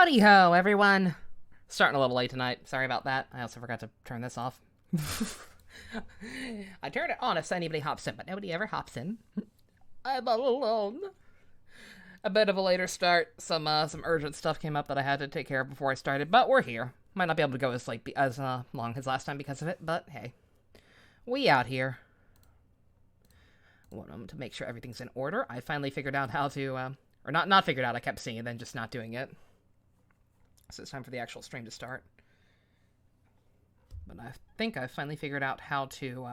Howdy ho, everyone! Starting a little late tonight. Sorry about that. I also forgot to turn this off. I turned it on if anybody hops in, but nobody ever hops in. I'm all alone. A bit of a later start. Some urgent stuff came up that I had to take care of before I started, but we're here. Might not be able to go as long as last time because of it, but hey. We out here. Want to make sure everything's in order. I finally figured out how to, or not figured out, I kept seeing it, then just not doing it. So it's time for the actual stream to start. But I think I finally figured out how to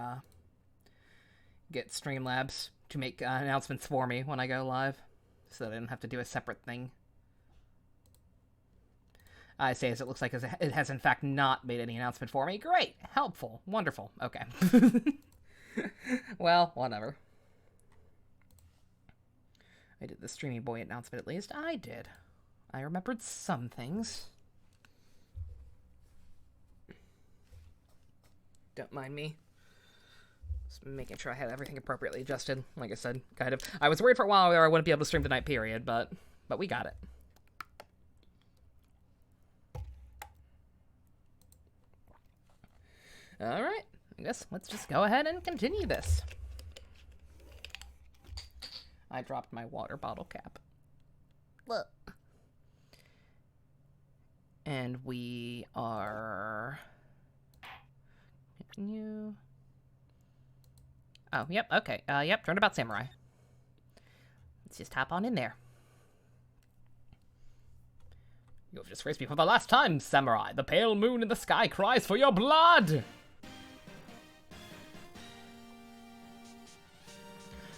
get Streamlabs to make announcements for me when I go live, so that I didn't have to do a separate thing. I say as it looks like it has in fact not made any announcement for me. Great! Helpful! Wonderful! Okay. Well, whatever. I did the Streaming Boy announcement at least. I did. I remembered some things. Don't mind me. Just making sure I had everything appropriately adjusted. Like I said, kind of. I was worried for a while where I wouldn't be able to stream tonight, period, but we got it. Alright, I guess let's just go ahead and continue this. I dropped my water bottle cap. Look. And we are... Continue. Oh, yep, okay. Yep, Turnabout Samurai. Let's just hop on in there. You have disgraced me for the last time, Samurai. The pale moon in the sky cries for your blood!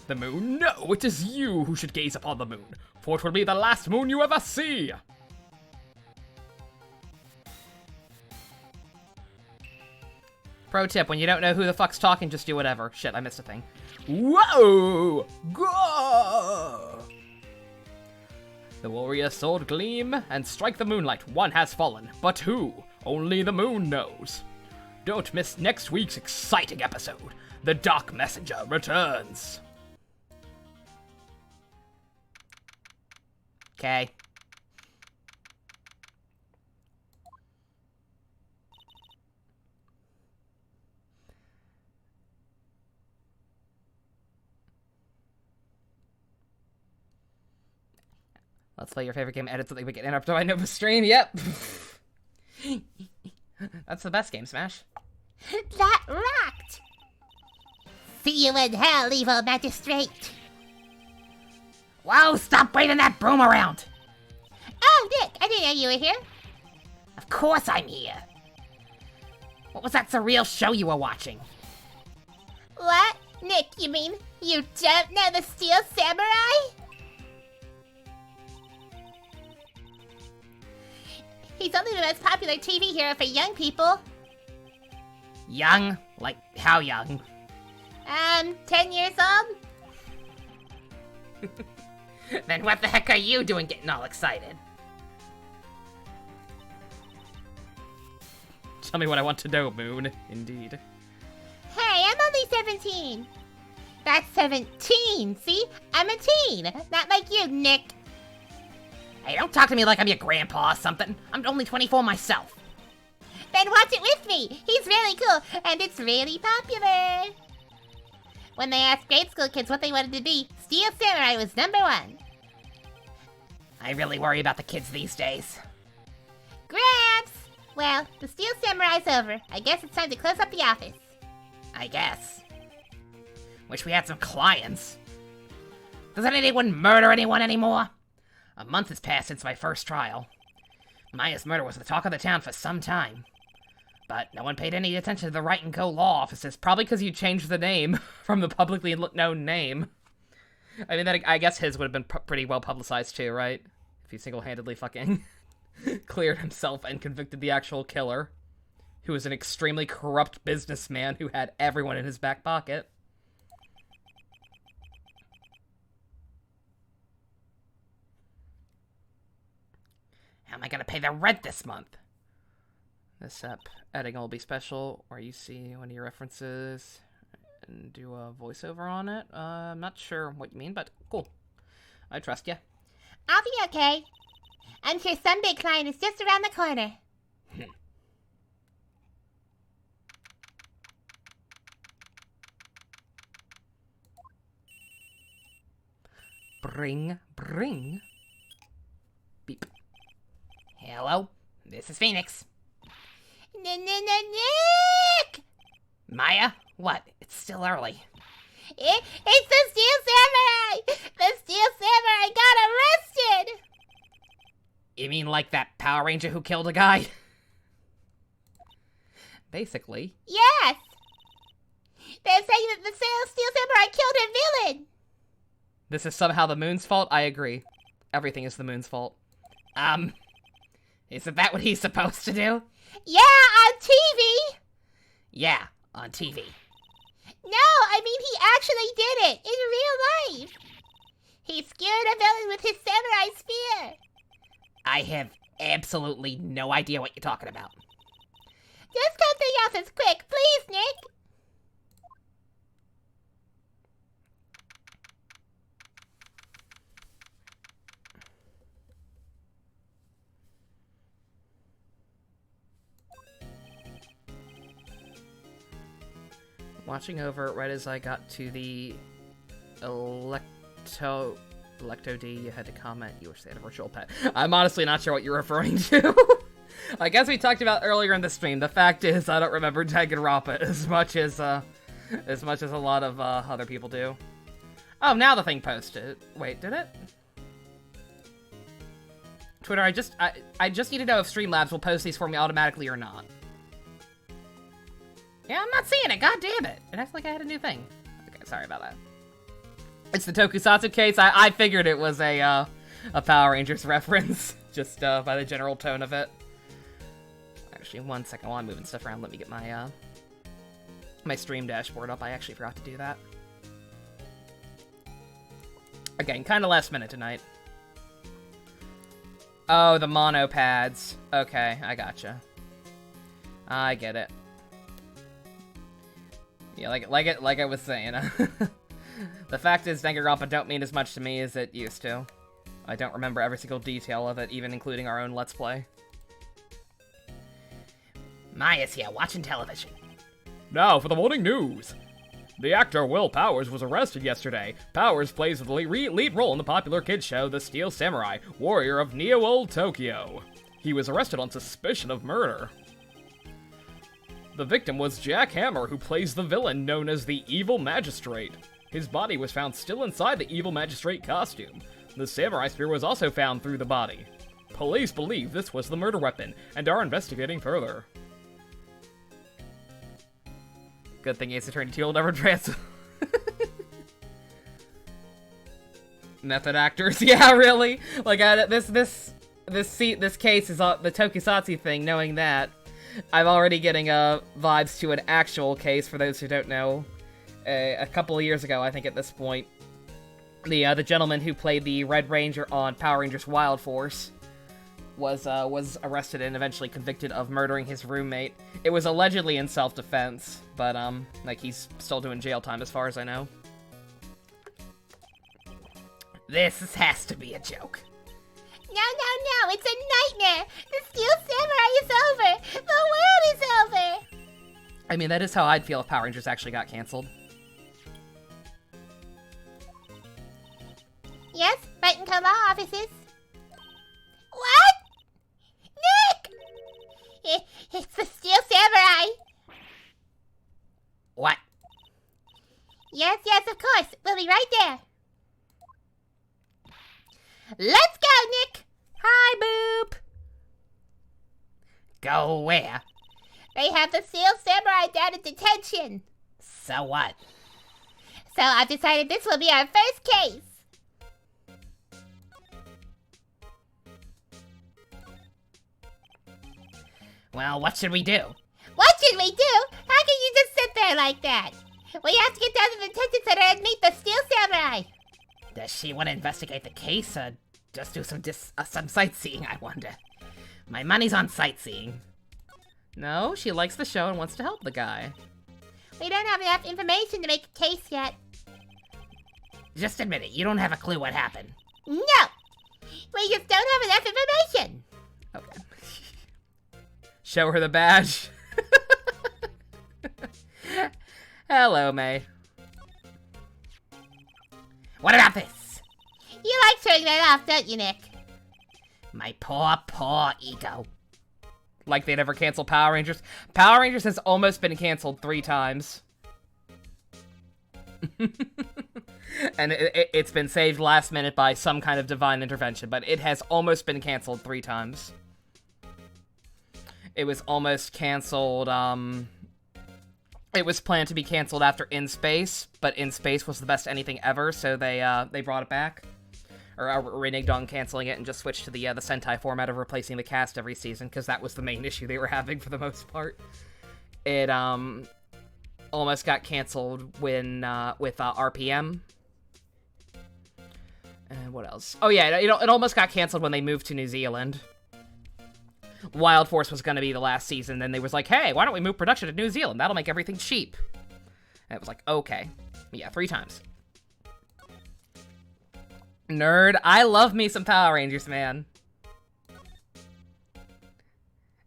The moon? No, it is you who should gaze upon the moon, for it will be the last moon you ever see! Pro tip, when you don't know who the fuck's talking, just do whatever. Shit, I missed a thing. Whoa! Go! The warrior sword gleam and strike the moonlight. One has fallen, but who? Only the moon knows. Don't miss next week's exciting episode. The Dark Messenger returns. Okay. Let's play your favorite game, edit so that we get interrupted by Nova stream. Yep. That's the best game, Smash. That rocked! See you in hell, evil magistrate! Whoa, stop waving that broom around! Oh, Nick, I didn't know you were here. Of course I'm here. What was that surreal show you were watching? What? Nick, you mean you don't know the Steel Samurai? He's only the most popular TV hero for young people. Young? Like, how young? 10 years old? Then what the heck are you doing getting all excited? Tell me what I want to know, Moon. Indeed. Hey, I'm only 17. That's 17, see? I'm a teen, not like you, Nick. Hey, don't talk to me like I'm your grandpa or something. I'm only 24 myself. Then watch it with me. He's really cool, and it's really popular. When they asked grade school kids what they wanted to be, Steel Samurai was #1. I really worry about the kids these days. Gramps! Well, the Steel Samurai's over. I guess it's time to close up the office. I guess. Wish we had some clients. Doesn't anyone murder anyone anymore? A month has passed since my first trial. Maya's murder was the talk of the town for some time. But no one paid any attention to the Wright & Co. law offices, probably because you changed the name from the publicly known name. I mean, I guess his would have been pretty well publicized too, right? If he single-handedly fucking cleared himself and convicted the actual killer, who was an extremely corrupt businessman who had everyone in his back pocket. How am I gonna pay the rent this month? This editing will be special, where you see one of your references and do a voiceover on it. I'm not sure what you mean, but cool. I trust you. I'll be okay. I'm sure some big client is just around the corner. Bring. Beep. Hello, this is Phoenix. Nick! Maya? What? It's still early. It's the Steel Samurai! The Steel Samurai got arrested! You mean like that Power Ranger who killed a guy? Basically. Yes! They're saying that the Steel Samurai killed a villain! This is somehow the moon's fault? I agree. Everything is the moon's fault. Isn't that what he's supposed to do? Yeah, on TV! Yeah, on TV. No, I mean he actually did it, in real life! He skewered a villain with his samurai spear! I have absolutely no idea what you're talking about. Just something else is quick, please, Nick! Watching over it right as I got to the Electo D, you had to comment you wish they had a virtual pet. I'm honestly not sure what you're referring to. I guess we talked about earlier in the stream. The fact is, I don't remember Danganronpa as much as a lot of other people do. Oh, now the thing posted. Wait, did it? Twitter, I just need to know if Streamlabs will post these for me automatically or not. Yeah, I'm not seeing it. God damn it! It acts like I had a new thing. Okay, sorry about that. It's the Tokusatsu case. I figured it was a Power Rangers reference, just by the general tone of it. Actually, one second while I'm moving stuff around, let me get my my stream dashboard up. I actually forgot to do that. Again, kind of last minute tonight. Oh, the mono pads. Okay, I gotcha. I get it. Yeah, like I was saying. The fact is, Danganronpa don't mean as much to me as it used to. I don't remember every single detail of it, even including our own Let's Play. Maya's here, watching television. Now for the morning news. The actor Will Powers was arrested yesterday. Powers plays the lead role in the popular kids show The Steel Samurai, Warrior of Neo-Old Tokyo. He was arrested on suspicion of murder. The victim was Jack Hammer, who plays the villain known as the Evil Magistrate. His body was found still inside the Evil Magistrate costume. The samurai spear was also found through the body. Police believe this was the murder weapon, and are investigating further. Good thing Ace Attorney 2 will never transfer. Method actors, yeah, really? Like, this case is the Tokusatsu thing, knowing that. I'm already getting vibes to an actual case, for those who don't know. A couple of years ago, I think at this point, the gentleman who played the Red Ranger on Power Rangers Wild Force was arrested and eventually convicted of murdering his roommate. It was allegedly in self-defense, but like, he's still doing jail time as far as I know. This has to be a joke. No, it's a nightmare! The Steel Samurai is over! The world is over! I mean, that is how I'd feel if Power Rangers actually got canceled. Yes, Wright and Co. Law offices. What? Nick! It's the Steel Samurai! What? Yes, of course. We'll be right there. Let's go, Nick! Hi, Boop! Go where? They have the Steel Samurai down in detention. So what? So I've decided this will be our first case. Well, what should we do? What should we do? How can you just sit there like that? We have to get down to the detention center and meet the Steel Samurai. Does she want to investigate the case, or just do some sightseeing, I wonder? My money's on sightseeing. No, she likes the show and wants to help the guy. We don't have enough information to make a case yet. Just admit it, you don't have a clue what happened. No! We just don't have enough information. Okay. Show her the badge. Hello, May. What about this? You like showing that off, don't you, Nick? My poor ego. Like they never canceled Power Rangers. Power Rangers has almost been canceled 3 times. And it's been saved last minute by some kind of divine intervention, but it has almost been canceled 3 times. It was almost canceled, it was planned to be canceled after In Space, but In Space was the best anything ever, so they brought it back. Or reneged on canceling it and just switched to the Sentai format of replacing the cast every season, because that was the main issue they were having for the most part. It, almost got canceled when, with, RPM. And what else? Oh yeah, it almost got canceled when they moved to New Zealand. Wild Force was gonna be the last season, then they was like, hey, why don't we move production to New Zealand? That'll make everything cheap. And it was like, okay. Yeah, 3 times. Nerd, I love me some Power Rangers, man.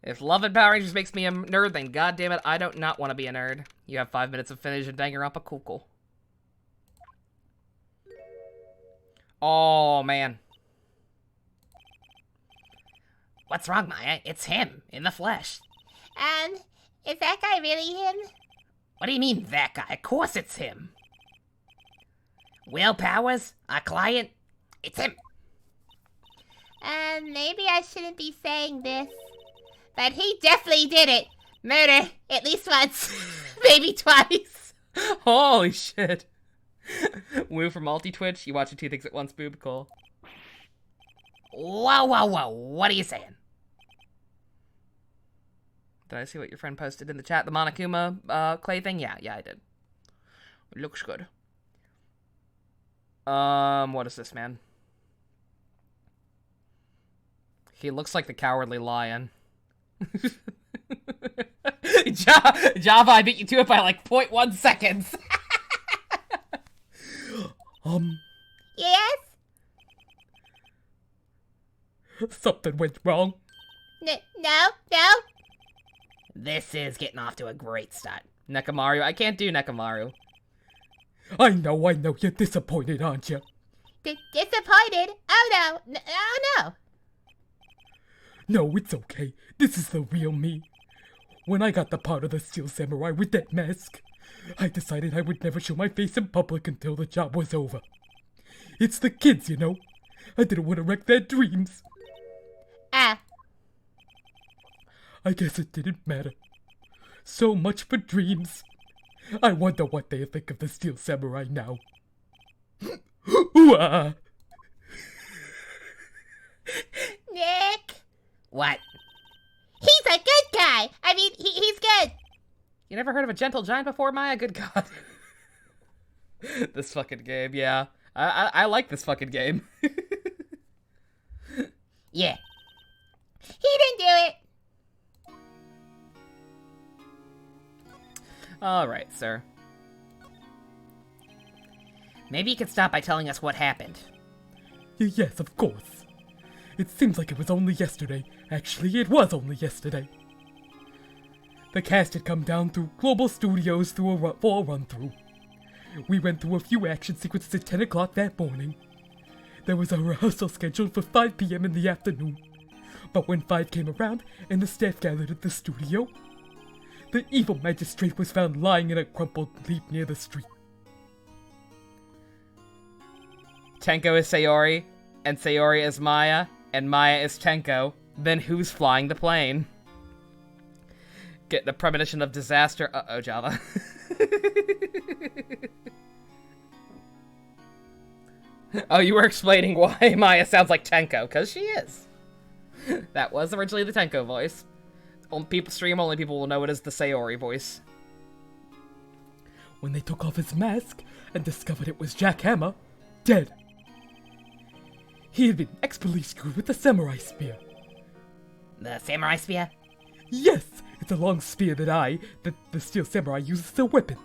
If loving Power Rangers makes me a nerd, then goddammit, I don't not want to be a nerd. You have 5 minutes of finish and Danganronpa Kukul. Oh, man. What's wrong, Maya? It's him, in the flesh. Is that guy really him? What do you mean, that guy? Of course it's him. Will Powers, our client, it's him. Maybe I shouldn't be saying this, but he definitely did it. Murder, at least once, maybe twice. Holy shit. Woo for multi-twitch, you watching 2 things at once, boob, cool. Whoa, what are you saying? Did I see what your friend posted in the chat? The Monokuma, clay thing? Yeah, I did. It looks good. What is this, man? He looks like the Cowardly Lion. Java, I beat you to it by like 0.1 seconds. Yes? Something went wrong. No. This is getting off to a great start. Nekamaru, I can't do Nekamaru. I know, you're disappointed, aren't you? Disappointed? Oh no. Oh no. No, it's okay. This is the real me. When I got the part of the Steel Samurai with that mask, I decided I would never show my face in public until the job was over. It's the kids, you know. I didn't want to wreck their dreams. Ah. I guess it didn't matter. So much for dreams. I wonder what they think of the Steel Samurai now. Ooh-ah. Nick. What? He's a good guy. I mean, he's good. You never heard of a gentle giant before, Maya? Good God. This fucking game, yeah. I like this fucking game. Yeah. He didn't do it. Alright, sir. Maybe you could stop by telling us what happened. Yes, of course. It seems like it was only yesterday. Actually, it was only yesterday. The cast had come down through Global Studios for a run-through. We went through a few action sequences at 10 o'clock that morning. There was a rehearsal scheduled for 5 p.m. in the afternoon. But when 5 came around and the staff gathered at the studio, the evil magistrate was found lying in a crumpled heap near the street. Tenko is Sayori, and Sayori is Maya, and Maya is Tenko. Then who's flying the plane? Get the premonition of disaster. Uh-oh, Java. Oh, you were explaining why Maya sounds like Tenko, because she is. That was originally the Tenko voice. Only people will know it as the Sayori voice. When they took off his mask and discovered it was Jack Hammer, dead. He had been expertly screwed with the samurai spear. The samurai spear? Yes, it's a long spear that the Steel Samurai uses as a weapon.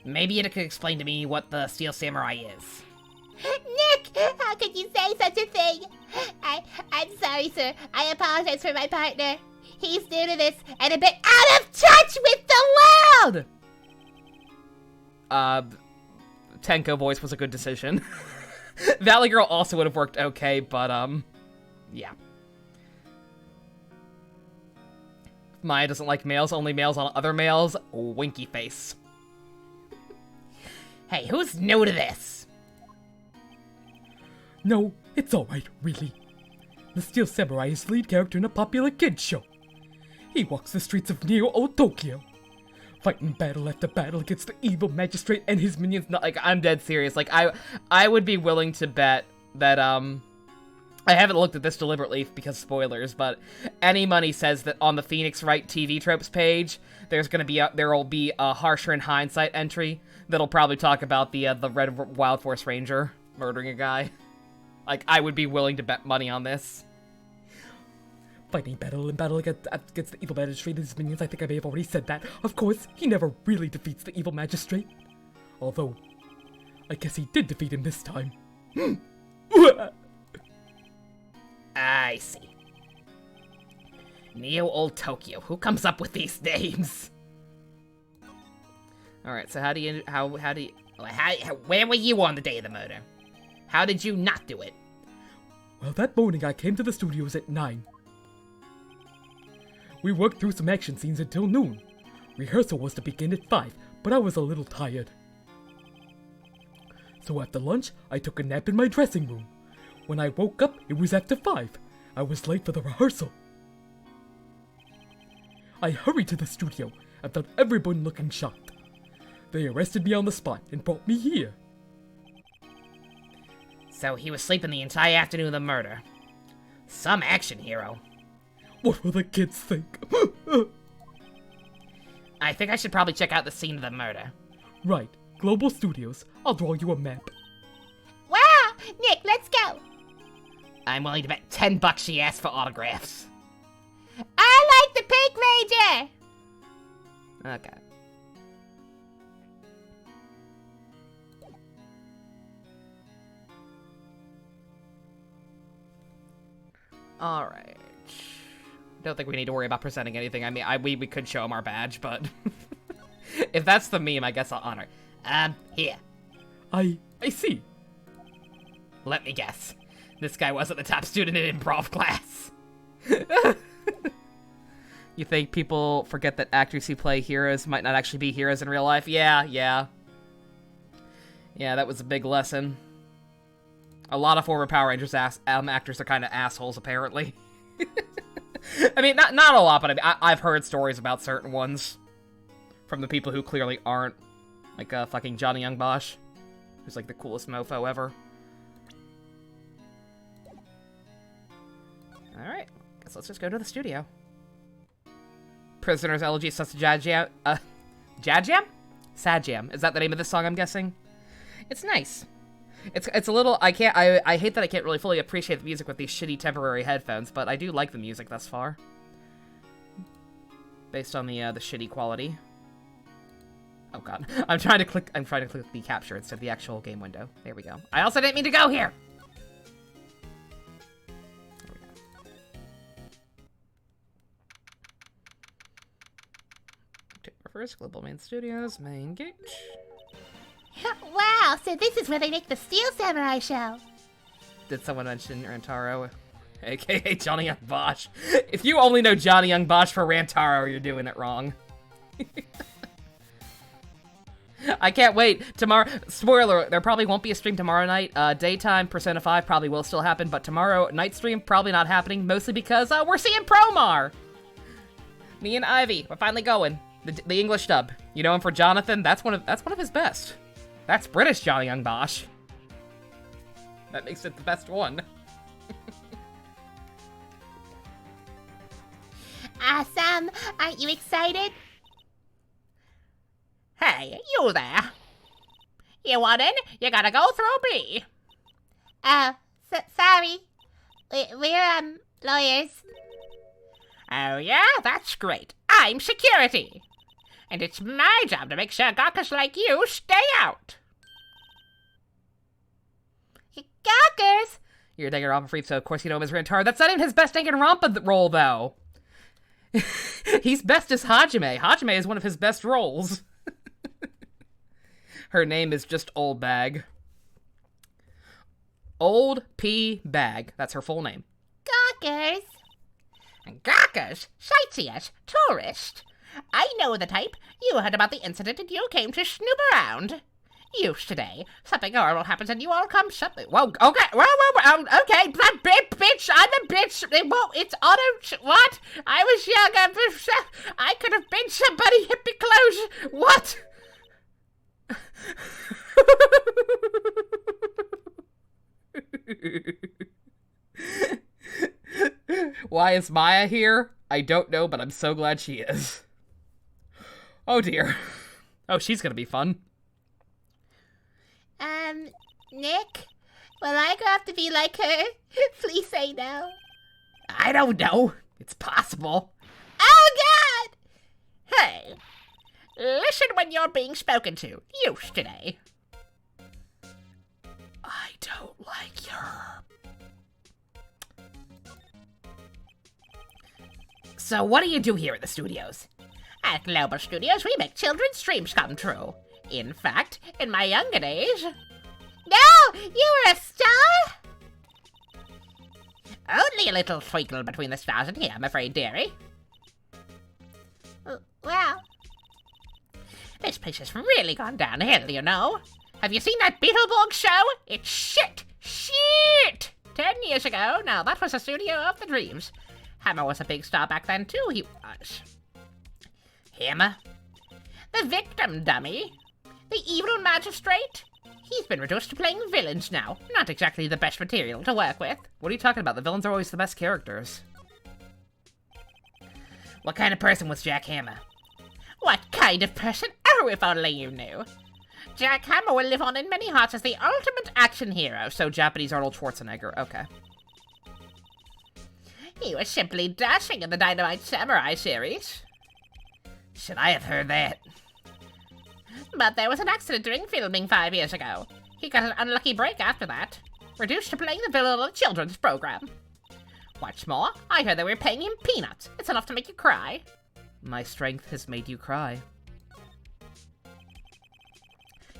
Maybe you could explain to me what the Steel Samurai is. Nick, how could you say such a thing? I'm sorry, sir. I apologize for my partner. He's new to this and a bit out of touch with the world! Tenko voice was a good decision. Valley Girl also would have worked okay, but, yeah. Maya doesn't like males, only males on other males. Winky face. Hey, who's new to this? No, it's alright, really. The Steel Samurai is the lead character in a popular kids show. He walks the streets of Neo-Old Tokyo, fighting battle after battle against the evil magistrate and his minions. Like, I'm dead serious. Like, I would be willing to bet that, I haven't looked at this deliberately because spoilers, but any money says that on the Phoenix Wright TV tropes page, there'll be a harsher in hindsight entry that'll probably talk about the Red Wild Force Ranger murdering a guy. Like, I would be willing to bet money on this. Fighting battle against the evil magistrate and his minions, I think I may have already said that. Of course, he never really defeats the evil magistrate. Although, I guess he did defeat him this time. I see. Neo-Old Tokyo. Who comes up with these names? Alright, so where were you on the day of the murder? How did you not do it? Well, that morning I came to the studios at 9. We worked through some action scenes until noon. Rehearsal was to begin at 5, but I was a little tired. So after lunch, I took a nap in my dressing room. When I woke up, it was after 5. I was late for the rehearsal. I hurried to the studio and found everyone looking shocked. They arrested me on the spot and brought me here. So he was sleeping the entire afternoon of the murder. Some action hero. What will the kids think? I think I should probably check out the scene of the murder. Right. Global Studios. I'll draw you a map. Wow! Nick, let's go! I'm willing to bet $10 she asked for autographs. I like the Pink Ranger! Okay. Alright. Don't think we need to worry about presenting anything. I mean, we could show him our badge, but... if that's the meme, I guess I'll honor it. Here. I see. Let me guess. This guy wasn't the top student in improv class. You think people forget that actors who play heroes might not actually be heroes in real life? Yeah. Yeah, that was a big lesson. A lot of former Power Rangers actors are kind of assholes, apparently. I mean, not a lot, but I've heard stories about certain ones from the people who clearly aren't. Like, fucking Johnny Young Bosch, who's like the coolest mofo ever. Alright, guess let's just go to the studio. Prisoner's Elegy Such Jad Jam? Jad Jam? Sad Jam. Is that the name of this song, I'm guessing? It's nice. It's a little, I hate that I can't really fully appreciate the music with these shitty temporary headphones, but I do like the music thus far. Based on the shitty quality. Oh god. I'm trying to click the capture instead of the actual game window. There we go. I also didn't mean to go here. There we go. Reverse Global Main Studios, main gate. Wow, so this is where they make the Steel Samurai show. Did someone mention Rantaro? AKA Johnny Young Bosch. If you only know Johnny Young Bosch for Rantaro, you're doing it wrong. I can't wait. Tomorrow, spoiler, there probably won't be a stream tomorrow night. Daytime Persona 5 probably will still happen, but tomorrow night stream probably not happening, mostly because we're seeing Promar. Me and Ivy, we're finally going. The English dub. You know him for Jonathan? That's one of his best. That's British Johnny Young Bosch. That makes it the best one. Awesome! Aren't you excited? Hey, you there. You want in? You gotta go through me. Sorry. We're, lawyers. Oh yeah? That's great. I'm security. And it's my job to make sure gawkers like you stay out. Gawkers! You're a Danganronpa so of course you know him as Rantar. That's not even his best Danganronpa role, though. He's best as Hajime. Hajime is one of his best roles. Her name is just Old Bag. Old P. Bag. That's her full name. Gawkers! Gawkers, sightseers, tourists. I know the type. You heard about the incident and you came to snoop around. Used today. Something horrible happens and you all come something. Whoa, okay, okay, bitch, I'm a bitch. Whoa, it's auto, what? I was young, I could have been somebody, hit me close. What? Why is Maya here? I don't know, but I'm so glad she is. Oh dear. Oh, she's gonna be fun. Nick? Will I grow up to be like her? Please say no. I don't know. It's possible. Oh, God! Hey, listen when you're being spoken to. Used today. I don't like her. So what do you do here at the studios? At Global Studios, we make children's dreams come true. In fact, in my younger days... No! You were a star? Only a little twinkle between the stars and here, I'm afraid, dearie. Well... This place has really gone downhill, you know. Have you seen that Beetleborg show? It's shit! Shit! 10 years ago, now that was a studio of the dreams. Hammer was a big star back then, too, he was. Hammer? The victim dummy? The evil magistrate? He's been reduced to playing villains now. Not exactly the best material to work with. What are you talking about? The villains are always the best characters. What kind of person was Jack Hammer? What kind of person? Oh, if only you knew. Jack Hammer will live on in many hearts as the ultimate action hero. So Japanese Arnold Schwarzenegger. Okay. He was simply dashing in the Dynamite Samurai series. Should I have heard that? But there was an accident during filming 5 years ago. He got an unlucky break after that. Reduced to playing the villain on a children's program. What's more, I heard they were paying him peanuts. It's enough to make you cry. My strength has made you cry.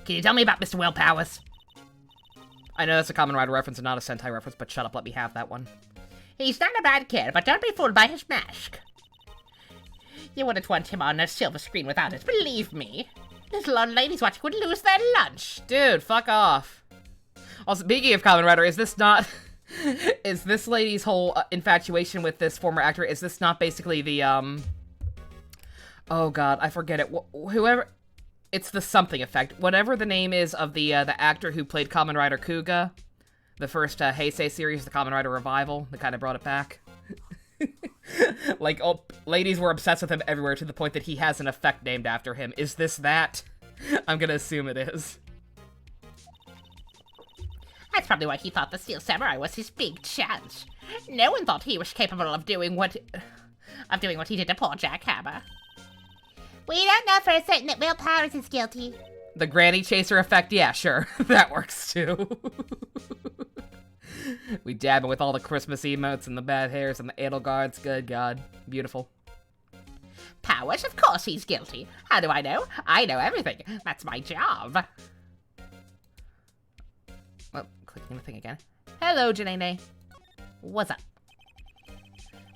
Can you tell me about Mr. Will Powers? I know that's a Kamen Rider reference and not a Sentai reference, but shut up, let me have that one. He's not a bad kid, but don't be fooled by his mask. You wouldn't want him on a silver screen without it, believe me. Little old ladies watching would lose their lunch. Dude, fuck off. Also, speaking of Kamen Rider, is this not... is this lady's whole infatuation with this former actor, is this not basically the, oh god, I forget it. Whoever... It's the something effect. Whatever the name is of the actor who played Kamen Rider Kuga. The first Heisei series, the Kamen Rider revival, that kind of brought it back. Like, oh, ladies were obsessed with him everywhere to the point that he has an effect named after him. Is this that? I'm gonna assume it is. That's probably why he thought the Steel Samurai was his big chance. No one thought he was capable of doing what he did to poor Jack Hammer. We don't know for certain that Will Powers is guilty. The Granny Chaser effect? Yeah, sure. That works too. We dab it with all the Christmas emotes and the bad hairs and the Edelgards. Good God. Beautiful. Powers? Of course he's guilty. How do I know? I know everything. That's my job. Oh, clicking the thing again. Hello, Janae. What's up?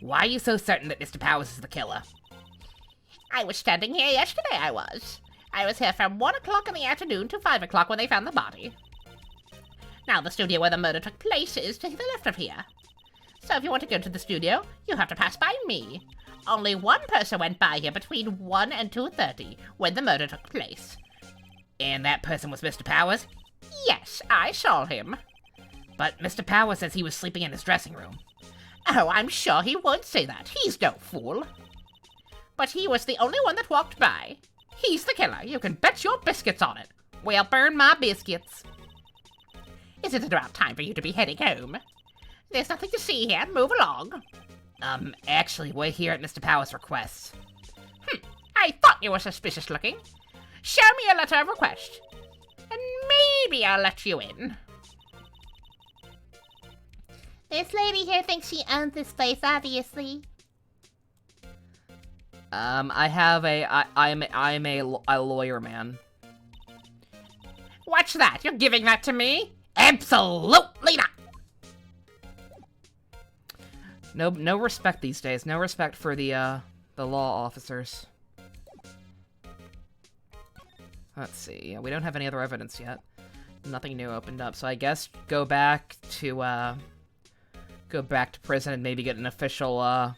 Why are you so certain that Mr. Powers is the killer? I was standing here yesterday, I was. I was here from 1 o'clock in the afternoon to 5 o'clock when they found the body. Now, the studio where the murder took place is to the left of here. So if you want to go to the studio, you have to pass by me. Only one person went by here between 1 and 2:30 when the murder took place. And that person was Mr. Powers? Yes, I saw him. But Mr. Powers says he was sleeping in his dressing room. Oh, I'm sure he would say that. He's no fool. But he was the only one that walked by. He's the killer. You can bet your biscuits on it. Well, burn my biscuits. Is it about time for you to be heading home? There's nothing to see here. Move along. Actually, we're here at Mr. Powers' request. I thought you were suspicious looking. Show me a letter of request, and maybe I'll let you in. This lady here thinks she owns this place, obviously. I'm a lawyer man. What's that? You're giving that to me? Absolutely not. No respect these days. No respect for the law officers. Let's see. Yeah, we don't have any other evidence yet. Nothing new opened up, so I guess go back to prison and maybe get an official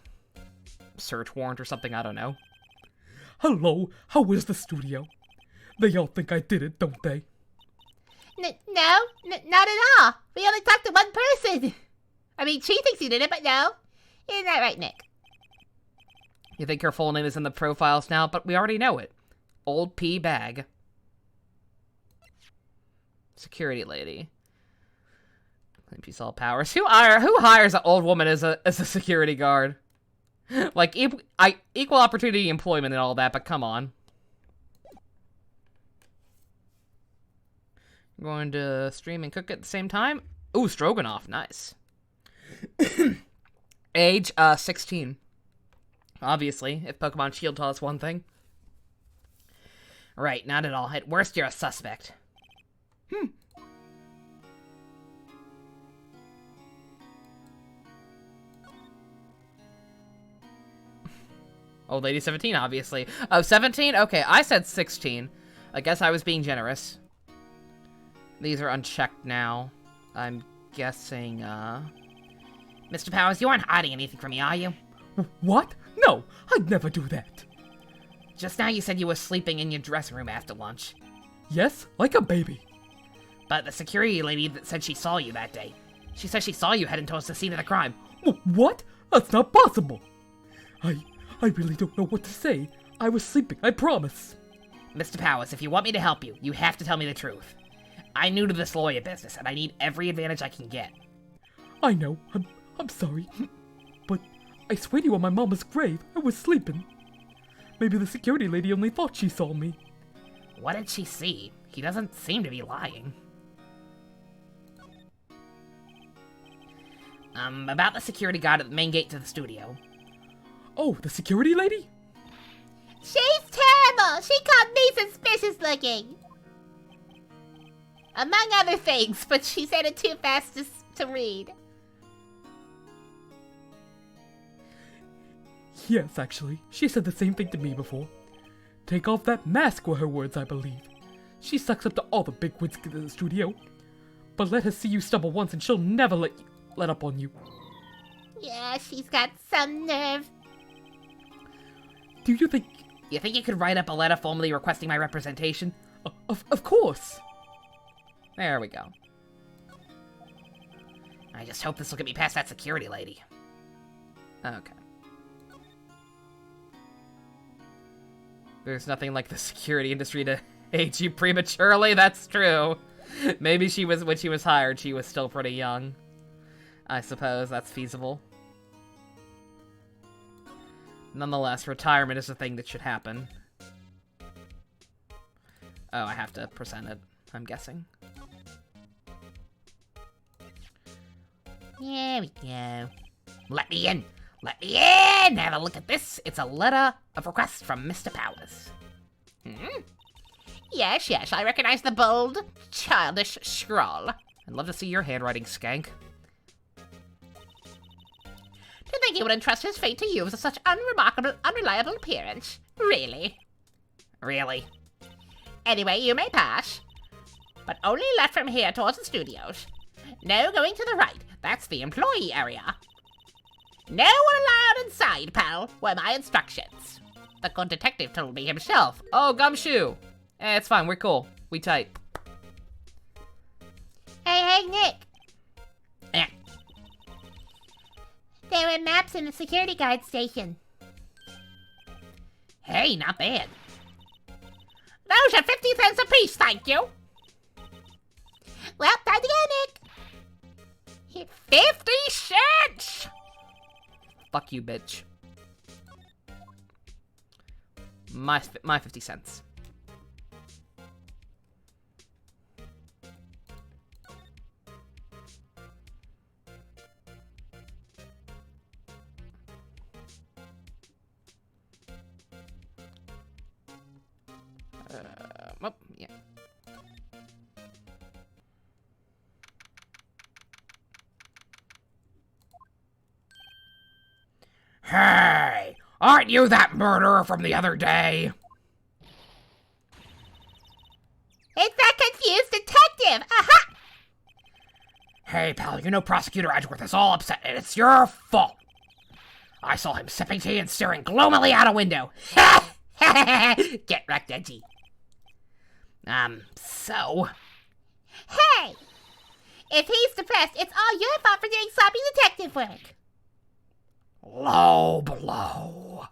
search warrant or something. I don't know. Hello, how is the studio? They all think I did it, don't they? No, not at all. We only talked to one person. I mean, she thinks you did it, but no. Isn't that right, Nick? You think her full name is in the profiles now, but we already know it. Old P. Bag. Security lady. Claims she's all powers. Who hires an old woman as a security guard? Like, equal opportunity employment and all that, but come on. I'm going to stream and cook at the same time. Ooh, stroganoff, nice. Age, 16. Obviously, if Pokemon Shield taught us one thing. Right, not at all. At worst, you're a suspect. Old lady 17, obviously. Oh, 17? Okay, I said 16. I guess I was being generous. These are unchecked now. I'm guessing, Mr. Powers, you aren't hiding anything from me, are you? What? No, I'd never do that. Just now you said you were sleeping in your dressing room after lunch. Yes, like a baby. But the security lady that said she saw you that day. She said she saw you heading towards the scene of the crime. What? That's not possible. I really don't know what to say. I was sleeping, I promise. Mr. Powers, if you want me to help you, you have to tell me the truth. I'm new to this lawyer business, and I need every advantage I can get. I know, I'm sorry. But I swear to you on my mama's grave, I was sleeping. Maybe the security lady only thought she saw me. What did she see? He doesn't seem to be lying. About the security guard at the main gate to the studio. Oh, the security lady? She's terrible. She called me suspicious looking. Among other things, but she said it too fast to read. Yes, actually. She said the same thing to me before. Take off that mask were her words, I believe. She sucks up to all the bigwigs in the studio. But let her see you stumble once and she'll never let up on you. Yeah, she's got some nerve. Do you think... You think you could write up a letter formally requesting my representation? Of course. There we go. I just hope this will get me past that security lady. Okay. There's nothing like the security industry to age you prematurely, that's true. Maybe when she was hired, she was still pretty young. I suppose that's feasible. Nonetheless, retirement is a thing that should happen. Oh, I have to present it, I'm guessing. There we go. Let me in! Let me in! Have a look at this. It's a letter of request from Mr. Powers. Yes, I recognize the bold, childish scrawl. I'd love to see your handwriting, skank. To think he would entrust his fate to you with such unreliable appearance. Really? Really? Anyway, you may pass. But only left from here towards the studios. No going to the right. That's the employee area. No one allowed inside, pal, were my instructions. The good detective told me himself. Oh, Gumshoe. It's fine, we're cool. We tight. Hey, Nick. Eh. There were maps in the security guard station. Hey, not bad. Those are 50 cents apiece, thank you. Well, time to go, Nick. 50 cents! Fuck you, bitch. My 50 cents. Well, yeah. Hey, aren't you that murderer from the other day? It's that confused detective! Aha! Hey, pal, you know Prosecutor Edgeworth is all upset, and it's your fault. I saw him sipping tea and staring gloomily out a window. Get wrecked, Edgy. So... Hey! If he's depressed, it's all your fault for doing sloppy detective work. Low blow.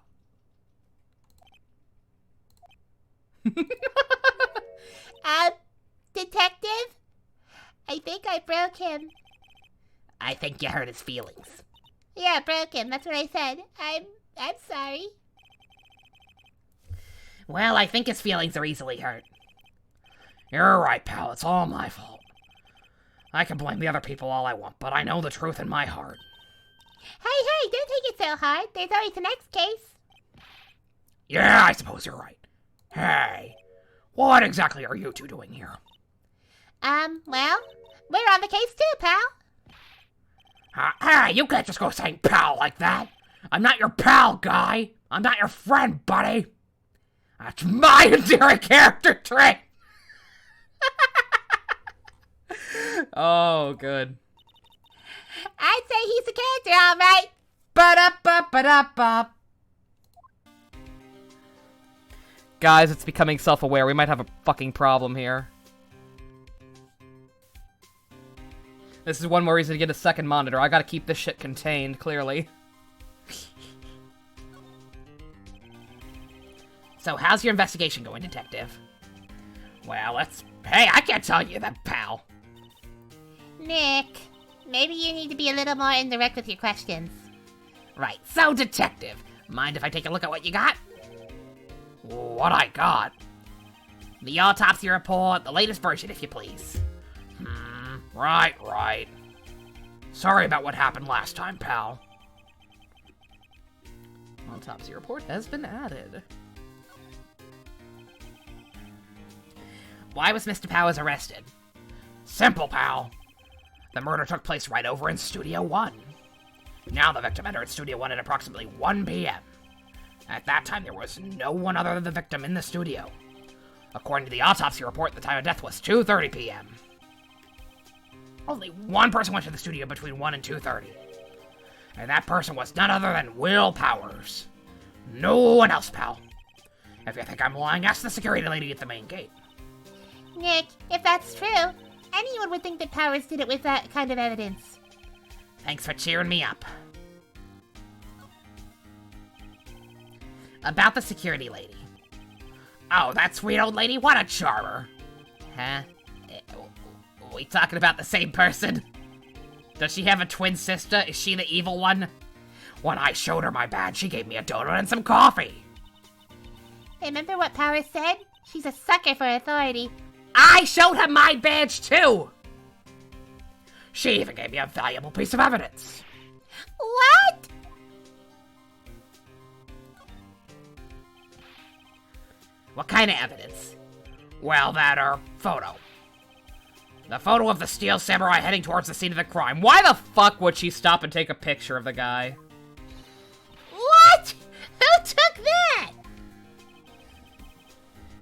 Detective? I think I broke him. I think you hurt his feelings. Yeah, broke him. That's what I said. I'm sorry. Well, I think his feelings are easily hurt. You're right, pal. It's all my fault. I can blame the other people all I want, but I know the truth in my heart. Hey, don't take it so hard. There's always the next case. Yeah, I suppose you're right. Hey, what exactly are you two doing here? Well, we're on the case too, pal. Hey, you can't just go saying pal like that. I'm not your pal, guy. I'm not your friend, buddy. That's my endearing character trait. Oh, good. I'd say he's a character, all right. Ba-da-ba-ba-da-ba. Guys, it's becoming self-aware. We might have a fucking problem here. This is one more reason to get a second monitor. I gotta keep this shit contained, clearly. So, how's your investigation going, Detective? Well, hey, I can't tell you that, pal. Nick, maybe you need to be a little more indirect with your questions. Right, so, Detective, mind if I take a look at what you got? What I got? The autopsy report, the latest version, if you please. Right. Sorry about what happened last time, pal. Autopsy report has been added. Why was Mr. Powers arrested? Simple, pal. The murder took place right over in Studio 1. Now the victim entered Studio 1 at approximately 1 p.m. At that time, there was no one other than the victim in the studio. According to the autopsy report, the time of death was 2:30 p.m. Only one person went to the studio between 1 and 2:30. And that person was none other than Will Powers. No one else, pal. If you think I'm lying, ask the security lady at the main gate. Nick, if that's true, anyone would think that Powers did it with that kind of evidence. Thanks for cheering me up. About the security lady. Oh, that sweet old lady? What a charmer. Huh? Are we talking about the same person? Does she have a twin sister? Is she the evil one? When I showed her my badge, she gave me a donut and some coffee. Remember what Powers said? She's a sucker for authority. I showed her my badge, too! She even gave me a valuable piece of evidence. What? What kind of evidence? Well, that photo. The photo of the steel samurai heading towards the scene of the crime. Why the fuck would she stop and take a picture of the guy? What? Who took that?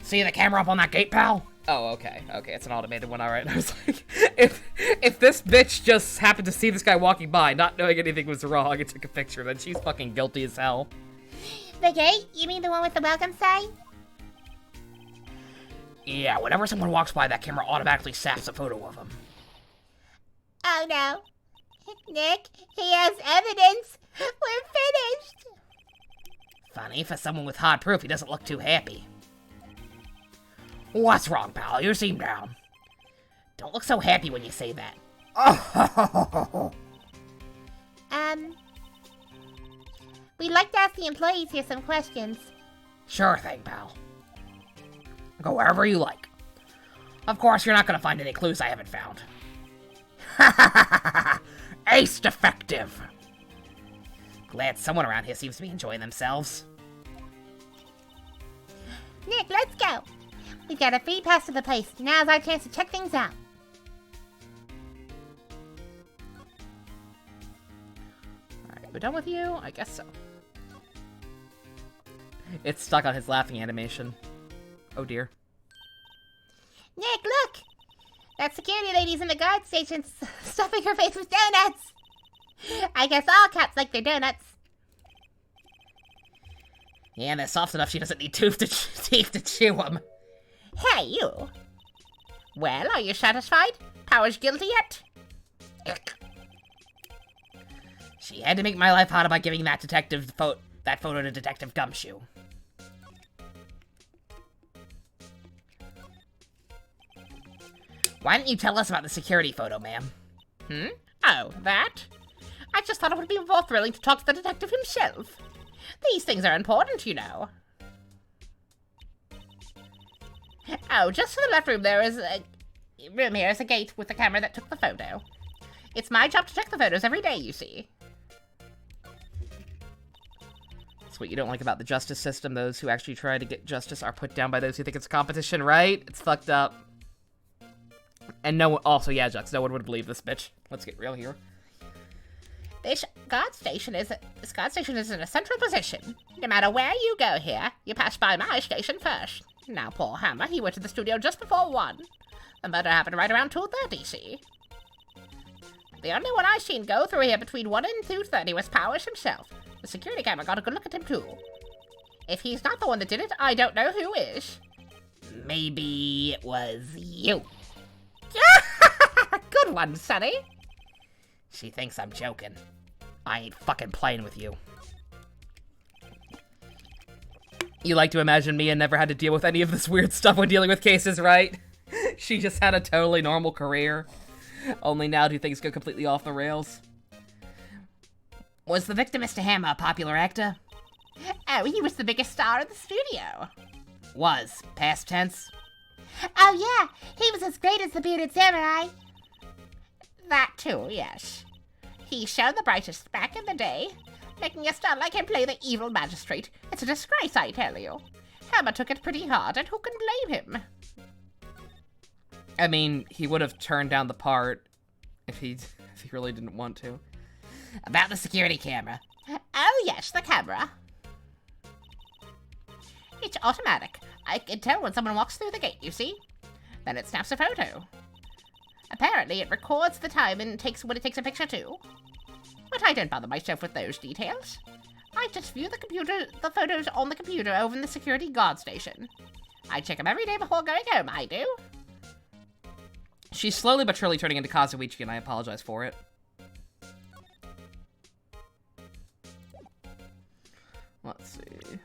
See the camera up on that gate, pal? Oh, okay, it's an automated one, alright. I was like, if this bitch just happened to see this guy walking by, not knowing anything was wrong, and took a picture, then she's fucking guilty as hell. The gate? You mean the one with the welcome sign? Yeah, whenever someone walks by, that camera automatically snaps a photo of them. Oh no. Nick, he has evidence. We're finished. Funny, for someone with hard proof, he doesn't look too happy. What's wrong, pal? You seem down. Don't look so happy when you say that. We'd like to ask the employees here some questions. Sure thing, pal. Go wherever you like. Of course, you're not gonna find any clues I haven't found. Ha ha ha ha ha! Ace defective! Glad someone around here seems to be enjoying themselves. Nick, let's go. We've got a free pass to the place. Now's our chance to check things out. Alright, we're done with you? I guess so. It's stuck on his laughing animation. Oh dear. Nick, look! That security lady's in the guard station stuffing her face with donuts. I guess all cats like their donuts. Yeah, they're soft enough she doesn't need teeth to chew them. Hey, you. Well, are you satisfied? Power's guilty yet? Ick. She had to make my life harder by giving that photo to Detective Gumshoe. Why didn't you tell us about the security photo, ma'am? Oh, that? I just thought it would be more thrilling to talk to the detective himself. These things are important, you know. Oh, just to the left room there is a... room here is a gate with the camera that took the photo. It's my job to check the photos every day, you see. That's what you don't like about the justice system. Those who actually try to get justice are put down by those who think it's competition, right? It's fucked up. And no one... Also, yeah, Jux, no one would believe this bitch. Let's get real here. This guard station is in a central position. No matter where you go here, you pass by my station first. Now, poor Hammer, he went to the studio just before 1. The murder happened right around 2:30, see? The only one I seen go through here between 1 and 2:30 was Powers himself. The security camera got a good look at him, too. If he's not the one that did it, I don't know who is. Maybe it was you. Good one, Sonny. She thinks I'm joking. I ain't fucking playing with you. You like to imagine Mia never had to deal with any of this weird stuff when dealing with cases, right? She just had a totally normal career. Only now do things go completely off the rails. Was the victim Mr. Hammer a popular actor? Oh, he was the biggest star in the studio. Was. Past tense? Oh, yeah. He was as great as the bearded samurai. That, too, yes. He shone the brightest back in the day, making a star like him play the evil magistrate. It's a disgrace, I tell you. Hammer took it pretty hard, and who can blame him? I mean, he would have turned down the part if he really didn't want to. About the security camera. Oh, yes, the camera. It's automatic. I can tell when someone walks through the gate, you see? Then it snaps a photo. Apparently, it records the time and when it takes a picture too. But I don't bother myself with those details. I just view the photos on the computer over in the security guard station. I check them every day before going home, I do. She's slowly but surely turning into Kazuichi, and I apologize for it. Let's see.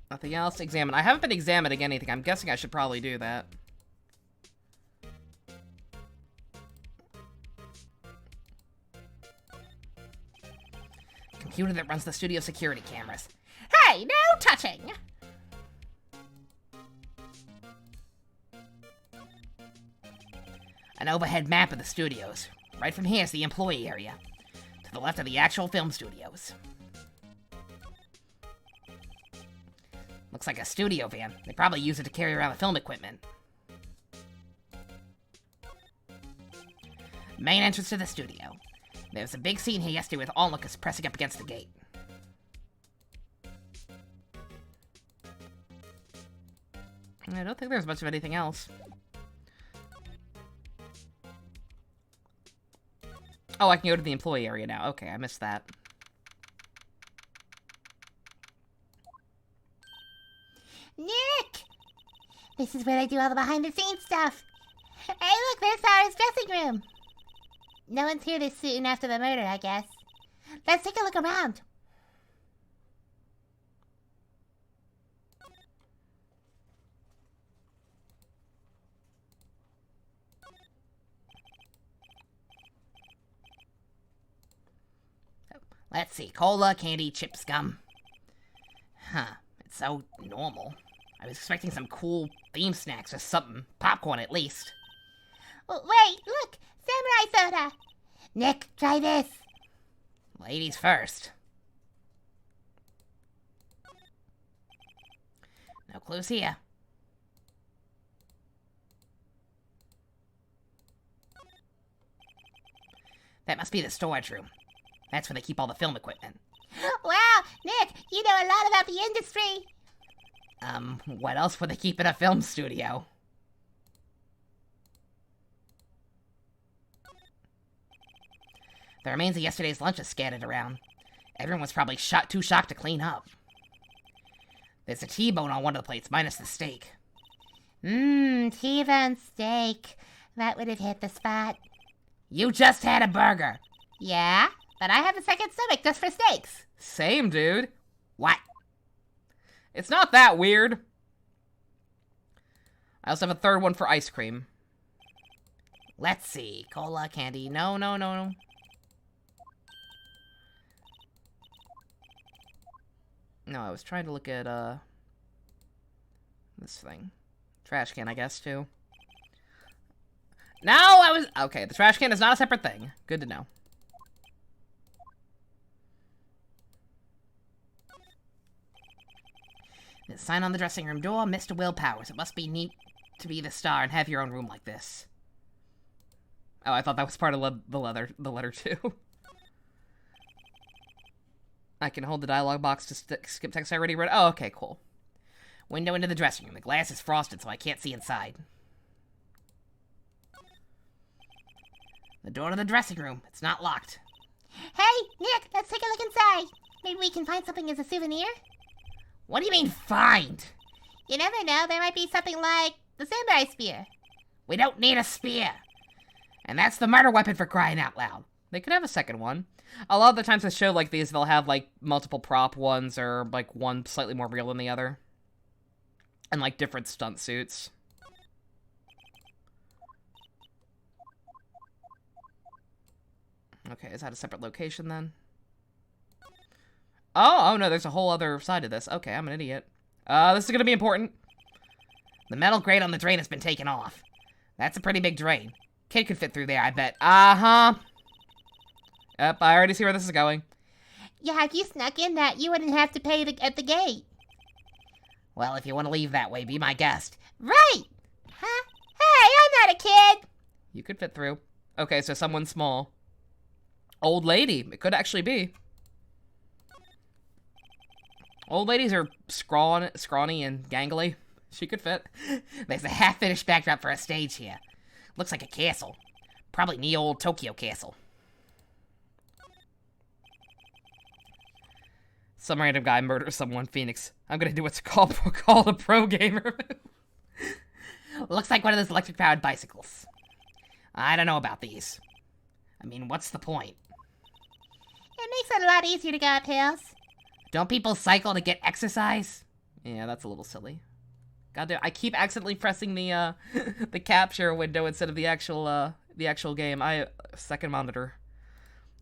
Nothing else? Examine. I haven't been examining anything. I'm guessing I should probably do that. Computer that runs the studio security cameras. Hey, no touching! An overhead map of the studios. Right from here is the employee area. To the left are the actual film studios. Looks like a studio van. They probably use it to carry around the film equipment. Main entrance to the studio. There's a big scene here yesterday with onlookers pressing up against the gate. I don't think there's much of anything else. Oh, I can go to the employee area now. Okay, I missed that. Nick! This is where I do all the behind-the-scenes stuff. Hey, look, there's Sarah's dressing room. No one's here this soon after the murder, I guess. Let's take a look around. Let's see. Cola, candy, chips, gum. Huh. It's so normal. I was expecting some cool theme snacks or something. Popcorn, at least. Wait, look! Samurai soda! Nick, try this. Ladies first. No clues here. That must be the storage room. That's where they keep all the film equipment. Wow, Nick, you know a lot about the industry. What else would they keep in a film studio? The remains of yesterday's lunch is scattered around. Everyone was probably too shocked to clean up. There's a T-bone on one of the plates, minus the steak. T-bone steak. That would have hit the spot. You just had a burger. Yeah, but I have a second stomach just for steaks. Same, dude. What? It's not that weird. I also have a third one for ice cream. Let's see. Cola, candy. No. No, I was trying to look at, this thing. Trash can, I guess, too. No, okay, the trash can is not a separate thing. Good to know. The sign on the dressing room door, Mr. Will Powers. It must be neat to be the star and have your own room like this. Oh, I thought that was part of the letter too. I can hold the dialogue box to skip text I already read. Oh, okay, cool. Window into the dressing room. The glass is frosted, so I can't see inside. The door to the dressing room. It's not locked. Hey, Nick, let's take a look inside. Maybe we can find something as a souvenir? What do you mean, find? You never know, there might be something like the samurai spear. We don't need a spear. And that's the murder weapon, for crying out loud. They could have a second one. A lot of the times with show like these, they'll have, like, multiple prop ones, or, like, one slightly more real than the other. And, like, different stunt suits. Okay, is that a separate location, then? Oh, no, there's a whole other side to this. Okay, I'm an idiot. This is gonna be important. The metal grate on the drain has been taken off. That's a pretty big drain. Kid could fit through there, I bet. Uh-huh. Yep, I already see where this is going. Yeah, if you snuck in that, you wouldn't have to pay at the gate. Well, if you want to leave that way, be my guest. Right! Huh? Hey, I'm not a kid! You could fit through. Okay, so someone small. Old lady. It could actually be. Old ladies are scrawny and gangly. She could fit. There's a half-finished backdrop for a stage here. Looks like a castle. Probably Neo-Old Tokyo Castle. Some random guy murders someone, Phoenix. I'm gonna do what's called a pro gamer. Looks like one of those electric-powered bicycles. I don't know about these. I mean, what's the point? It makes it a lot easier to go up hills. Don't people cycle to get exercise? Yeah, that's a little silly. Goddamn, I keep accidentally pressing the the capture window instead of the actual game. Second monitor.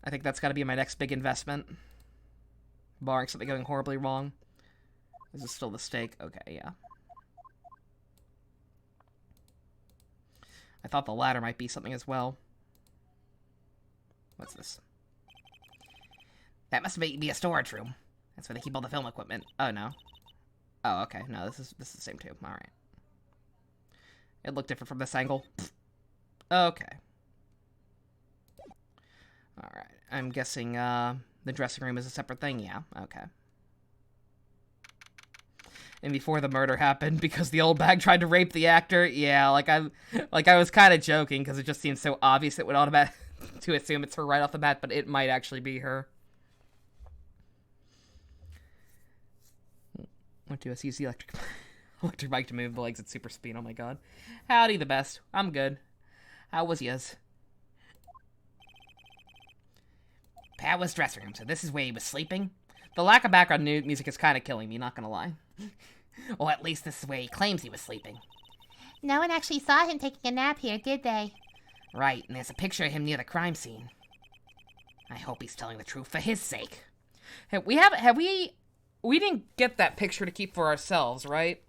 I think that's got to be my next big investment. Barring something going horribly wrong. Is this still the stake? Okay, yeah. I thought the ladder might be something as well. What's this? That must be a storage room. That's where they keep all the film equipment. Oh, no. Oh, okay. No, this is the same too. Alright. It looked different from this angle. Okay. Alright. I'm guessing, the dressing room is a separate thing, yeah. Okay. And before the murder happened, because the old bag tried to rape the actor, yeah, like I was kind of joking, because it just seems so obvious it would automatic to assume it's her right off the bat, but it might actually be her. Went to use the electric bike to move the legs at super speed, oh my god. Howdy, the best. I'm good. How was yous? Powers' dressing room, so this is where he was sleeping? The lack of background music is kind of killing me, not gonna lie. Or at least this is where he claims he was sleeping. No one actually saw him taking a nap here, did they? Right, and there's a picture of him near the crime scene. I hope he's telling the truth for his sake. We didn't get that picture to keep for ourselves, right?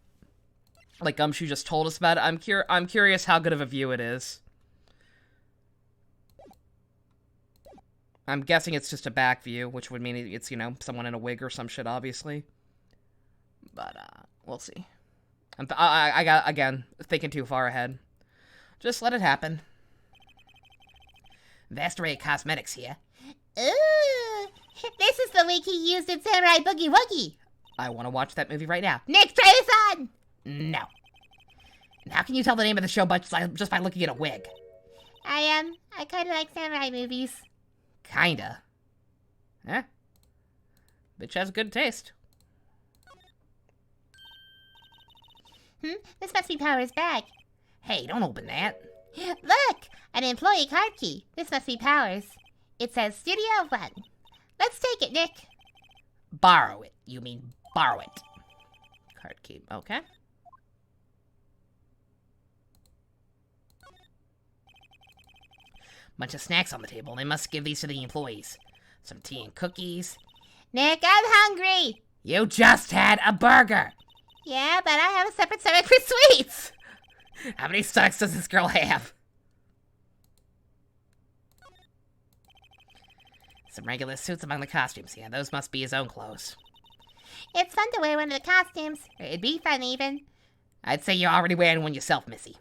Like Gumshoe just told us about it. I'm curious how good of a view it is. I'm guessing it's just a back view, which would mean it's, you know, someone in a wig or some shit, obviously. But, we'll see. I got, again, thinking too far ahead. Just let it happen. Vast array of cosmetics here. Ooh, this is the wig he used in Samurai Boogie Woogie. I want to watch that movie right now. Nick, try this on. No. And how can you tell the name of the show just by looking at a wig? I kind of like samurai movies. Kinda. Eh? Bitch has good taste. This must be Power's bag. Hey, don't open that. Look, an employee card key. This must be Power's. It says Studio One. Let's take it, Nick. Borrow it. You mean borrow it. Card key. Okay. Bunch of snacks on the table. They must give these to the employees. Some tea and cookies. Nick, I'm hungry. You just had a burger. Yeah, but I have a separate stomach for sweets. How many stomachs does this girl have? Some regular suits among the costumes here. Those must be his own clothes. It's fun to wear one of the costumes. It'd be fun, even. I'd say you're already wearing one yourself, Missy.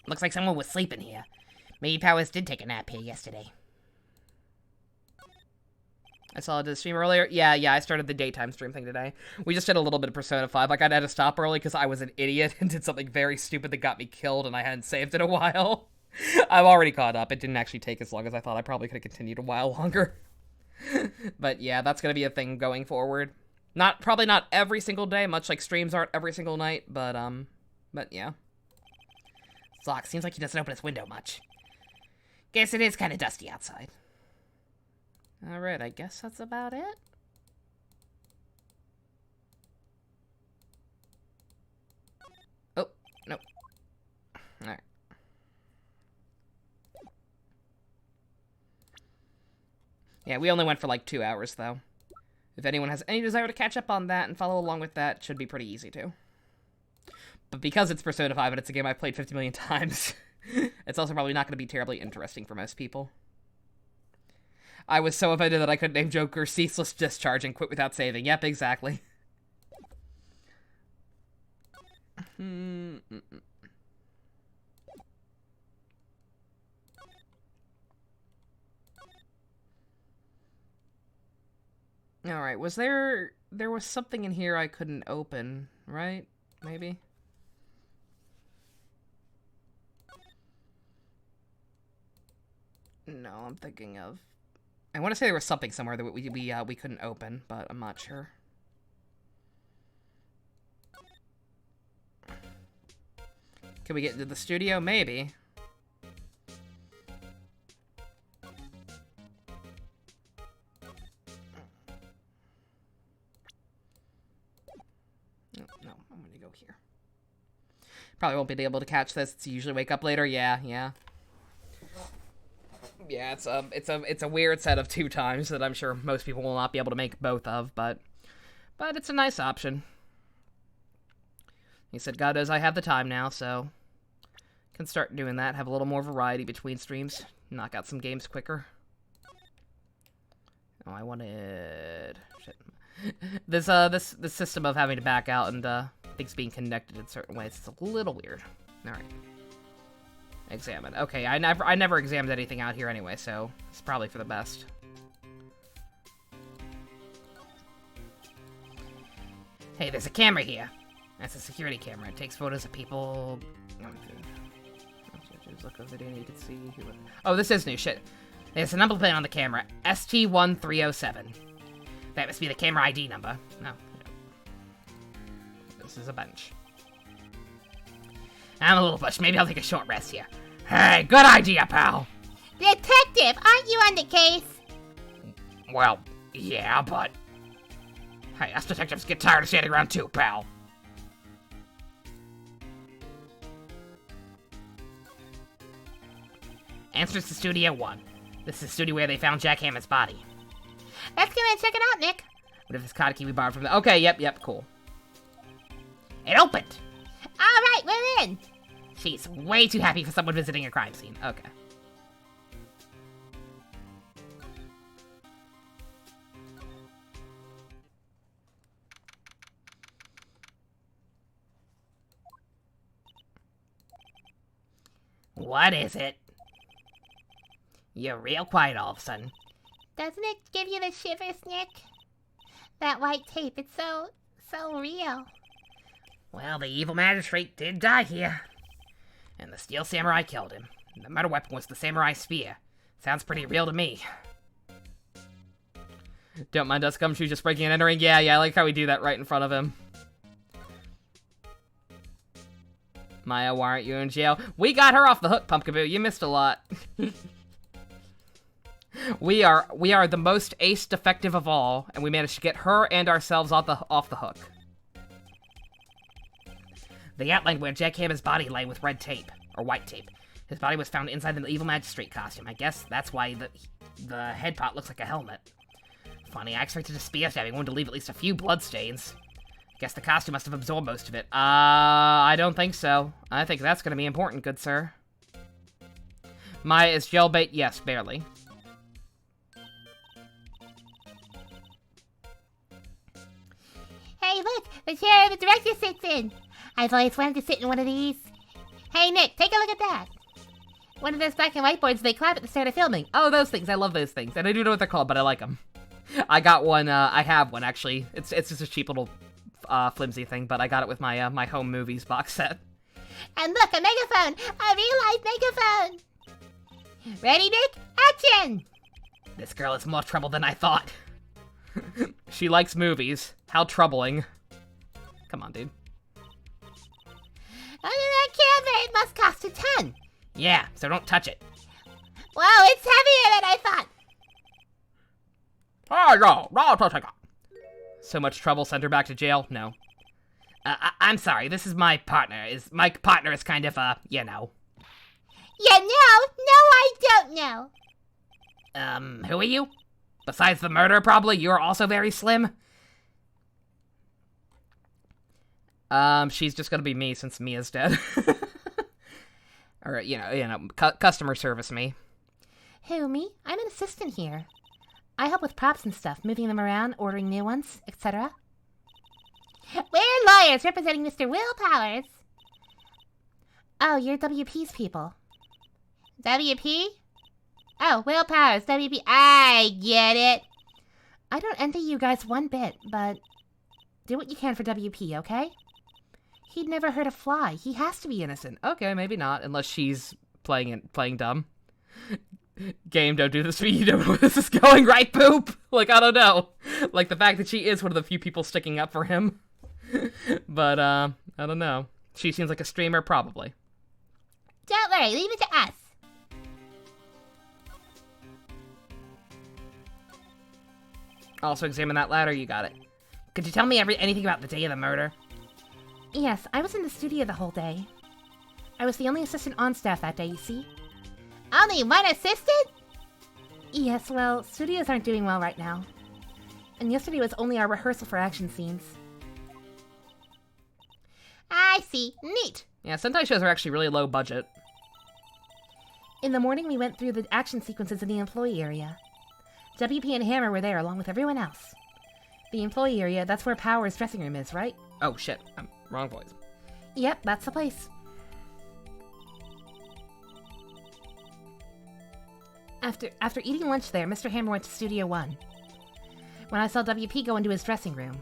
Looks like someone was sleeping here. Maybe Powers did take a nap here yesterday. I saw the stream earlier. Yeah, I started the daytime stream thing today. We just did a little bit of Persona 5. Like, I had to stop early because I was an idiot and did something very stupid that got me killed and I hadn't saved in a while. I'm already caught up. It didn't actually take as long as I thought. I probably could have continued a while longer. But yeah, that's going to be a thing going forward. Probably not every single day, much like streams aren't every single night, but yeah. Zoc, seems like he doesn't open his window much. Guess it is kind of dusty outside. Alright, I guess that's about it. Oh, no. Alright. Yeah, we only went for like 2 hours, though. If anyone has any desire to catch up on that and follow along with that, it should be pretty easy to. But because it's Persona 5 and it's a game I've played 50 million times, it's also probably not going to be terribly interesting for most people. I was so offended that I couldn't name Joker Ceaseless Discharge and quit without saving. Yep, exactly. Alright, there was something in here I couldn't open, right? Maybe? No, I'm thinking of... I want to say there was something somewhere that we couldn't open, but I'm not sure. Can we get into the studio? Maybe. No, I'm gonna go here. Probably won't be able to catch this. It's usually wake up later. Yeah. Yeah, it's a weird set of 2 times that I'm sure most people will not be able to make both of, but it's a nice option. He said, God knows I have the time now, so can start doing that, have a little more variety between streams, knock out some games quicker. Oh, I wanted... Shit. This system of having to back out and things being connected in certain ways, it's a little weird. Alright. Examine. Okay, I never examined anything out here anyway, so it's probably for the best. Hey, there's a camera here. That's a security camera. It takes photos of people. Look at the video, you can see. Oh, this is new shit. There's a number plate on the camera. ST1307. That must be the camera ID number. No. This is a bench. I'm a little bush. Maybe I'll take a short rest here. Hey, good idea, pal. Detective, aren't you on the case? Well, yeah, but... Hey, us detectives get tired of standing around too, pal. Entrance to Studio 1. This is the studio where they found Jack Hammer's body. Let's go and check it out, Nick. What if this card key we borrowed from the... Okay, yep, cool. It opened! Alright, we're in. She's way too happy for someone visiting a crime scene. Okay. What is it? You're real quiet all of a sudden. Doesn't it give you the shivers, Nick? That white tape, it's so real. Well, the evil magistrate did die here. And the steel samurai killed him. The murder weapon was the samurai spear. Sounds pretty real to me. Don't mind us, Gumshoe, just breaking and entering. Yeah, I like how we do that right in front of him. Maya, why aren't you in jail? We got her off the hook, Pumpkaboo. You missed a lot. We are the most ace defective of all, and we managed to get her and ourselves off the hook. They outlined where Jack Hammer's body lay with red tape, or white tape. His body was found inside the evil magistrate costume. I guess that's why the head part looks like a helmet. Funny, I expected a spear stabbing wound to leave at least a few bloodstains. Guess the costume must have absorbed most of it. I don't think so. I think that's gonna be important, good sir. Maya is jailbait? Yes, barely. Hey, look, the chair the director sits in. I've always wanted to sit in one of these. Hey, Nick, take a look at that. One of those black and white boards they clap at the start of filming. Oh, those things. I love those things. And I do know what they're called, but I like them. I got one, I have one, actually. It's just a cheap little, flimsy thing, but I got it with my, my home movies box set. And look, a megaphone! A real-life megaphone! Ready, Nick? Action! This girl is more trouble than I thought. She likes movies. How troubling. Come on, dude. Under that camera, it must cost a ton. Yeah, so don't touch it. Whoa, it's heavier than I thought. Oh, no. So much trouble sent her back to jail? No. I'm sorry, this is my partner. My partner is kind of, you know. You know? No, I don't know. Who are you? Besides the murder, probably, you're also very slim? She's just gonna be me since Mia's dead. Or, you know, customer service me. Who, me? I'm an assistant here. I help with props and stuff, moving them around, ordering new ones, etc. We're lawyers representing Mr. Will Powers. Oh, you're WP's people. WP? Oh, Will Powers, WP. I get it. I don't envy you guys one bit, but do what you can for WP, okay? He'd never hurt a fly. He has to be innocent. Okay, maybe not, unless she's playing dumb. Game, don't do this to me. You don't know where this is going, right, Poop? Like, I don't know. Like, the fact that she is one of the few people sticking up for him. But, I don't know. She seems like a streamer, probably. Don't worry, leave it to us. Also, examine that ladder. You got it. Could you tell me anything about the day of the murder? Yes, I was in the studio the whole day. I was the only assistant on staff that day, you see. Only one assistant? Yes, well, studios aren't doing well right now. And yesterday was only our rehearsal for action scenes. I see. Neat. Yeah, Sentai shows are actually really low budget. In the morning, we went through the action sequences in the employee area. WP and Hammer were there along with everyone else. The employee area, that's where Power's dressing room is, right? Oh, shit. Wrong voice. Yep, that's the place. After eating lunch there, Mr. Hammer went to Studio 1. When I saw WP go into his dressing room.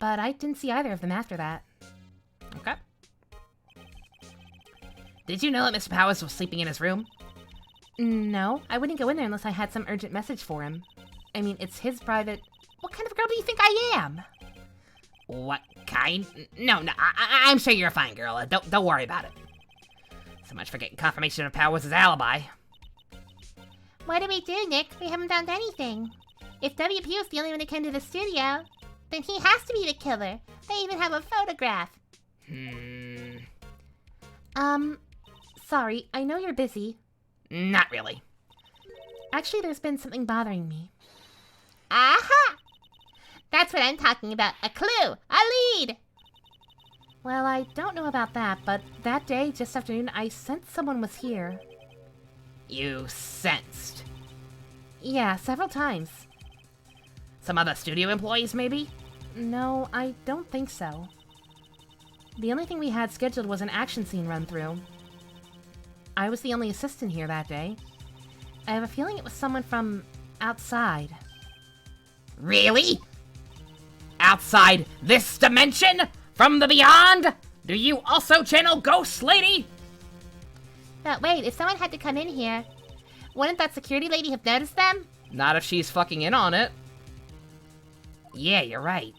But I didn't see either of them after that. Okay. Did you know that Mr. Powers was sleeping in his room? No, I wouldn't go in there unless I had some urgent message for him. I mean, it's his private... What kind of girl do you think I am? What kind? No, I'm sure you're a fine girl. Don't worry about it. So much for getting confirmation of Powers' alibi. What do we do, Nick? We haven't found anything. If WP was the only one who came to the studio, then he has to be the killer. They even have a photograph. Sorry, I know you're busy. Not really. Actually, there's been something bothering me. Aha! That's what I'm talking about. A clue! A lead! Well, I don't know about that, but that day, just after noon, I sensed someone was here. You sensed. Yeah, several times. Some other studio employees, maybe? No, I don't think so. The only thing we had scheduled was an action scene run-through. I was the only assistant here that day. I have a feeling it was someone from outside. Really? Outside this dimension? From the beyond? Do you also channel ghosts, lady? But wait, if someone had to come in here, wouldn't that security lady have noticed them? Not if she's fucking in on it. Yeah, you're right.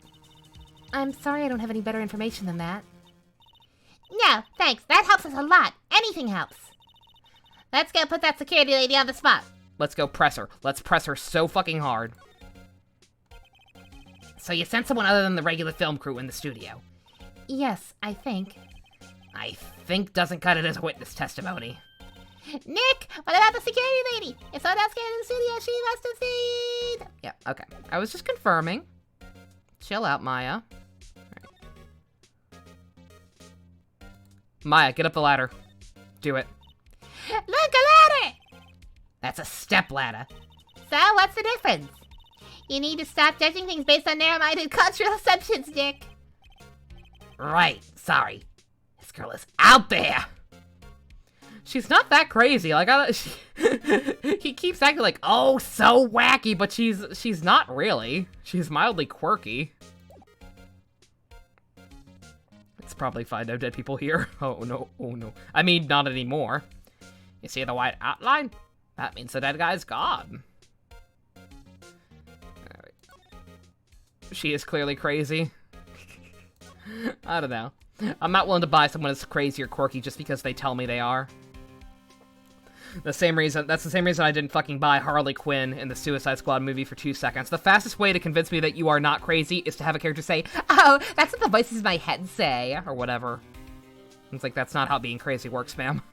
I'm sorry I don't have any better information than that. No, thanks. That helps us a lot. Anything helps. Let's go put that security lady on the spot. Let's go press her. Let's press her so fucking hard. So you sent someone other than the regular film crew in the studio? Yes, I think. I think doesn't cut it as a witness testimony. Nick, what about the security lady? If someone else came in the studio, she must have seen. Yeah, okay. I was just confirming. Chill out, Maya. Right. Maya, get up the ladder. Do it. Look, a ladder! That's a step ladder. So, what's the difference? You need to stop judging things based on narrow-minded cultural assumptions, Nick. Right, sorry. This girl is out there. She's not that crazy. Like, he keeps acting like, oh, so wacky, but she's not really. She's mildly quirky. It's probably fine. No dead people here. Oh no, oh no. I mean, not anymore. You see the white outline? That means the dead guy's gone. Alright. She is clearly crazy. I don't know. I'm not willing to buy someone as crazy or quirky just because they tell me they are. That's the same reason I didn't fucking buy Harley Quinn in the Suicide Squad movie for 2 seconds. The fastest way to convince me that you are not crazy is to have a character say, oh, that's what the voices in my head say, or whatever. It's like, that's not how being crazy works, ma'am.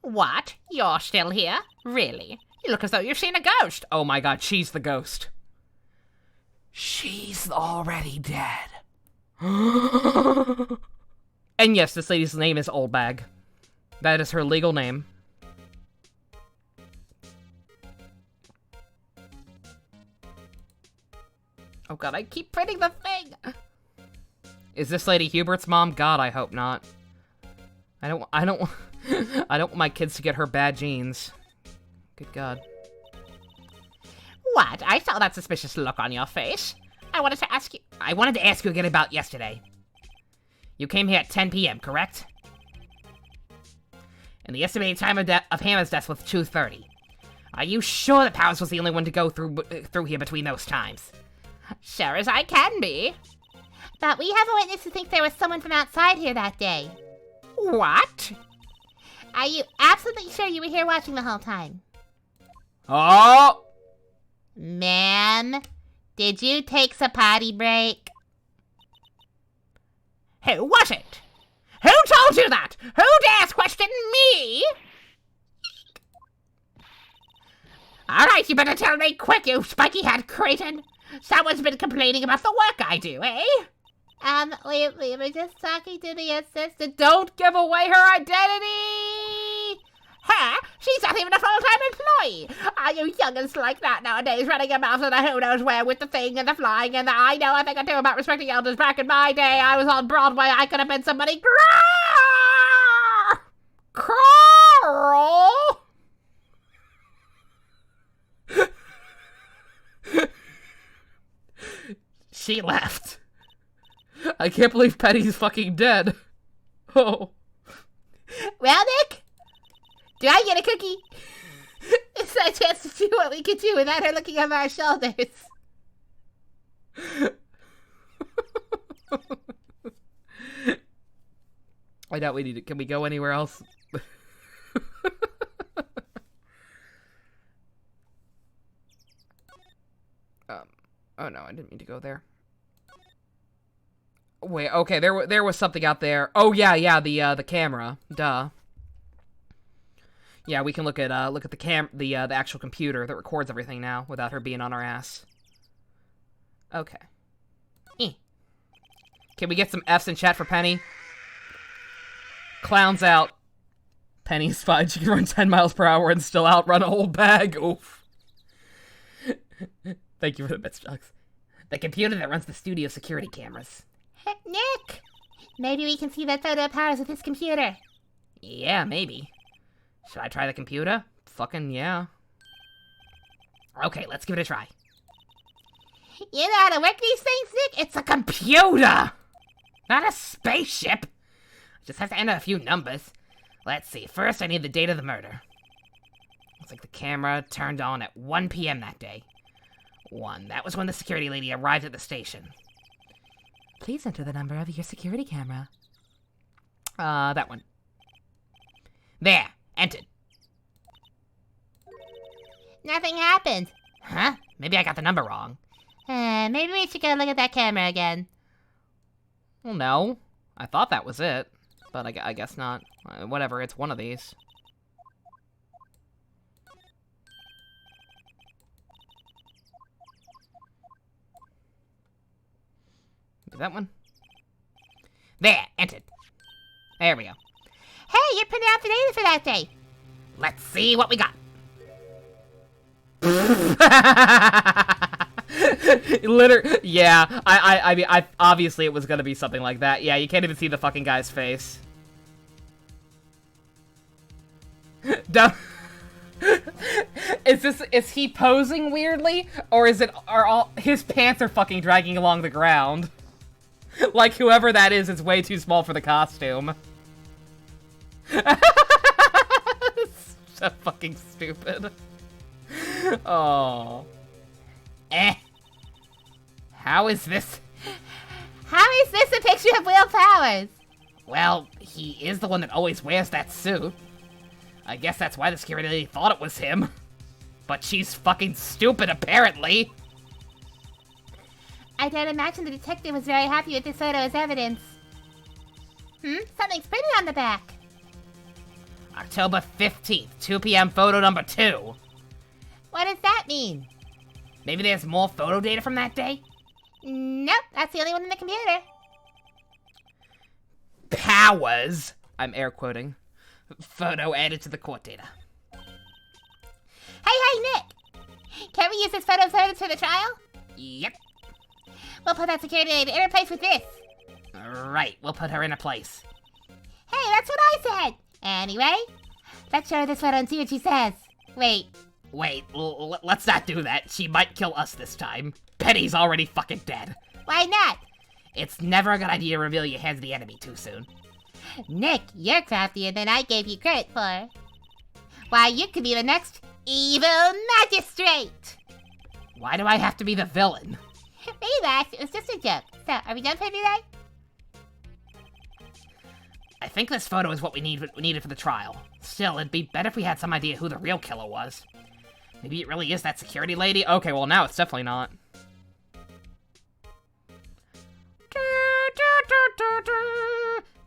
What? You're still here? Really? You look as though you've seen a ghost. Oh my god, she's the ghost. She's already dead. And yes, this lady's name is Oldbag. That is her legal name. Oh god, I keep printing the thing! Is this Lady Hubert's mom? God, I hope not. I don't I don't want my kids to get her bad genes. Good god. What? I saw that suspicious look on your face. I wanted to ask you again about yesterday. You came here at 10 p.m., correct? And the estimated time of Hannah's death was 2:30. Are you sure that Powers was the only one to go through here between those times? Sure as I can be. But we have a witness who thinks there was someone from outside here that day. What? Are you absolutely sure you were here watching the whole time? Oh! Ma'am, did you take a potty break? Who was it? Who told you that? Who dares question me? Alright, you better tell me quick, you spiky-head cretin. Someone's been complaining about the work I do, eh? We were just talking to the assistant. Don't give away her identity! Her? She's not even a full-time employee! Are you youngins like that nowadays, running your mouths and who knows where with the thing and the flying and the I know a thing or two about respecting elders back in my day? I was on Broadway, I could have been somebody. Carl! She left. I can't believe Penny's fucking dead. Oh. Well, Nick? Do I get a cookie? It's a chance to see what we can do without her looking over our shoulders. I doubt we need it. Can we go anywhere else? didn't mean to go there. Wait, okay, there was something out there. Oh yeah, the camera. Duh. Yeah, we can look at the actual computer that records everything now without her being on our ass. Okay. Can we get some F's in chat for Penny? Clown's out. Penny's fine. She can run 10 miles per hour and still outrun a whole bag. Oof. Thank you for the bits, Jux. The computer that runs the studio security cameras. Nick! Maybe we can see that photo of Powers with this computer. Yeah, maybe. Should I try the computer? Fucking yeah. Okay, let's give it a try. You know how to work these things, Nick? It's a computer! Not a spaceship! I just have to enter a few numbers. Let's see, first I need the date of the murder. Looks like the camera turned on at 1 p.m. that day. 1, that was when the security lady arrived at the station. Please enter the number of your security camera. That one. There, entered. Nothing happened. Huh? Maybe I got the number wrong. Maybe we should go look at that camera again. Well, no. I thought that was it. But I guess not. Whatever, it's one of these. That one? There, entered. There we go. Hey, you're printing out the data for that day. Let's see what we got. Yeah, I mean, obviously it was gonna be something like that. Yeah, you can't even see the fucking guy's face. Is he posing weirdly? Or are all his pants are fucking dragging along the ground? Like whoever that is way too small for the costume. So fucking stupid. Oh. How is this? How is this a picture of Will Powers? Well, he is the one that always wears that suit. I guess that's why the security lady thought it was him. But she's fucking stupid, apparently. I don't imagine the detective was very happy with this photo as evidence. Something's printed on the back. October 15th, 2 p.m. photo number 2. What does that mean? Maybe there's more photo data from that day? Nope, that's the only one in the computer. Powers. I'm air quoting. Photo added to the court data. Hey, Nick! Can we use this photo of evidence for the trial? Yep. We'll put that security lady in her place with this. Right, we'll put her in a place. Hey, that's what I said! Anyway, let's show her this photo and see what she says. Wait, let's not do that. She might kill us this time. Penny's already fucking dead. why not? It's never a good idea to reveal your hands to the enemy too soon. Nick, you're craftier than I gave you credit for. Why, you could be the next evil magistrate! Why do I have to be the villain? Relax, it was just a joke. So, are we done for today? I think this photo is what we needed for the trial. Still, it'd be better if we had some idea who the real killer was. Maybe it really is that security lady? Okay, well now it's definitely not.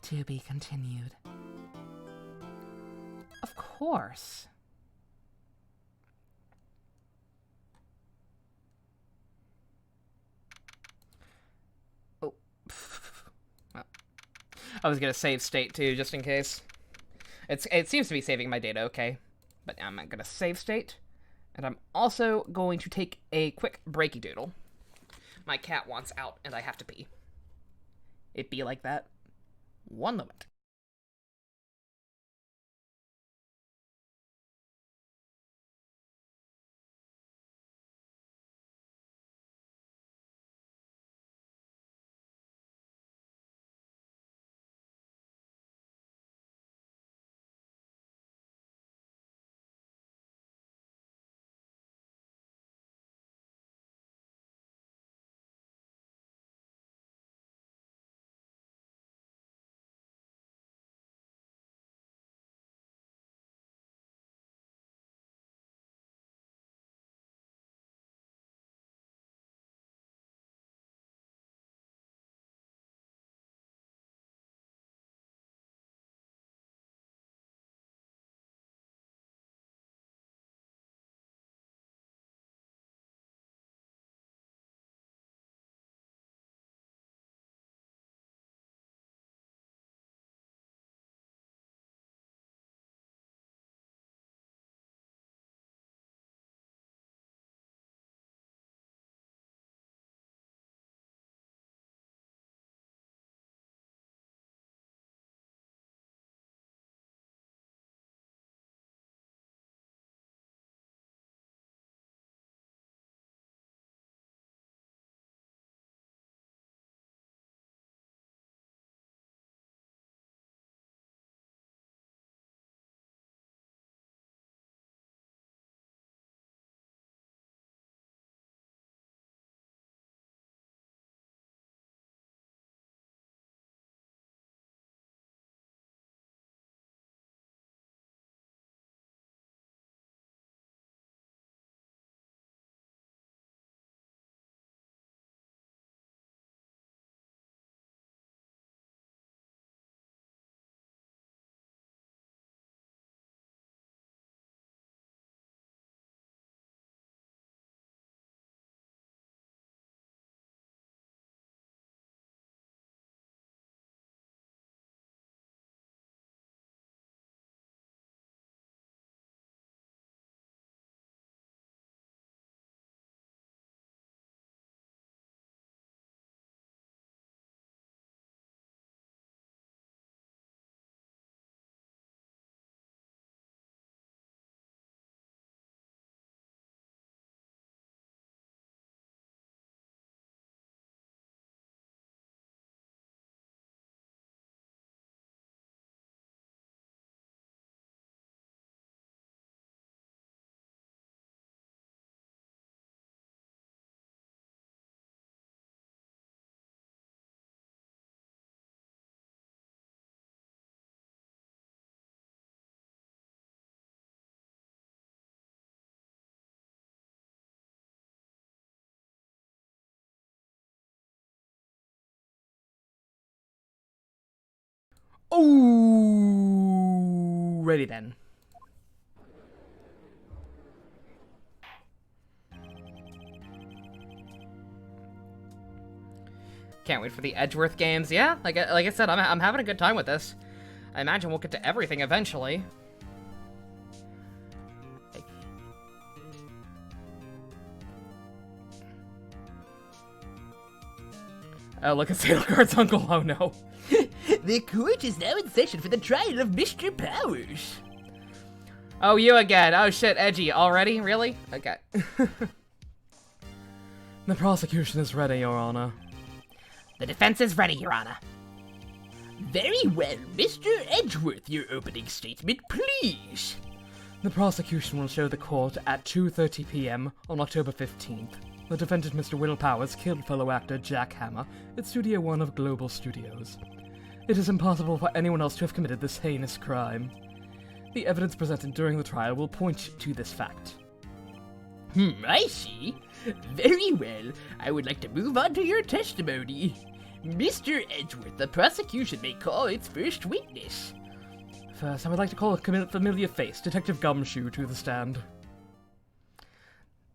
To be continued. Of course. Oh. Well, I was gonna save state too, just in case. It seems to be saving my data, okay. But I'm not gonna save state. And I'm also going to take a quick breaky doodle. My cat wants out, and I have to pee. It be like that. One moment. Oh, ready then. Can't wait for the Edgeworth games. Yeah, like I said, I'm having a good time with this. I imagine we'll get to everything eventually. Oh, look at Sailguard's uncle. Oh no. The court is now in session for the trial of Mr. Powers. Oh, you again. Oh shit, Edgy. Already? Really? Okay. The prosecution is ready, Your Honor. The defense is ready, Your Honor. Very well, Mr. Edgeworth, your opening statement, please. The prosecution will show the court at 2:30 p.m. on October 15th. The defendant, Mr. Will Powers, killed fellow actor Jack Hammer at Studio One of Global Studios. It is impossible for anyone else to have committed this heinous crime. The evidence presented during the trial will point to this fact. I see. Very well. I would like to move on to your testimony. Mr. Edgeworth, the prosecution may call its first witness. First, I would like to call a familiar face, Detective Gumshoe, to the stand.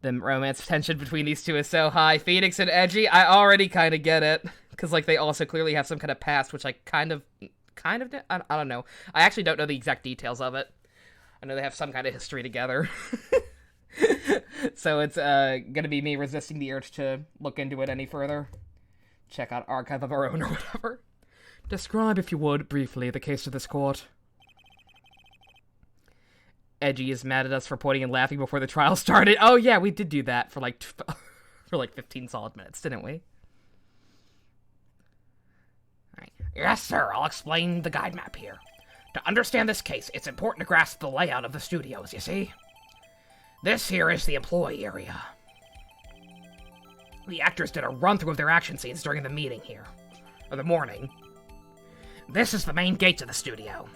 The romance tension between these two is so high. Phoenix and Edgy, I already kind of get it. Because, like, they also clearly have some kind of past, which I kind of, I don't know. I actually don't know the exact details of it. I know they have some kind of history together. So it's gonna be me resisting the urge to look into it any further. Check out Archive of Our Own or whatever. Describe, if you would, briefly, the case to this court. Edgy is mad at us for pointing and laughing before the trial started. Oh yeah, we did do that for like 15 solid minutes, didn't we? Alright. Yes, sir, I'll explain the guide map here. To understand this case, it's important to grasp the layout of the studios, you see? This here is the employee area. The actors did a run-through of their action scenes during the meeting here. Or the morning. This is the main gate to the studio.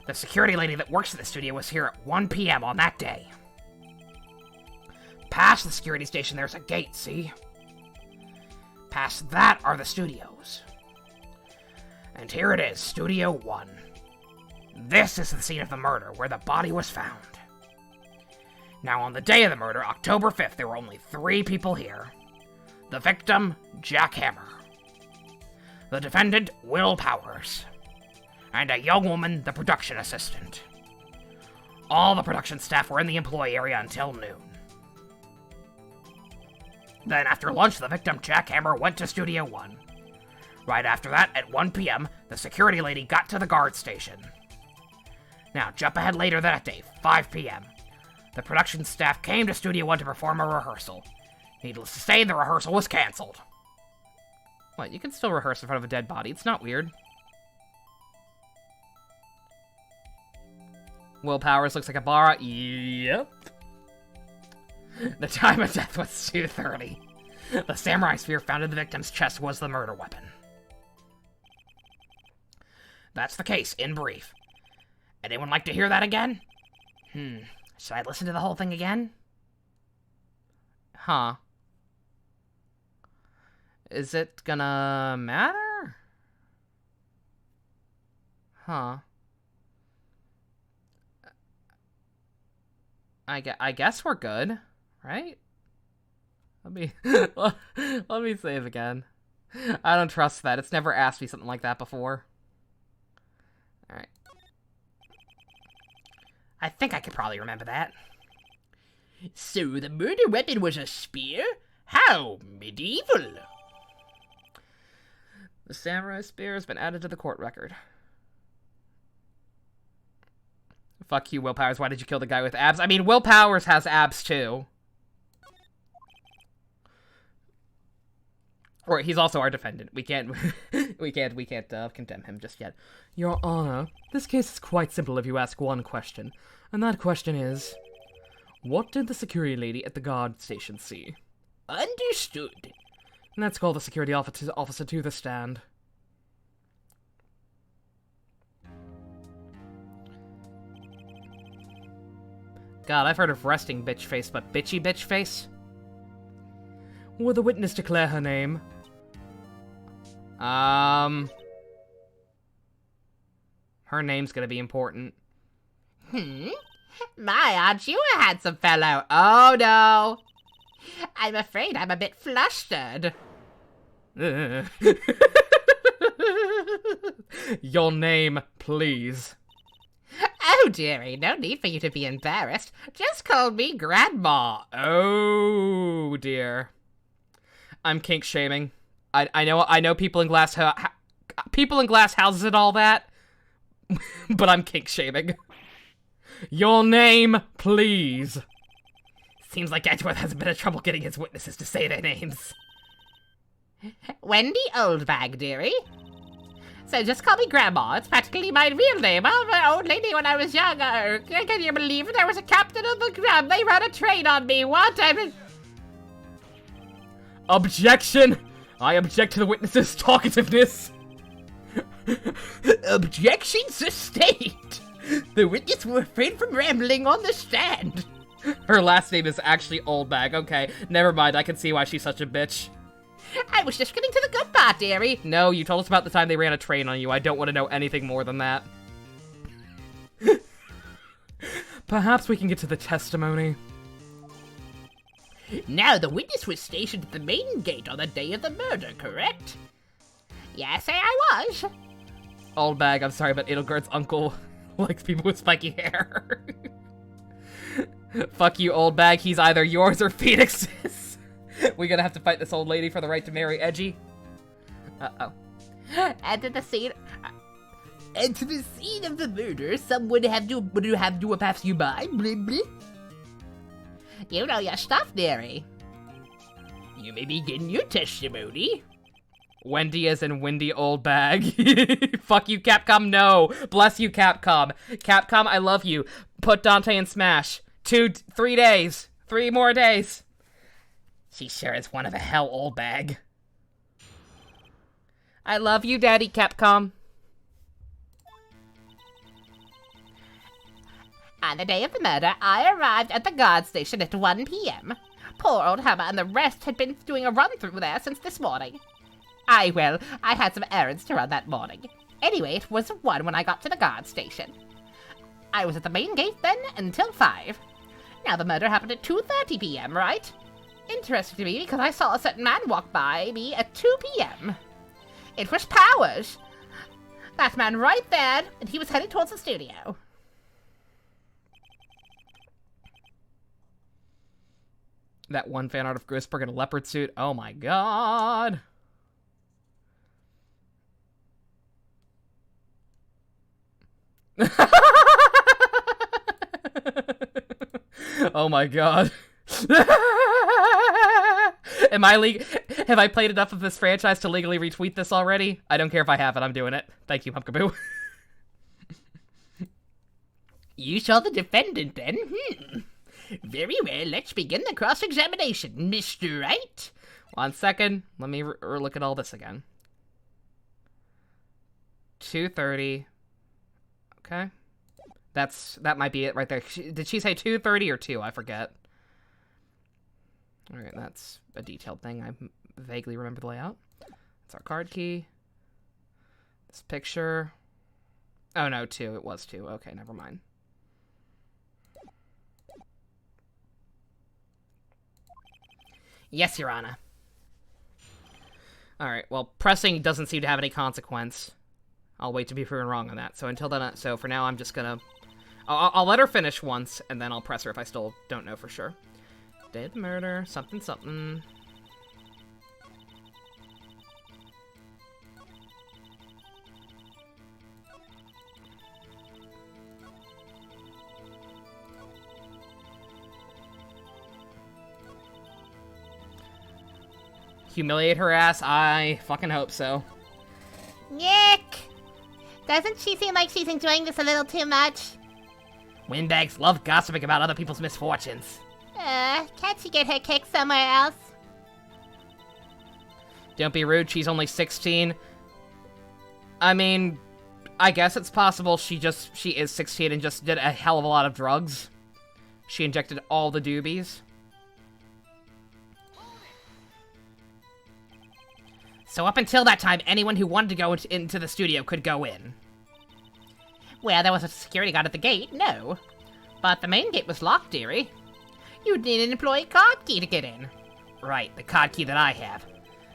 The security lady that works at the studio was here at 1 p.m. on that day. Past the security station, there's a gate, see? Past that are the studios. And here it is, Studio 1. This is the scene of the murder, where the body was found. Now, on the day of the murder, October 5th, there were only 3 people here. The victim, Jack Hammer. The defendant, Will Powers. And a young woman, the production assistant. All the production staff were in the employee area until noon. Then, after lunch, the victim, Jack Hammer, went to Studio 1. Right after that, at 1 p.m., the security lady got to the guard station. Now, jump ahead later that day, 5 p.m. The production staff came to Studio 1 to perform a rehearsal. Needless to say, the rehearsal was cancelled. What, you can still rehearse in front of a dead body, it's not weird. Will Powers looks like a bar. Yep. The time of death was 2:30. The samurai spear found in the victim's chest was the murder weapon. That's the case, in brief. Anyone like to hear that again? Should I listen to the whole thing again? Huh. Is it gonna matter? Huh. I guess we're good, right? Let me let me save again. I don't trust that. It's never asked me something like that before. All right. I think I could probably remember that. So the murder weapon was a spear? How medieval! The samurai spear has been added to the court record. Fuck you, Will Powers. Why did you kill the guy with abs? I mean, Will Powers has abs too. Or he's also our defendant. We can't condemn him just yet. Your Honor, this case is quite simple if you ask one question, and that question is, what did the security lady at the guard station see? Understood. Let's call the security officer to the stand. God, I've heard of resting bitch face, but bitchy bitch face? Will the witness declare her name? Her name's gonna be important. My, aren't you a handsome fellow? Oh, no. I'm afraid I'm a bit flustered. Your name, please. Oh, dearie, no need for you to be embarrassed. Just call me Grandma. Oh, dear. I'm kink shaming. I know people in glass houses and all that, but I'm kink shaming. Your name, please. Seems like Edgeworth has a bit of trouble getting his witnesses to say their names. Wendy Oldbag, dearie. So just call me Grandma. It's practically my real name. I'm an old lady when I was younger. Can you believe it? I was a captain of the Grab. They ran a train on me. What? Objection! I object to the witness's talkativeness. Objection sustained. The witness were refrained from rambling on the stand. Her last name is actually Oldbag. Okay, never mind. I can see why she's such a bitch. I was just getting to the good part, dearie. No, you told us about the time they ran a train on you. I don't want to know anything more than that. Perhaps we can get to the testimony. Now, the witness was stationed at the main gate on the day of the murder, correct? Yes, I was. Oldbag, I'm sorry, but Edelgard's uncle likes people with spiky hair. Fuck you, Oldbag. He's either yours or Phoenix's. We're gonna have to fight this old lady for the right to marry Edgy. Uh-oh. Enter the scene of the murder. Some would have to pass you by. Blah, blah. You know your stuff, dearie. You may begin your testimony. Wendy as in Windy Oldbag. Fuck you, Capcom. No. Bless you, Capcom. Capcom, I love you. Put Dante in Smash. 3 days. 3 more days. She sure is one of a hell Oldbag. I love you, Daddy, Capcom. On the day of the murder, I arrived at the guard station at 1 p.m. Poor old Hummer and the rest had been doing a run-through there since this morning. I had some errands to run that morning. Anyway, it was 1 when I got to the guard station. I was at the main gate then until 5. Now, the murder happened at 2:30 p.m., right? Interesting to me because I saw a certain man walk by me at 2 p.m. It was Powers. That man right there, and he was heading towards the studio. That one fan art of Grisberg in a leopard suit. Oh my god. Oh my god. Have I played enough of this franchise to legally retweet this already? I don't care if I haven't, I'm doing it. Thank you, Pumpkaboo. You saw the defendant then? Very well, let's begin the cross-examination, Mr. Wright. 1 second, let me look at all this again. 2:30. Okay. That might be it right there. Did she say 2:30 or 2? I forget. Alright, that's a detailed thing. I vaguely remember the layout. That's our card key. This picture. Oh no, 2. It was 2. Okay, never mind. Yes, Your Honor. Alright, well, pressing doesn't seem to have any consequence. I'll wait to be proven wrong on that. So until then, so for now, I'm just gonna... I'll let her finish once, and then I'll press her if I still don't know for sure. Day of the murder, something, something. Humiliate her ass? I fucking hope so. Nick! Doesn't she seem like she's enjoying this a little too much? Windbags love gossiping about other people's misfortunes. Can't she get her kick somewhere else? Don't be rude, she's only 16. I mean, I guess it's possible she is 16 and just did a hell of a lot of drugs. She injected all the doobies. So up until that time, anyone who wanted to go into the studio could go in. Where there was a security guard at the gate, no. But the main gate was locked, dearie. You'd need an employee card key to get in. Right, the card key that I have.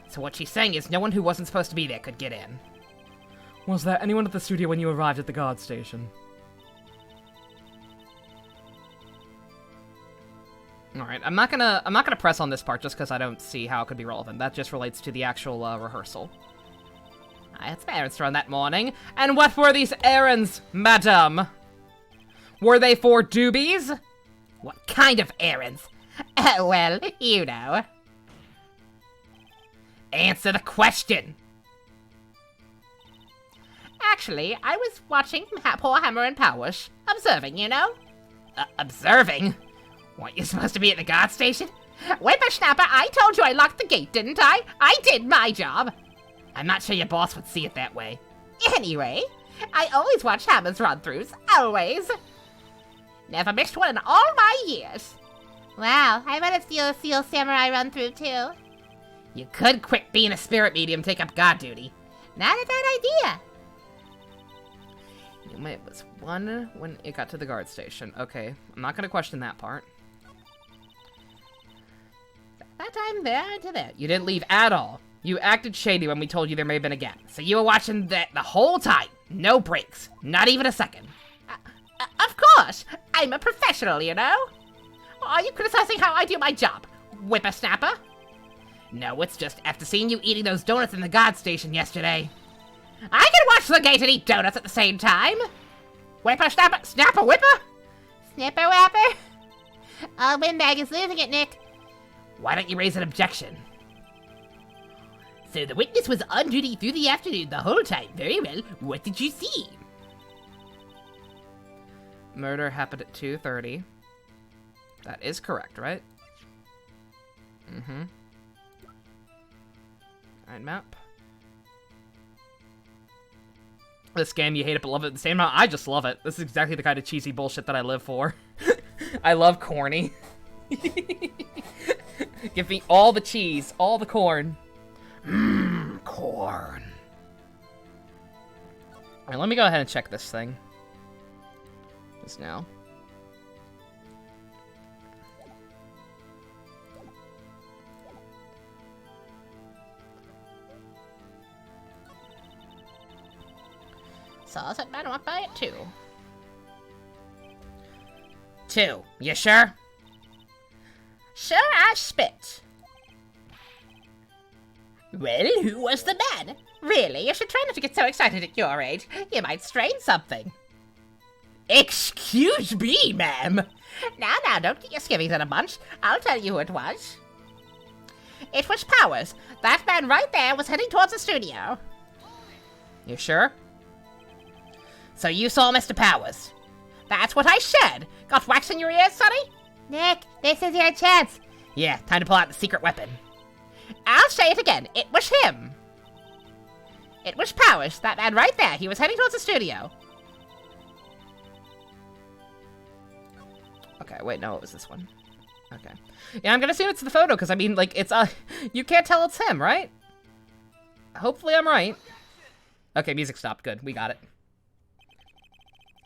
So what she's saying is no one who wasn't supposed to be there could get in. Was there anyone at the studio when you arrived at the guard station? Alright, I'm not gonna press on this part just because I don't see how it could be relevant. That just relates to the actual rehearsal. I had some errands to run that morning. And what were these errands, madame? Were they for doobies? What kind of errands? Well, you know. Answer the question. Actually, I was watching poor Hammer and Powers. Observing, you know? Observing? Weren't you supposed to be at the guard station? Whippersnapper, I told you I locked the gate, didn't I? I did my job. I'm not sure your boss would see it that way. Anyway, I always watch Hammer's run-throughs. Always. Never missed one in all my years. Wow, I want to steal a Steel Samurai run-through, too. You could quit being a spirit medium and take up guard duty. Not a bad idea. It was one when it got to the guard station. Okay, I'm not gonna question that part. That time there to there. You didn't leave at all. You acted shady when we told you there may have been a gap. So you were watching that the whole time. No breaks. Not even a second. Of course. I'm a professional, you know. Are you criticizing how I do my job, whippersnapper? No, it's just after seeing you eating those donuts in the guard station yesterday. I can watch the gate and eat donuts at the same time. Whippersnapper, snapper whipper? Snipper wapper? Windbag is losing it, Nick. Why don't you raise an objection? So the witness was on duty through the afternoon the whole time. Very well. What did you see? Murder happened at 2:30. That is correct, right? Mm-hmm. Alright, map. This game, you hate it but love it at the same time. I just love it. This is exactly the kind of cheesy bullshit that I live for. I love corny. Give me all the cheese, all the corn. Corn. Alright, let me go ahead and check this thing. Just now. Saw that man walk by at 2. 2. You sure? Sure as spit. Well, who was the man? Really, you should try not to get so excited at your age. You might strain something. Excuse me, ma'am. Now, don't get your skivvies in a bunch. I'll tell you who it was. It was Powers. That man right there was heading towards the studio. You sure? So you saw Mr. Powers? That's what I said. Got wax in your ears, Sonny? Nick, this is your chance. Yeah, time to pull out the secret weapon. I'll say it again. It was him. It was Powers. That man right there. He was heading towards the studio. Okay, wait, no, it was this one. Okay. Yeah, I'm gonna assume it's the photo, because, I mean, like, it's, you can't tell it's him, right? Hopefully I'm right. Okay, music stopped. Good, we got it.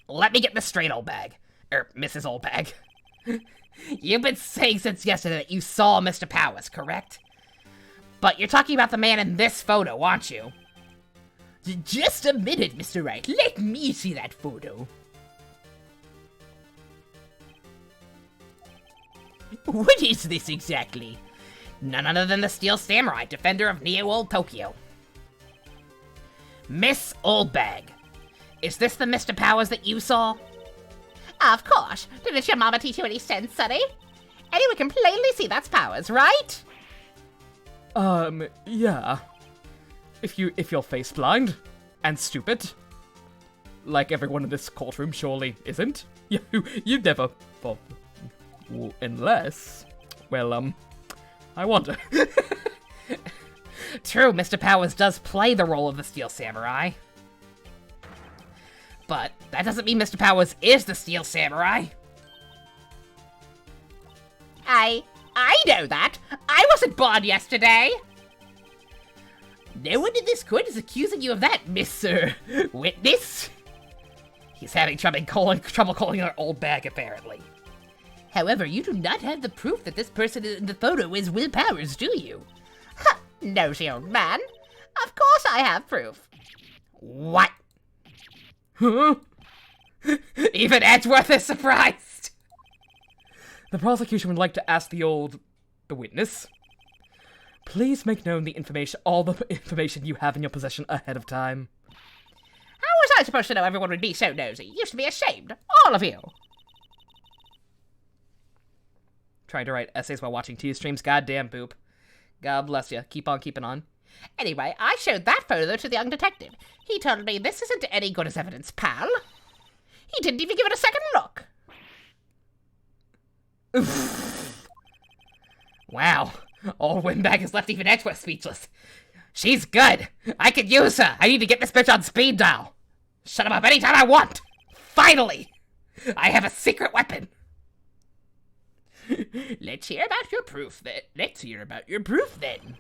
Let me get this straight, old bag. Mrs. Old Bag. You've been saying since yesterday that you saw Mr. Powers, correct? But you're talking about the man in this photo, aren't you? Just a minute, Mr. Wright. Let me see that photo. What is this exactly? None other than the Steel Samurai, defender of Neo-Old Tokyo. Miss Oldbag, is this the Mr. Powers that you saw? Of course. Didn't your mama teach you any sense, Sonny? Anyone can plainly see that's Powers, right? Yeah. If you're face blind and stupid, like everyone in this courtroom surely isn't. You'd never, well, unless, well, I wonder. True, Mr. Powers does play the role of the Steel Samurai. But that doesn't mean Mr. Powers is the Steel Samurai. I know that. I wasn't born yesterday. No one in this court is accusing you of that, Mr. Witness. He's having trouble calling our old bag, apparently. However, you do not have the proof that this person in the photo is Will Powers, do you? Ha! Nosy old man. Of course I have proof. What? Huh? Even Edgeworth is surprised! The prosecution would like to ask the witness. Please make known all the information you have in your possession ahead of time. How was I supposed to know everyone would be so nosy? You used to be ashamed. All of you. Trying to write essays while watching TV streams. Goddamn, Boop. God bless you. Keep on keeping on. Anyway, I showed that photo to the young detective. He told me this isn't any good as evidence, pal. He didn't even give it a second look. Wow. Old Windbag has left even Edgeworth speechless. She's good. I could use her. I need to get this bitch on speed dial. Shut him up anytime I want. Finally. I have a secret weapon. Let's hear about your proof then.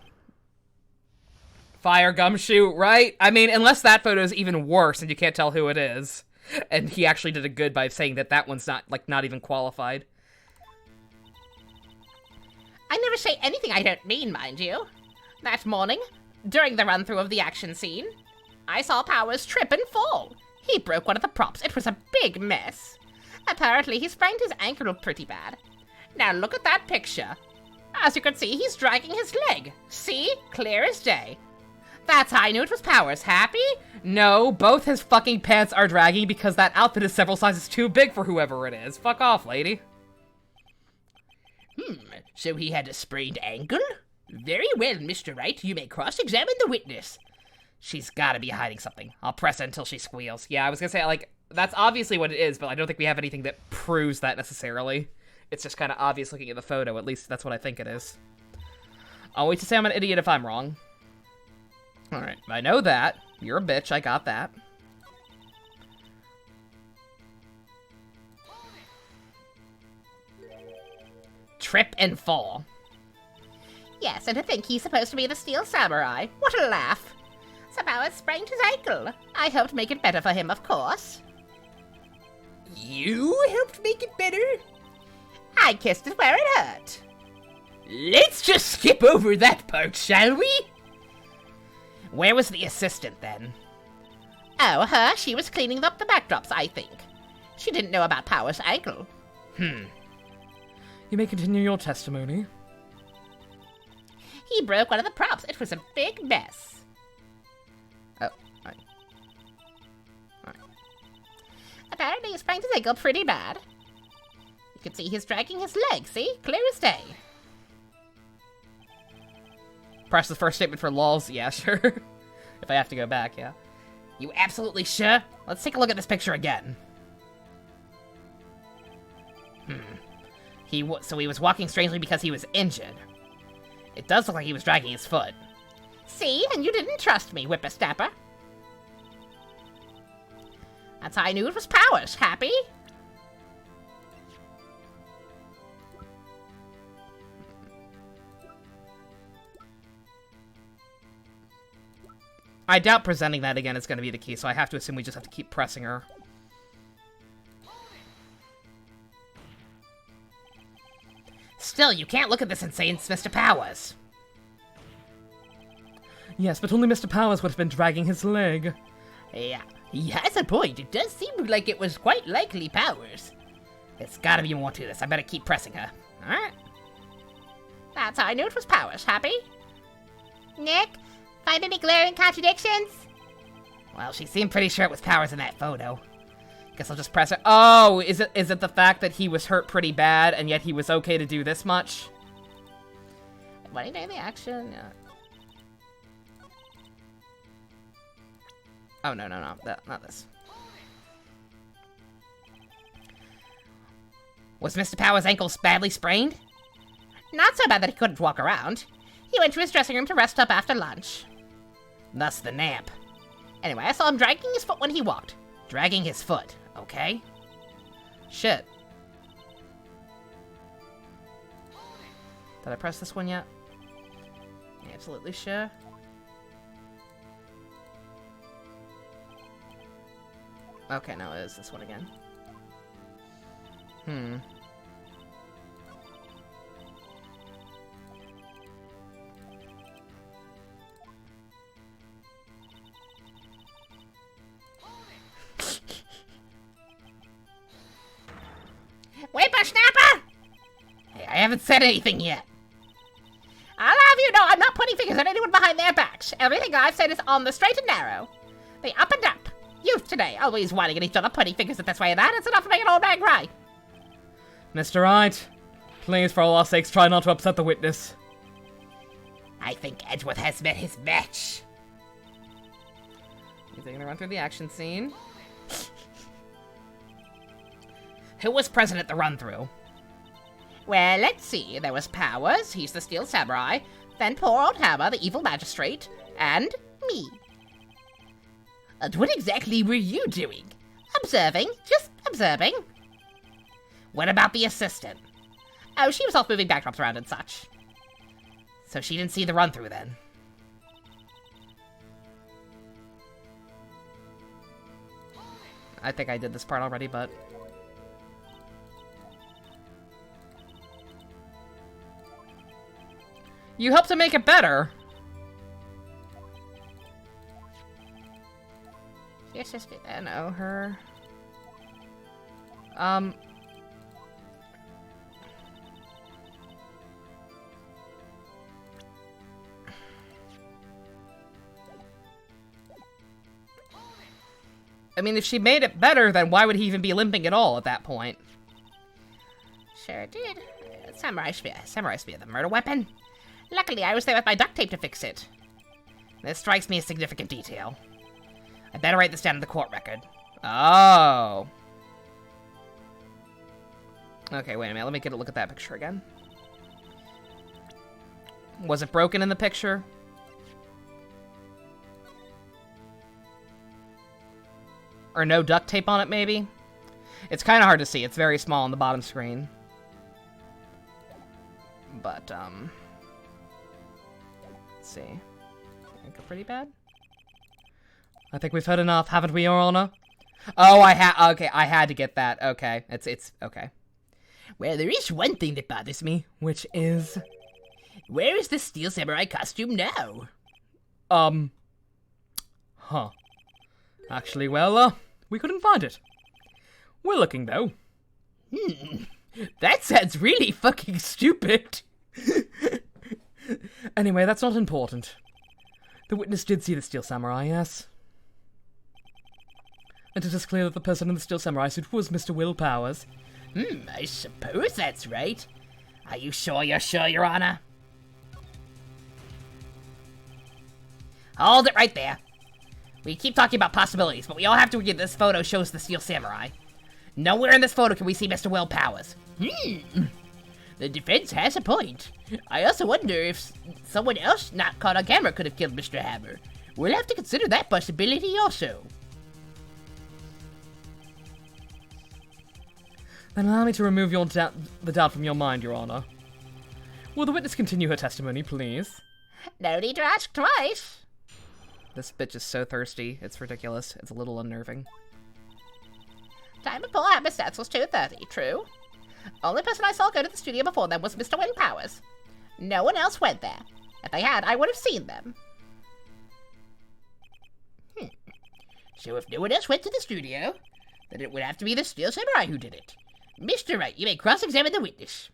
Fire gumshoe, right? I mean, unless that photo is even worse and you can't tell who it is. And he actually did a good by saying that that one's not even qualified. I never say anything I don't mean, mind you. That morning, during the run-through of the action scene, I saw Powers trip and fall. He broke one of the props. It was a big mess. Apparently, he sprained his ankle pretty bad. Now look at that picture. As you can see, he's dragging his leg. See? Clear as day. That's how I knew it was Powers. Happy? No, both his fucking pants are dragging because that outfit is several sizes too big for whoever it is. Fuck off, lady. So he had a sprained ankle? Very well, Mr. Wright. You may cross-examine the witness. She's gotta be hiding something. I'll press it until she squeals. Yeah, I was gonna say, like, that's obviously what it is, but I don't think we have anything that proves that necessarily. It's just kind of obvious looking at the photo. At least that's what I think it is. I'll wait to say I'm an idiot if I'm wrong. Alright, I know that. You're a bitch, I got that. Trip and fall. Yes, and to think he's supposed to be the Steel Samurai. What a laugh. So Powers sprained his ankle. I helped make it better for him, of course. You helped make it better? I kissed it where it hurt. Let's just skip over that part, shall we? Where was the assistant, then? Oh, her? She was cleaning up the backdrops, I think. She didn't know about Powers' ankle. You may continue your testimony. He broke one of the props. It was a big mess. Oh, right. Apparently he sprained his ankle pretty bad. You can see he's dragging his leg, see? Clear as day. Press the first statement for lulz. Yeah, sure. If I have to go back, yeah. You absolutely sure? Let's take a look at this picture again. So he was walking strangely because he was injured. It does look like he was dragging his foot. See? And you didn't trust me, whippersnapper. That's how I knew it was Powers. Happy? I doubt presenting that again is going to be the key, so I have to assume we just have to keep pressing her. Still, you can't look at this and say it's Mr. Powers. Yes, but only Mr. Powers would have been dragging his leg. Yeah, he has a point. It does seem like it was quite likely Powers. There's gotta be more to this. I better keep pressing her. Alright. That's how I knew it was Powers. Happy? Nick, find any glaring contradictions? Well, she seemed pretty sure it was Powers in that photo. Guess I'll just press it. Oh, is it the fact that he was hurt pretty bad and yet he was okay to do this much? Running down the action. Oh, no, not this. Was Mr. Powers' ankle badly sprained? Not so bad that he couldn't walk around. He went to his dressing room to rest up after lunch. Thus the nap. Anyway, I saw him dragging his foot when he walked. Dragging his foot, okay? Shit. Did I press this one yet? Absolutely sure. Okay, no, it is this one again. Whippersnapper! Hey, I haven't said anything yet. I'll have you know I'm not putting fingers on anyone behind their backs. Everything I've said is on the straight and narrow. The up and up. Youth today, always whining at each other, pointing fingers at this way and that. It's enough to make an old man cry. Mr. Wright, please, for all our sakes, try not to upset the witness. I think Edgeworth has met his match. They're gonna run through the action scene. Who was present at the run-through? Well, let's see. There was Powers, he's the Steel Samurai, then poor old Hammer, the evil magistrate, and me. And what exactly were you doing? Observing, just observing. What about the assistant? Oh, she was off moving backdrops around and such. So she didn't see the run-through then? I think I did this part already, but... You helped to make it better! Your sister, I know her. I mean, if she made it better, then why would he even be limping at all at that point? Sure did. Samurai spear, the murder weapon. Luckily, I was there with my duct tape to fix it. This strikes me as significant detail. I better write this down in the court record. Oh. Okay, wait a minute. Let me get a look at that picture again. Was it broken in the picture? Or no duct tape on it, maybe? It's kind of hard to see. It's very small on the bottom screen. But, let's see. I think pretty bad. I think we've heard enough, haven't we, Your Honor? Oh, okay, I had to get that. Okay, it's, okay. Well, there is one thing that bothers me, which is... Where is the Steel Samurai costume now? Huh. Actually, well, we couldn't find it. We're looking, though. That sounds really fucking stupid. Anyway, that's not important. The witness did see the Steel Samurai, yes? And it is clear that the person in the Steel Samurai suit was Mr. Will Powers. I suppose that's right. Are you sure you're sure, Your Honor? Hold it right there. We keep talking about possibilities, but we all have to agree that this photo shows the Steel Samurai. Nowhere in this photo can we see Mr. Will Powers. The defense has a point. I also wonder if someone else not caught on camera could have killed Mr. Hammer. We'll have to consider that possibility also. Then allow me to remove the doubt from your mind, Your Honor. Will the witness continue her testimony, please? No need to ask twice. This bitch is so thirsty. It's ridiculous. It's a little unnerving. Time of poor Hammer's death was 2:30, true. Only person I saw go to the studio before them was Mr. Will Powers. No one else went there. If they had, I would have seen them. So if no one else went to the studio, then it would have to be the Steel Samurai who did it. Mr. Wright, you may cross-examine the witness.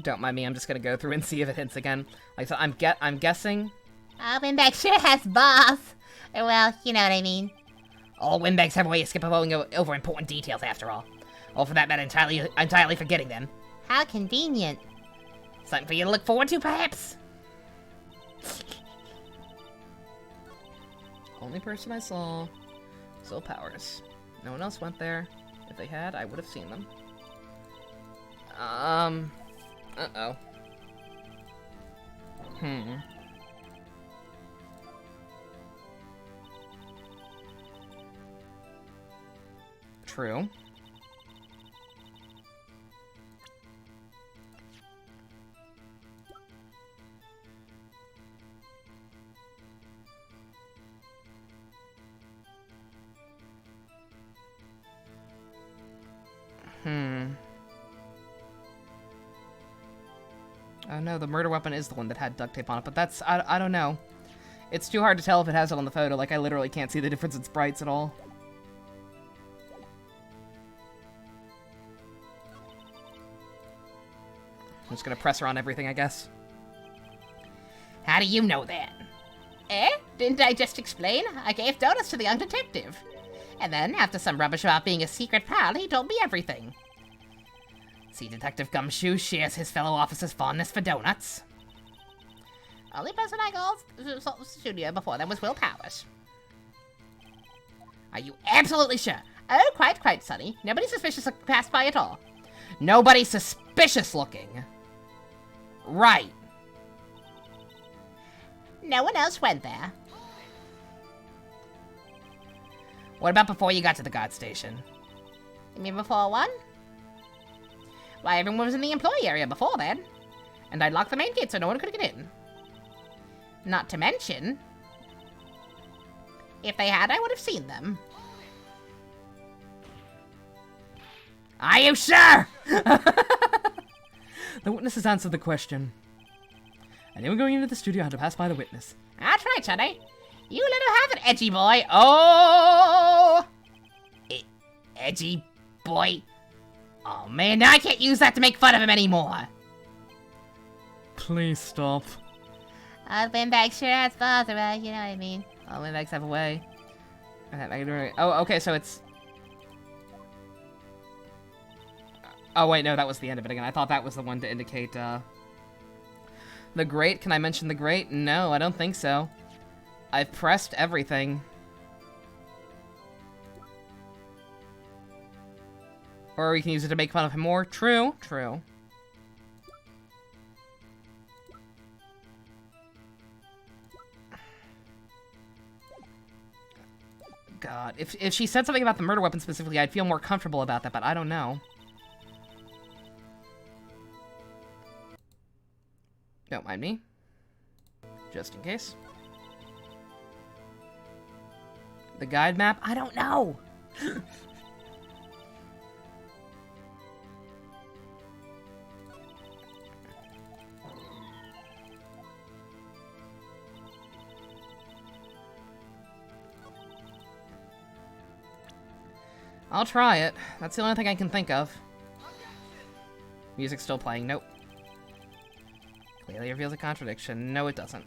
Don't mind me, I'm just gonna go through and see if it hints again. Like, so I'm guessing... Oh, Windbag sure has balls. Or, well, you know what I mean. All windbags have a way of skipping over important details, after all. Or for that matter, entirely forgetting them. How convenient. Something for you to look forward to, perhaps? Only person I saw was Will Powers. No one else went there. If they had, I would have seen them. Uh-oh. True. Oh no, the murder weapon is the one that had duct tape on it, but that's, I don't know. It's too hard to tell if it has it on the photo, like I literally can't see the difference in sprites at all. I'm just gonna press her on everything, I guess. How do you know that? Eh? Didn't I just explain? I gave donuts to the young detective. And then, after some rubbish about being a secret pal, he told me everything. See, Detective Gumshoe shares his fellow officer's fondness for donuts. Only person I called the studio before them was Will Powers. Are you absolutely sure? Oh, quite, Sonny. Nobody suspicious passed by at all. Nobody suspicious looking. Right. No one else went there. What about before you got to the guard station? You mean before one? Why, everyone was in the employee area before then. And I locked the main gate so no one could get in. Not to mention, if they had, I would have seen them. Are you sure? The witness has answered the question. Anyone going into the studio had to pass by the witness. That's right, Sonny. You let her have it, edgy boy. Oh! Edgy boy? Oh man, now I can't use that to make fun of him anymore. Please stop. Lindbergh sure has balls around, you know what I mean. Oh, Lindbergh's have a way. Oh, okay, so it's... Oh wait, no, that was the end of it again. I thought that was the one to indicate, The Great? Can I mention The Great? No, I don't think so. I've pressed everything. Or we can use it to make fun of him more. True, true. God, if she said something about the murder weapon specifically, I'd feel more comfortable about that, but I don't know. Don't mind me. Just in case. The guide map? I don't know! I'll try it. That's the only thing I can think of. Music's still playing. Nope. Clearly reveals a contradiction. No, it doesn't.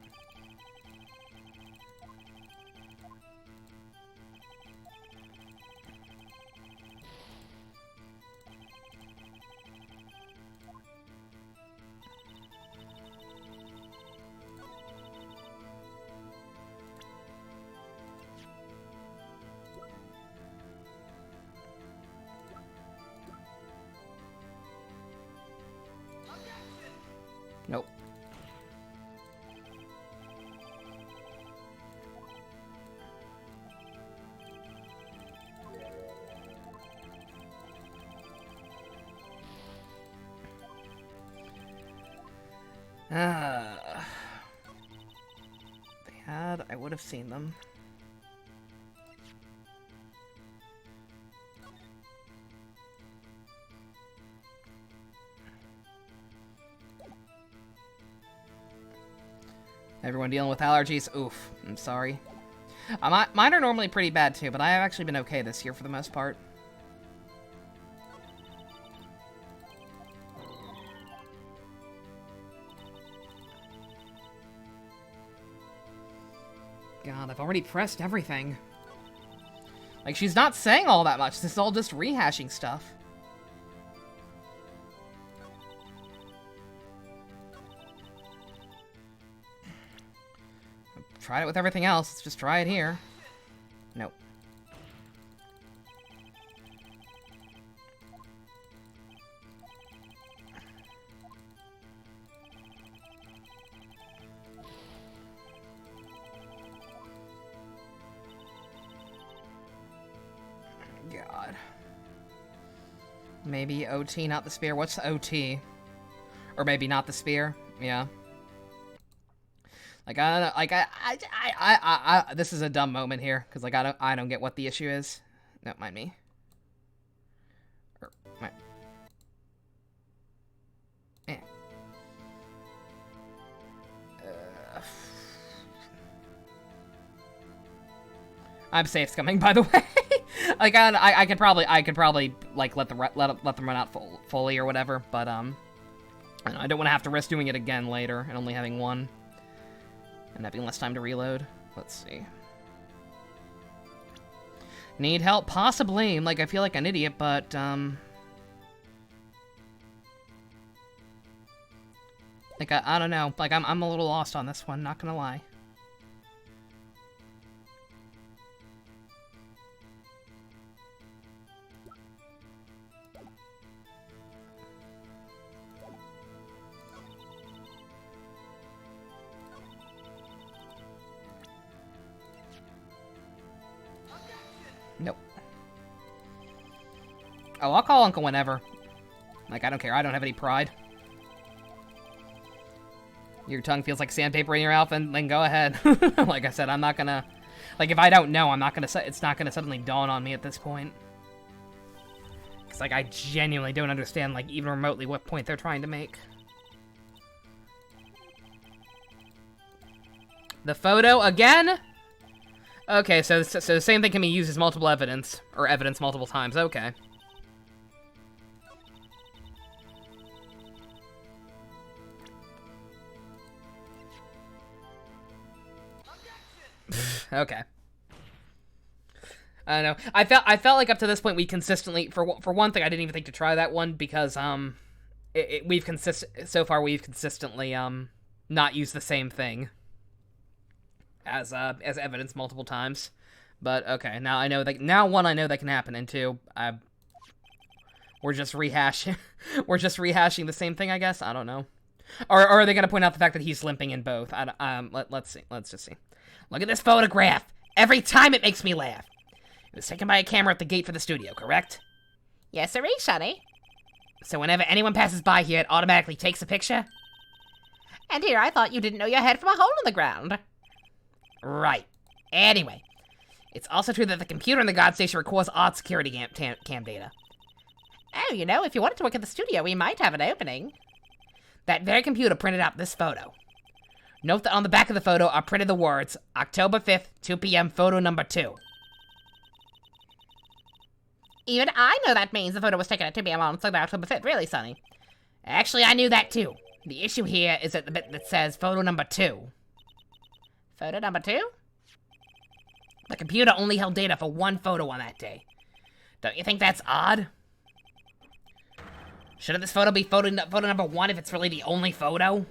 Nope. If they had, I would have seen them. Everyone dealing with allergies? Oof, I'm sorry. Mine are normally pretty bad too, but I have actually been okay this year for the most part. God, I've already pressed everything. Like, she's not saying all that much. This is all just rehashing stuff. Tried it with everything else. Let's just try it here. Nope. God. Maybe OT, not the spear. What's OT? Or maybe not the spear. Yeah. Like, I don't know, like, I this is a dumb moment here, because, like, I don't get what the issue is. Don't mind me. I'm safe scumming, by the way. Like, I could probably like let them run out fully or whatever, but I don't want to have to risk doing it again later and only having one, and having less time to reload. Let's see. Need help? Possibly. Like, I feel like an idiot, but like I don't know. Like, I'm a little lost on this one. Not gonna lie. Nope. Oh, I'll call Uncle whenever. Like, I don't care. I don't have any pride. Your tongue feels like sandpaper in your mouth, and then go ahead. Like I said, I'm not gonna... Like, if I don't know, I'm not gonna... It's not gonna suddenly dawn on me at this point. Because, like, I genuinely don't understand, like, even remotely what point they're trying to make. The photo again? Okay, so the same thing can be used as multiple evidence, or evidence multiple times, okay. Okay. I don't know. I felt like up to this point we consistently, for one thing, I didn't even think to try that one because we've consistently not used the same thing as evidence multiple times. But okay, now I know that I know that can happen, and two, we're just rehashing the same thing, I guess. I don't know. Or are they gonna point out the fact that he's limping in both? Let's see. Let's just see. Look at this photograph. Every time it makes me laugh. It was taken by a camera at the gate for the studio, correct? Yes, sirree, Sonny. So whenever anyone passes by here, it automatically takes a picture? And here I thought you didn't know your head from a hole in the ground. Right. Anyway, it's also true that the computer in the God Station records odd security cam data. Oh, you know, if you wanted to work at the studio, we might have an opening. That very computer printed out this photo. Note that on the back of the photo are printed the words, October 5th, 2 p.m., photo number 2. Even I know that means the photo was taken at 2 p.m. on October 5th, really, Sonny. Actually, I knew that too. The issue here is at the bit that says photo number 2. Photo number 2? The computer only held data for one photo on that day. Don't you think that's odd? Shouldn't this photo be photo number 1 if it's really the only photo?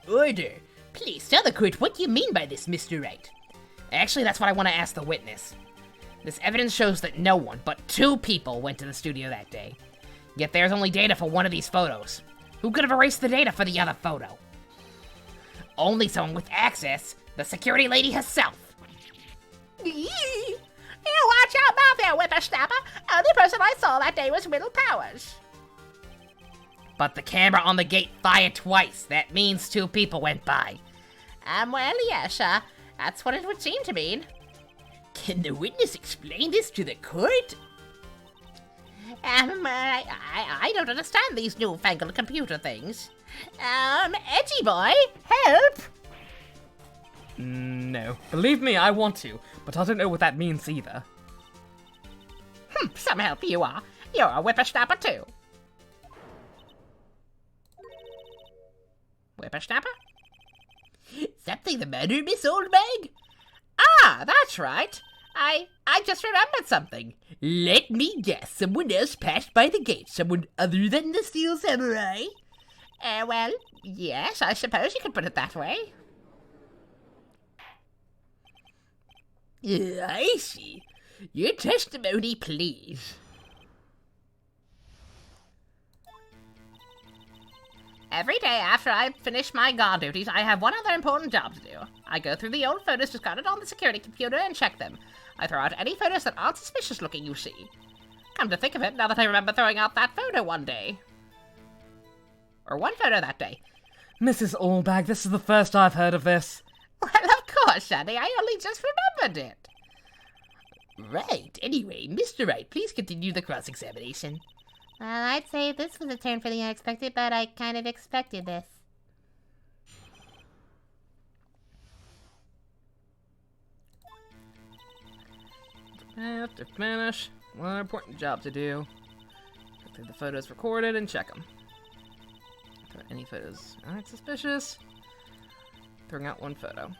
Order. Please tell the court what you mean by this, Mr. Wright. Actually, that's what I want to ask the witness. This evidence shows that no one but 2 people went to the studio that day. Yet there's only data for one of these photos. Who could have erased the data for the other photo? Only someone with access, the security lady herself. You watch out mouth there, whippersnapper. Only person I saw that day was Whittle Powers. But the camera on the gate fired twice. That means 2 people went by. Well, yes, that's what it would seem to mean. Can the witness explain this to the court? I don't understand these newfangled computer things. Edgy boy, help! No. Believe me, I want to, but I don't know what that means either. Some help you are. You're a whippersnapper too. Whippersnapper? Something the matter, Miss Oldbag? Ah, that's right. I just remembered something. Let me guess, someone else passed by the gate. Someone other than the Steel Samurai? Well, yes, I suppose you could put it that way. I see. Your testimony, please. Every day after I finish my guard duties, I have one other important job to do. I go through the old photos discarded on the security computer and check them. I throw out any photos that aren't suspicious looking, you see. Come to think of it, now that I remember throwing out that photo one day. Or one photo that day. Mrs. Allbag, this is the first I've heard of this. Well, of course, Shaddy, I only just remembered it. Right, anyway, Mr. Wright, please continue the cross-examination. Well, I'd say this was a turn for the unexpected, but I kind of expected this. Have to finish. One important job to do. Go through the photos recorded and check them. Any photos aren't suspicious. Throwing out one photo.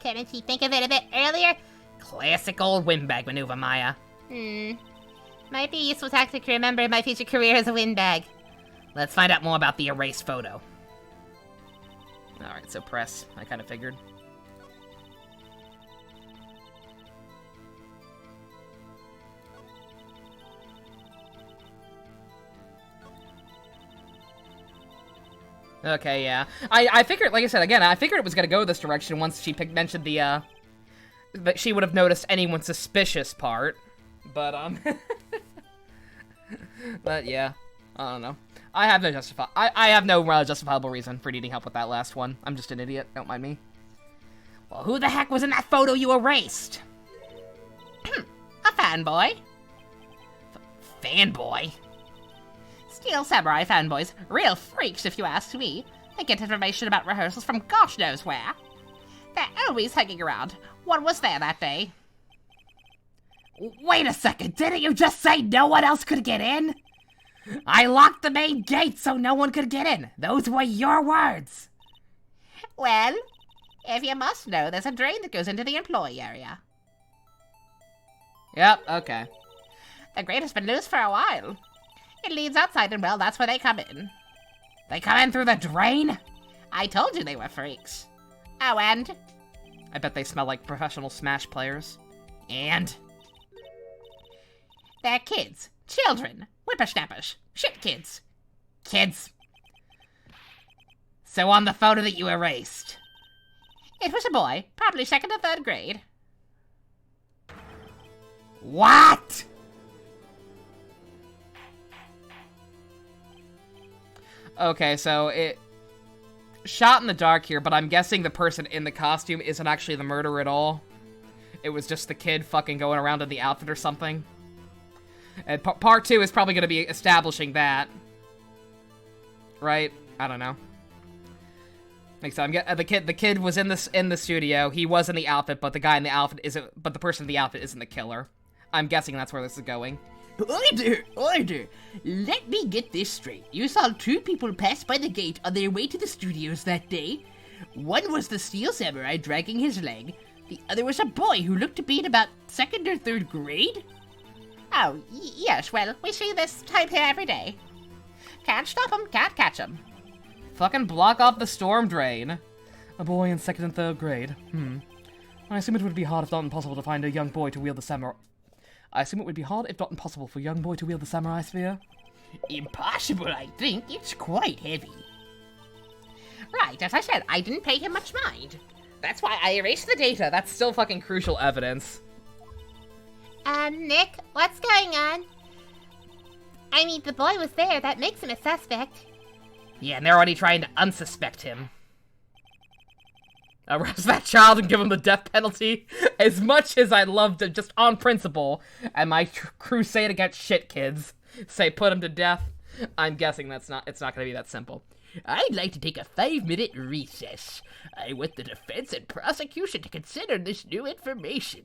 Couldn't you think of it a bit earlier? Classic old windbag maneuver, Maya. Might be a useful tactic to remember in my future career as a windbag. Let's find out more about the erased photo. Alright, so press. I kind of figured. Okay, yeah. I figured, like I said, again, I figured it was gonna go this direction once she mentioned the, that she would have noticed anyone suspicious part. But, but yeah. I don't know. I have no justifiable reason for needing help with that last one. I'm just an idiot. Don't mind me. Well, who the heck was in that photo you erased? A fanboy. Fanboy? Steel Samurai fanboys. Real freaks, if you ask me. They get information about rehearsals from gosh knows where. They're always hanging around. One was there that day. Wait a second, didn't you just say no one else could get in? I locked the main gate so no one could get in. Those were your words. Well, if you must know, there's a drain that goes into the employee area. Yep, okay. The grate has been loose for a while. It leads outside, and well, that's where they come in. They come in through the drain? I told you they were freaks. Oh, and? I bet they smell like professional Smash players. And? They're kids. Children. Whippersnappers. Shit kids. Kids. So on the photo that you erased? It was a boy, probably 2nd or 3rd grade. What? Okay, so it... Shot in the dark here, but I'm guessing the person in the costume isn't actually the murderer at all. It was just the kid fucking going around in the outfit or something. And part 2 is probably going to be establishing that. Right? I don't know. Makes sense. The kid was in the studio. He was in the outfit, but the guy in the outfit isn't. But the person in the outfit isn't the killer. I'm guessing that's where this is going. Order! Order! Let me get this straight. You saw 2 people pass by the gate on their way to the studios that day. One was the Steel Samurai dragging his leg. The other was a boy who looked to be in about 2nd or 3rd grade. Oh, yes, well, we see this type here every day. Can't stop 'em, can't catch 'em. Fucking block off the storm drain. A boy in 2nd and 3rd grade. I assume it would be hard if not impossible to find a young boy to wield the samurai... I assume it would be hard if not impossible for a young boy to wield the samurai spear. Impossible, I think. It's quite heavy. Right, as I said, I didn't pay him much mind. That's why I erased the data. That's still fucking crucial evidence. Nick, what's going on? I mean, the boy was there. That makes him a suspect. Yeah, and they're already trying to unsuspect him. Arrest that child and give him the death penalty. As much as I love to, just on principle, and my crusade against shit kids, say put him to death, I'm guessing it's not gonna be that simple. I'd like to take a 5-minute recess. I want the defense and prosecution to consider this new information.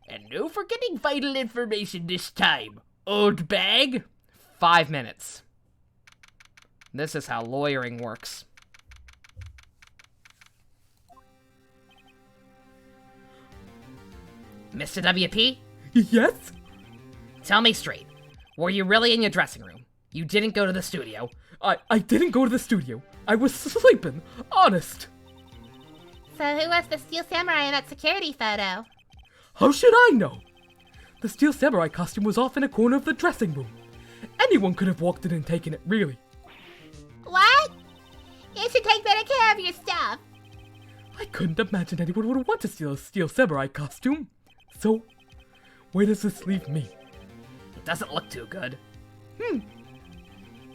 And no forgetting vital information this time, old bag. 5 minutes. This is how lawyering works. Mr. WP? Yes? Tell me straight. Were you really in your dressing room? You didn't go to the studio. I didn't go to the studio. I was sleeping. Honest. So who was the Steel Samurai in that security photo? How should I know? The Steel Samurai costume was off in a corner of the dressing room. Anyone could have walked in and taken it, really. What? You should take better care of your stuff. I couldn't imagine anyone would want to steal a Steel Samurai costume. So, where does this leave me? It doesn't look too good.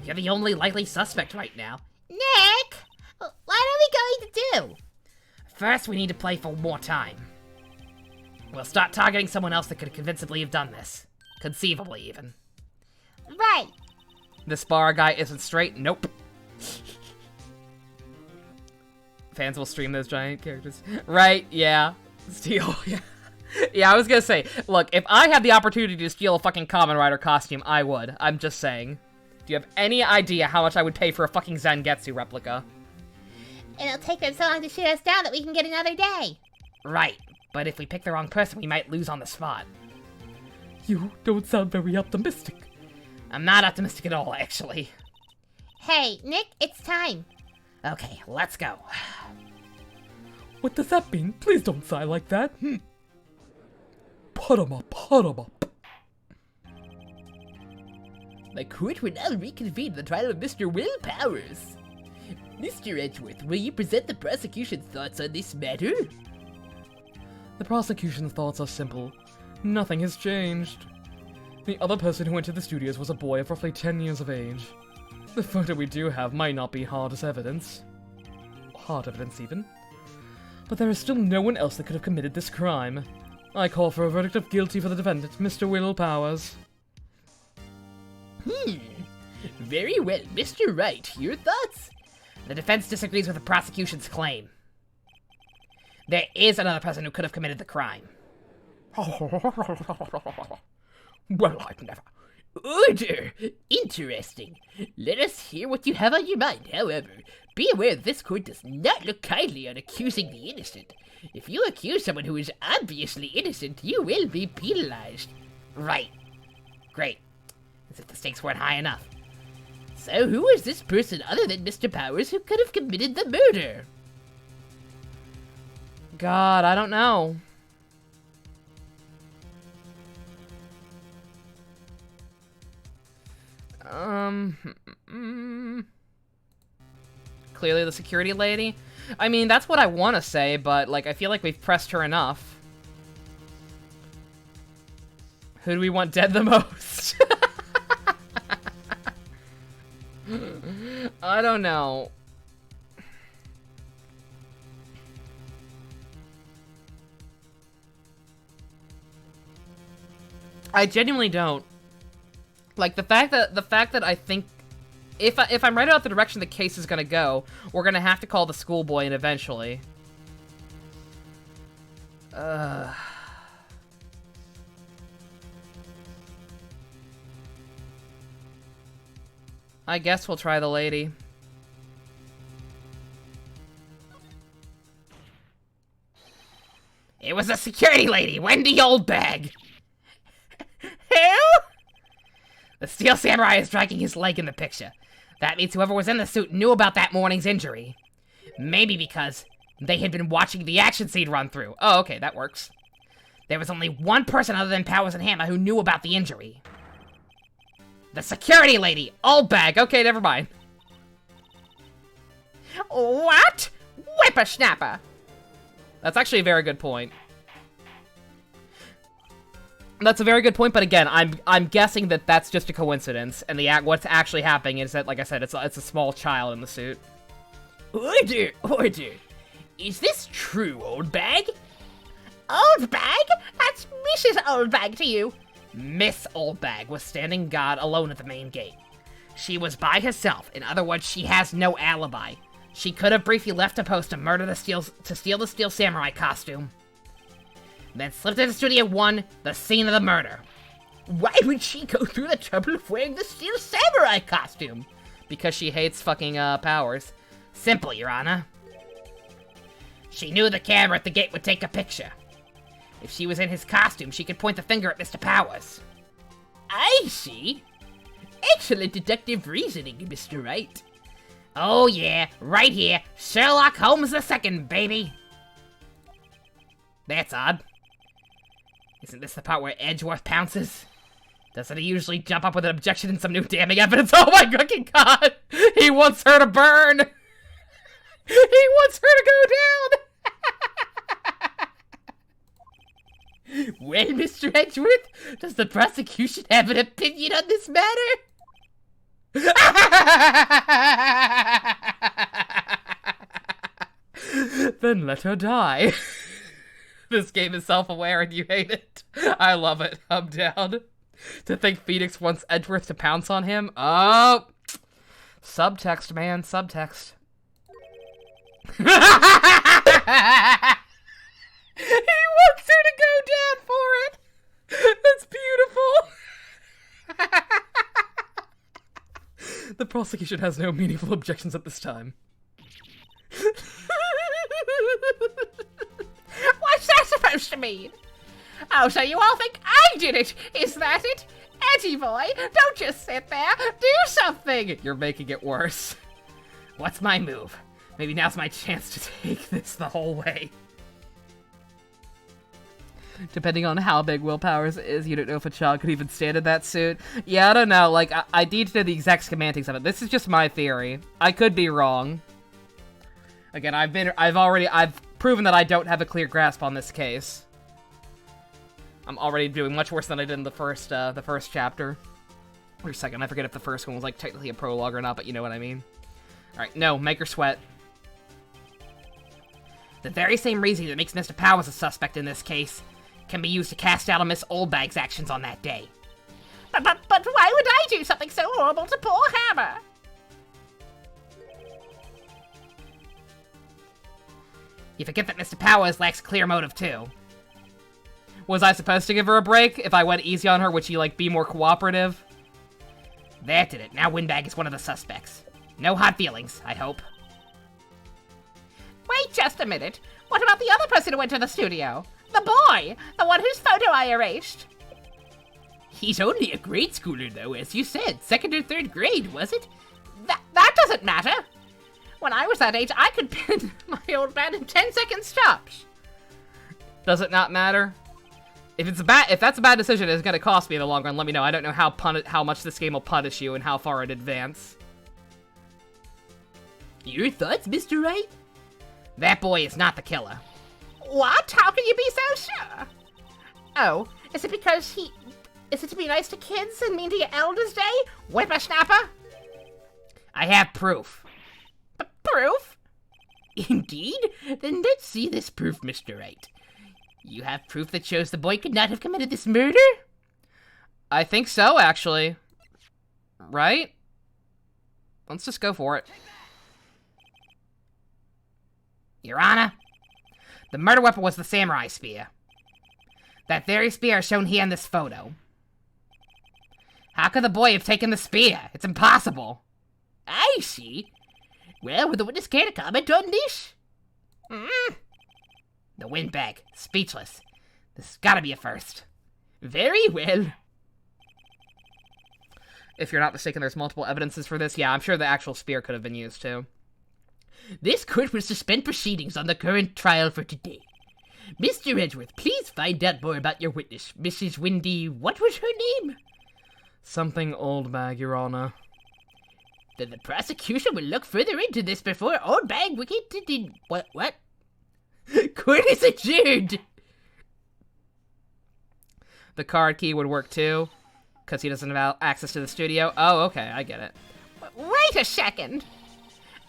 You're the only likely suspect right now. Nick! What are we going to do? First, we need to play for more time. We'll start targeting someone else that could convincingly have done this. Conceivably, even. Right. This bar guy isn't straight? Nope. Fans will stream those giant characters. Right, yeah. Steel, yeah. Yeah, I was gonna say, look, if I had the opportunity to steal a fucking Kamen Rider costume, I would. I'm just saying. Do you have any idea how much I would pay for a fucking Zangetsu replica? It'll take them so long to shoot us down that we can get another day. Right, but if we pick the wrong person, we might lose on the spot. You don't sound very optimistic. I'm not optimistic at all, actually. Hey, Nick, it's time. Okay, let's go. What does that mean? Please don't sigh like that. Put 'em up, put 'em up. The court will now reconvene the trial of Mr. Will Powers. Mr. Edgeworth, will you present the prosecution's thoughts on this matter? The prosecution's thoughts are simple. Nothing has changed. The other person who went to the studios was a boy of roughly 10 years of age. The photo we do have might not be hard evidence, even. But there is still no one else that could have committed this crime. I call for a verdict of guilty for the defendant, Mr. Will Powers. Very well, Mr. Wright, your thoughts? The defense disagrees with the prosecution's claim. There is another person who could have committed the crime. Well, I've never. Order! Interesting. Let us hear what you have on your mind, however. Be aware that this court does not look kindly on accusing the innocent. If you accuse someone who is obviously innocent, you will be penalized. Right. Great. As if the stakes weren't high enough. So who is this person other than Mr. Powers who could have committed the murder? God, I don't know. Clearly the security lady? I mean, that's what I want to say, but, like, I feel like we've pressed her enough. Who do we want dead the most? I don't know. I genuinely don't. Like, the fact that I think if I'm right about the direction the case is gonna go, we're gonna have to call the schoolboy in eventually. I guess we'll try the lady. It was a security lady, Wendy Oldbag. Who? The Steel Samurai is dragging his leg in the picture. That means whoever was in the suit knew about that morning's injury. Maybe because they had been watching the action scene run through. Oh, okay, that works. There was only one person other than Powers and Hammer who knew about the injury. The security lady, Oldbag. Okay, never mind. What? Whippersnapper. That's actually a very good point. That's a very good point, but again, I'm guessing that that's just a coincidence, and what's actually happening is that, like I said, it's a small child in the suit. Order! Order! Is this true, Oldbag? Oldbag? That's Mrs. Oldbag to you. Miss Oldbag was standing guard alone at the main gate. She was by herself. In other words, she has no alibi. She could have briefly left a post to steal the Steel Samurai costume, then slipped into Studio 1, the scene of the murder. Why would she go through the trouble of wearing the Steel Samurai costume? Because she hates fucking Powers. Simple, Your Honor. She knew the camera at the gate would take a picture. If she was in his costume, she could point the finger at Mr. Powers. I see. Excellent deductive reasoning, Mr. Wright. Oh yeah, right here, Sherlock Holmes II, baby. That's odd. Isn't this the part where Edgeworth pounces? Doesn't he usually jump up with an objection and some new damning evidence? Oh my fucking god! He wants her to burn! He wants her to go down! Well, Mr. Edgeworth, does the prosecution have an opinion on this matter? Then let her die. This game is self-aware and you hate it. I love it. I'm down. To think Phoenix wants Edgeworth to pounce on him? Oh! Subtext, man. Subtext. He wants her to go prosecution has no meaningful objections at this time. What's that supposed to mean? Oh, so you all think I did it? Is that it? Eddie boy, don't just sit there. Do something. You're making it worse. What's my move? Maybe now's my chance to take this the whole way. Depending on how big Will Powers is, you don't know if a child could even stand in that suit. Yeah, I don't know. Like, I need to know the exact semantics of it. This is just my theory. I could be wrong. Again, I've proven that I don't have a clear grasp on this case. I'm already doing much worse than I did in the first chapter. Wait a second, I forget if the first one was, like, technically a prologue or not, but you know what I mean. Alright, no, make her sweat. The very same reason that makes Mr. Powers a suspect in this case can be used to cast out on Miss Oldbag's actions on that day. But why would I do something so horrible to poor Hammer? You forget that Mr. Powers lacks clear motive, too. Was I supposed to give her a break? If I went easy on her, would she, like, be more cooperative? That did it. Now Windbag is one of the suspects. No hard feelings, I hope. Wait just a minute. What about the other person who went to the studio? The boy! The one whose photo I erased. He's only a grade schooler, though, as you said. 2nd or 3rd grade, was it? That doesn't matter. When I was that age, I could pin my old man in 10-second stops. Does it not matter? If that's a bad decision, it's gonna cost me in the long run. Let me know. I don't know how much this game will punish you and how far in advance. Your thoughts, Mr. Wright? That boy is not the killer. What? How can you be so sure? Oh, is it because is it to be nice to kids and mean to your elders' day? Whippersnapper? I have proof. Proof? Indeed? Then let's see this proof, Mr. Wright. You have proof that shows the boy could not have committed this murder? I think so, actually. Right? Let's just go for it. Your Honor, the murder weapon was the samurai spear. That very spear is shown here in this photo. How could the boy have taken the spear? It's impossible. I see. Well, would the witness care to comment on this? The Windbag, speechless. This has gotta be a first. Very well. If you're not mistaken, there's multiple evidences for this. Yeah, I'm sure the actual spear could have been used too. This court will suspend proceedings on the current trial for today. Mr. Edgeworth, please find out more about your witness, Mrs. Windy. What was her name? Something Oldbag, Your Honor. Then the prosecution will look further into this before Oldbag did. What? Court is adjourned! The card key would work too, because he doesn't have access to the studio. Oh, okay, I get it. Wait a second.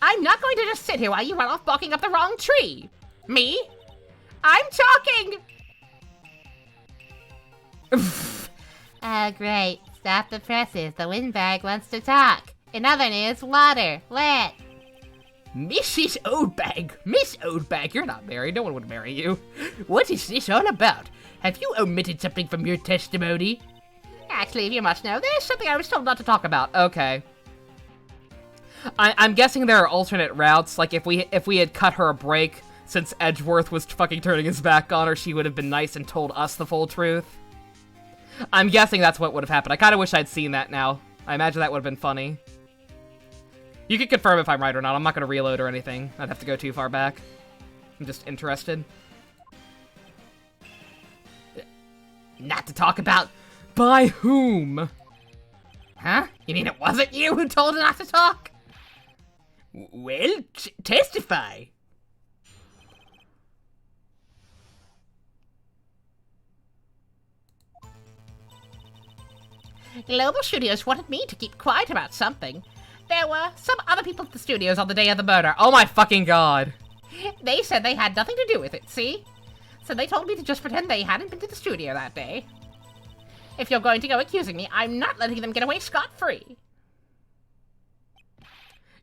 I'm not going to just sit here while you run off barking up the wrong tree. Me? I'm talking! Oh, great. Stop the presses. The Windbag wants to talk. In other news, water. Lit. Mrs. Oldbag! Miss Oldbag, You're not married. No one would marry you. what is this all about? Have you omitted something from your testimony? Actually, if you must know, there's something I was told not to talk about. Okay. I'm guessing there are alternate routes. Like, if we had cut her a break, since Edgeworth was fucking turning his back on her, she would have been nice and told us the full truth. I'm guessing that's what would have happened. I kind of wish I'd seen that now. I imagine that would have been funny. You can confirm if I'm right or not. I'm not going to reload or anything. I'd have to go too far back. I'm just interested. Not to talk about... By whom? Huh? You mean it wasn't you who told her not to talk? Well, testify. Global Studios wanted me to keep quiet about something. There were some other people at the studios on the day of the murder. Oh my fucking god. They said they had nothing to do with it, see? So they told me to just pretend they hadn't been to the studio that day. If you're going to go accusing me, I'm not letting them get away scot-free.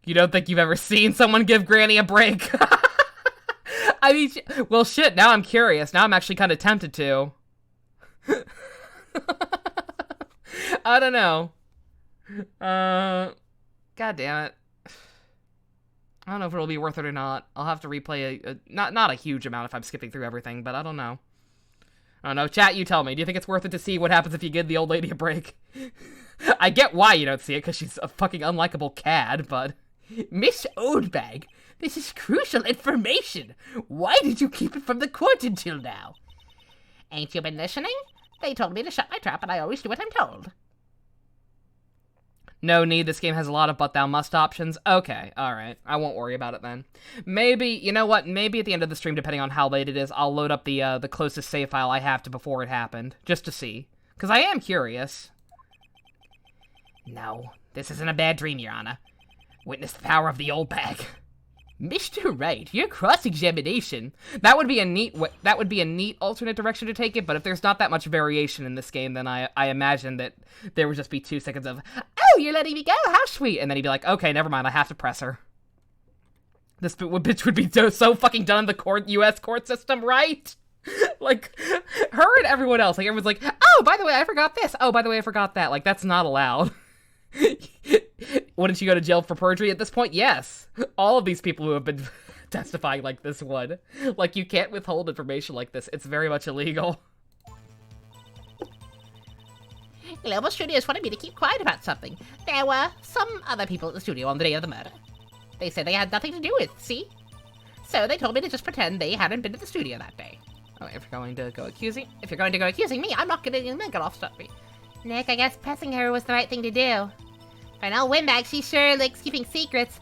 You don't think you've ever seen someone give Granny a break? I mean, well, shit, now I'm curious. Now I'm actually kind of tempted to. I don't know. God damn it. I don't know if it'll be worth it or not. I'll have to replay not a huge amount if I'm skipping through everything, but I don't know. I don't know. Chat, you tell me. Do you think it's worth it to see what happens if you give the old lady a break? I get why you don't see it, because she's a fucking unlikable cad, but... Miss Oldbag, this is crucial information. Why did you keep it from the court until now? Ain't you been listening? They told me to shut my trap, and I always do what I'm told. No need, this game has a lot of but thou must options. Okay, alright. I won't worry about it then. Maybe, you know what, maybe at the end of the stream, depending on how late it is, I'll load up the closest save file I have to before it happened, just to see. Because I am curious. No, this isn't a bad dream, Your Honor. Witness the power of the old bag. Mr. Wright, your cross-examination. That would be a neat alternate direction to take it, but if there's not that much variation in this game, then I imagine that there would just be 2 seconds of, oh, you're letting me go, how sweet, and then he'd be like, okay, never mind, I have to press her. This bitch would be so fucking done in the U.S. court system, right? Like, her and everyone else, like, everyone's like, oh, by the way, I forgot this, oh, by the way, I forgot that, like, that's not allowed. Wouldn't you go to jail for perjury at this point? Yes. All of these people who have been testifying like this would. Like, you can't withhold information like this. It's very much illegal. Global Studios wanted me to keep quiet about something. There were some other people at the studio on the day of the murder. They said they had nothing to do with, see? So they told me to just pretend they hadn't been to the studio that day. Oh, if you're going to go accusing me, I'm not gonna get off stop me. Nick, I guess pressing her was the right thing to do. For an old windbag, she sure likes keeping secrets.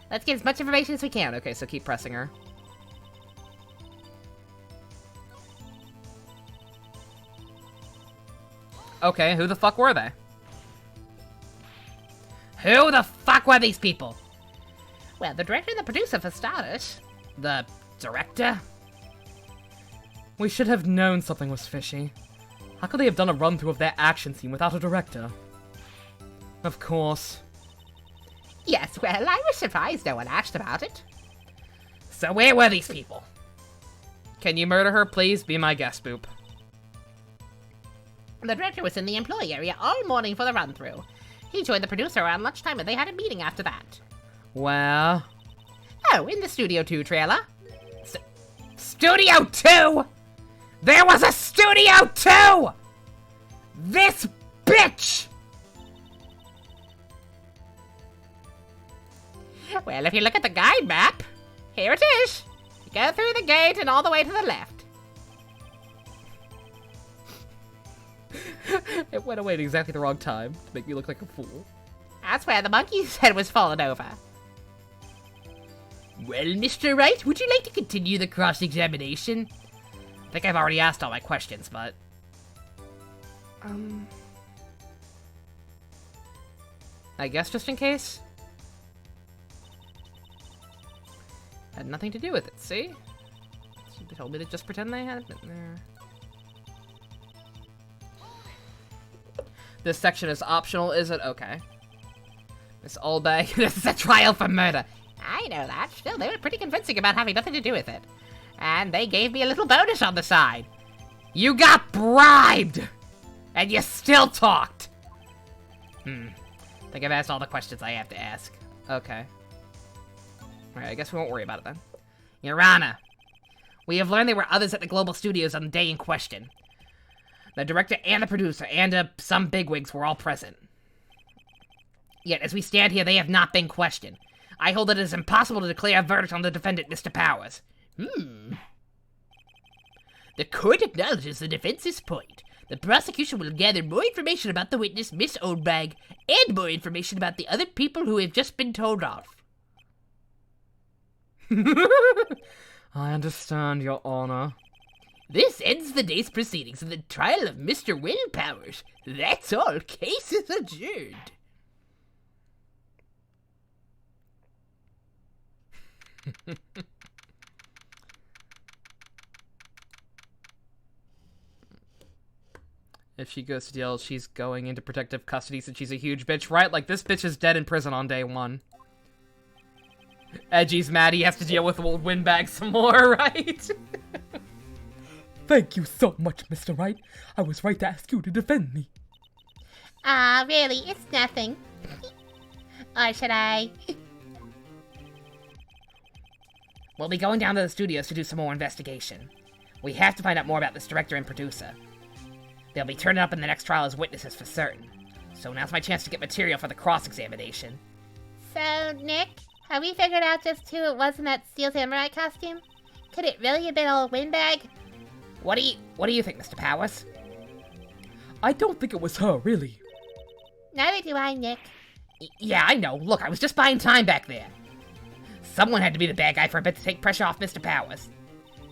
Let's get as much information as we can. Okay, so keep pressing her. Okay, who the fuck were they? Who the fuck were these people? Well, the director and the producer, for starters. The director? We should have known something was fishy. How could they have done a run-through of their action scene without a director? Of course. Yes, well, I was surprised no one asked about it. So where were these people? Can you murder her, please? Be my guest, Boop. The director was in the employee area all morning for the run-through. He joined the producer around lunchtime and they had a meeting after that. Well... Oh, in the Studio 2 trailer. Studio 2?! There was a Studio 2! This bitch! Well, if you look at the guide map, here it is. You go through the gate and all the way to the left. It went away at exactly the wrong time to make me look like a fool. That's where the monkey's head was falling over. Well, Mr. Wright, would you like to continue the cross-examination? I think I've already asked all my questions, but... I guess just in case? Had nothing to do with it, see? They told me to just pretend they hadn't been there. This section is optional, is it? Okay. Miss Oldbag, this is a trial for murder. I know that. Still, they were pretty convincing about having nothing to do with it. And they gave me a little bonus on the side. You got bribed! And you still talked! I think I've asked all the questions I have to ask. Okay. Alright, I guess we won't worry about it then. Your Honor, we have learned there were others at the Global Studios on the day in question. The director and the producer and some bigwigs were all present. Yet, as we stand here, they have not been questioned. I hold that it is impossible to declare a verdict on the defendant, Mr. Powers. The court acknowledges the defense's point. The prosecution will gather more information about the witness, Miss Oldbag, and more information about the other people who have just been told off. I understand, Your Honor. This ends the day's proceedings in the trial of Mr. Will Powers. That's all. Case is adjourned. If she goes to jail, she's going into protective custody since she's a huge bitch, right? Like, this bitch is dead in prison on day one. Edgy's mad he has to deal with old windbag some more, right? Thank you so much, Mr. Wright. I was right to ask you to defend me. Really, it's nothing. Or should I? We'll be going down to the studios to do some more investigation. We have to find out more about this director and producer. They'll be turning up in the next trial as witnesses for certain. So now's my chance to get material for the cross-examination. So, Nick, have we figured out just who it was in that Steel Samurai costume? Could it really have been old Windbag? What do you think, Mr. Powers? I don't think it was her, really. Neither do I, Nick. Yeah, I know. Look, I was just buying time back there. Someone had to be the bad guy for a bit to take pressure off Mr. Powers.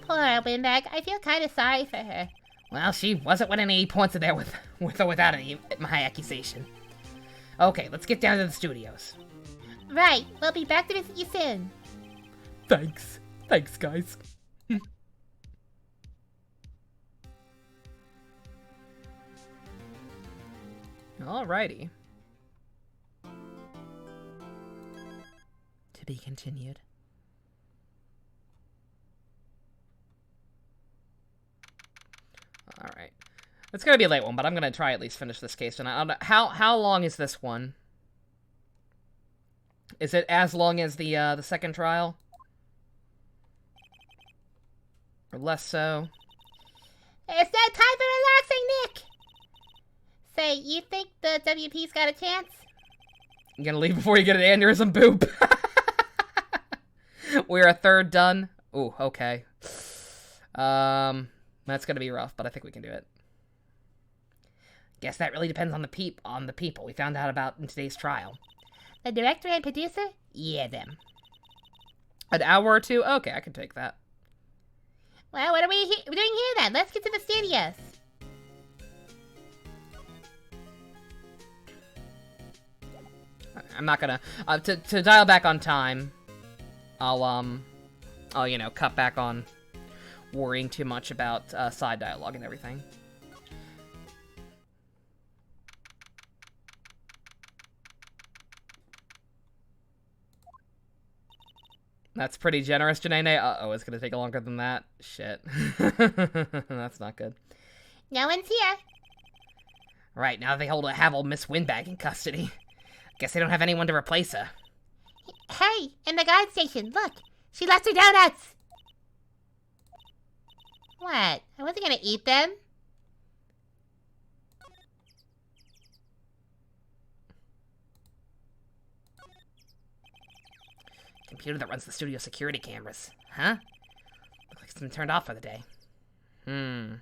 Poor old Windbag. I feel kind of sorry for her. Well, she wasn't winning any points in there with or without any my accusation. Okay, let's get down to the studios. Right. We'll be back to visit you soon. Thanks. Thanks, guys. Alrighty. To be continued. Alright. It's gonna be a late one, but I'm gonna try at least finish this case tonight. I don't know, how long is this one? Is it as long as the second trial? Or less so? It's that time for relaxing, Nick! Say, you think the WP's got a chance? You gonna leave before you get an aneurysm, boop? We're a third done. Ooh, okay. That's gonna be rough, but I think we can do it. Guess that really depends on the people we found out about in today's trial. The director and producer? Yeah, them. An hour or two? Okay, I can take that. Well, what are we doing here then? Let's get to the studios. I'm not gonna to dial back on time. I'll cut back on worrying too much about side dialogue and everything. That's pretty generous, Janae. Uh-oh, it's gonna take longer than that. Shit. That's not good. No one's here. Right, now they have old Miss Windbag in custody. Guess they don't have anyone to replace her. Hey, in the guard station, look. She left her donuts. What? I wasn't gonna eat them. Computer that runs the studio security cameras. Huh? Looks like it's been turned off for the day. And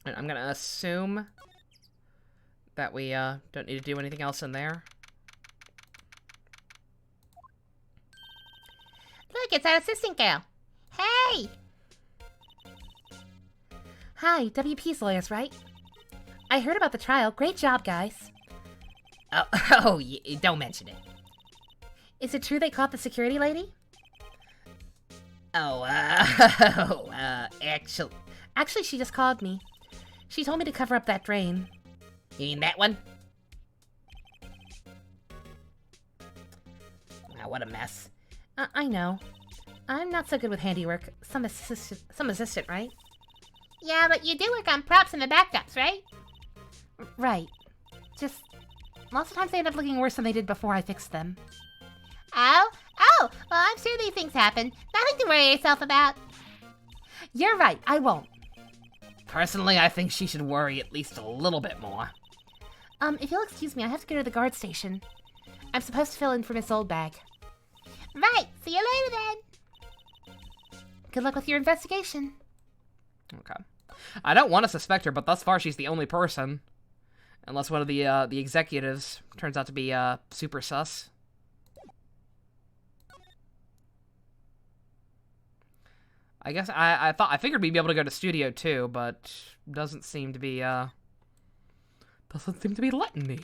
I'm gonna assume that we don't need to do anything else in there. Look, it's that assistant girl. Hey! Hi, WP's lawyers, right? I heard about the trial. Great job, guys. Oh, don't mention it. Is it true they caught the security lady? Actually, she just called me. She told me to cover up that drain. You mean that one? Wow, what a mess. I know. I'm not so good with handiwork. Some assistant, right? Yeah, but you do work on props and the backups, right? Right. Just, lots of times they end up looking worse than they did before I fixed them. Oh, well, I'm sure these things happen. Nothing to worry yourself about. You're right, I won't. Personally, I think she should worry at least a little bit more. If you'll excuse me, I have to go to the guard station. I'm supposed to fill in for Miss Oldbag. Right, see you later then. Good luck with your investigation. Okay. I don't want to suspect her, but thus far she's the only person. Unless one of the executives turns out to be super sus. I guess I figured we'd be able to go to Studio 2, but doesn't seem to be letting me.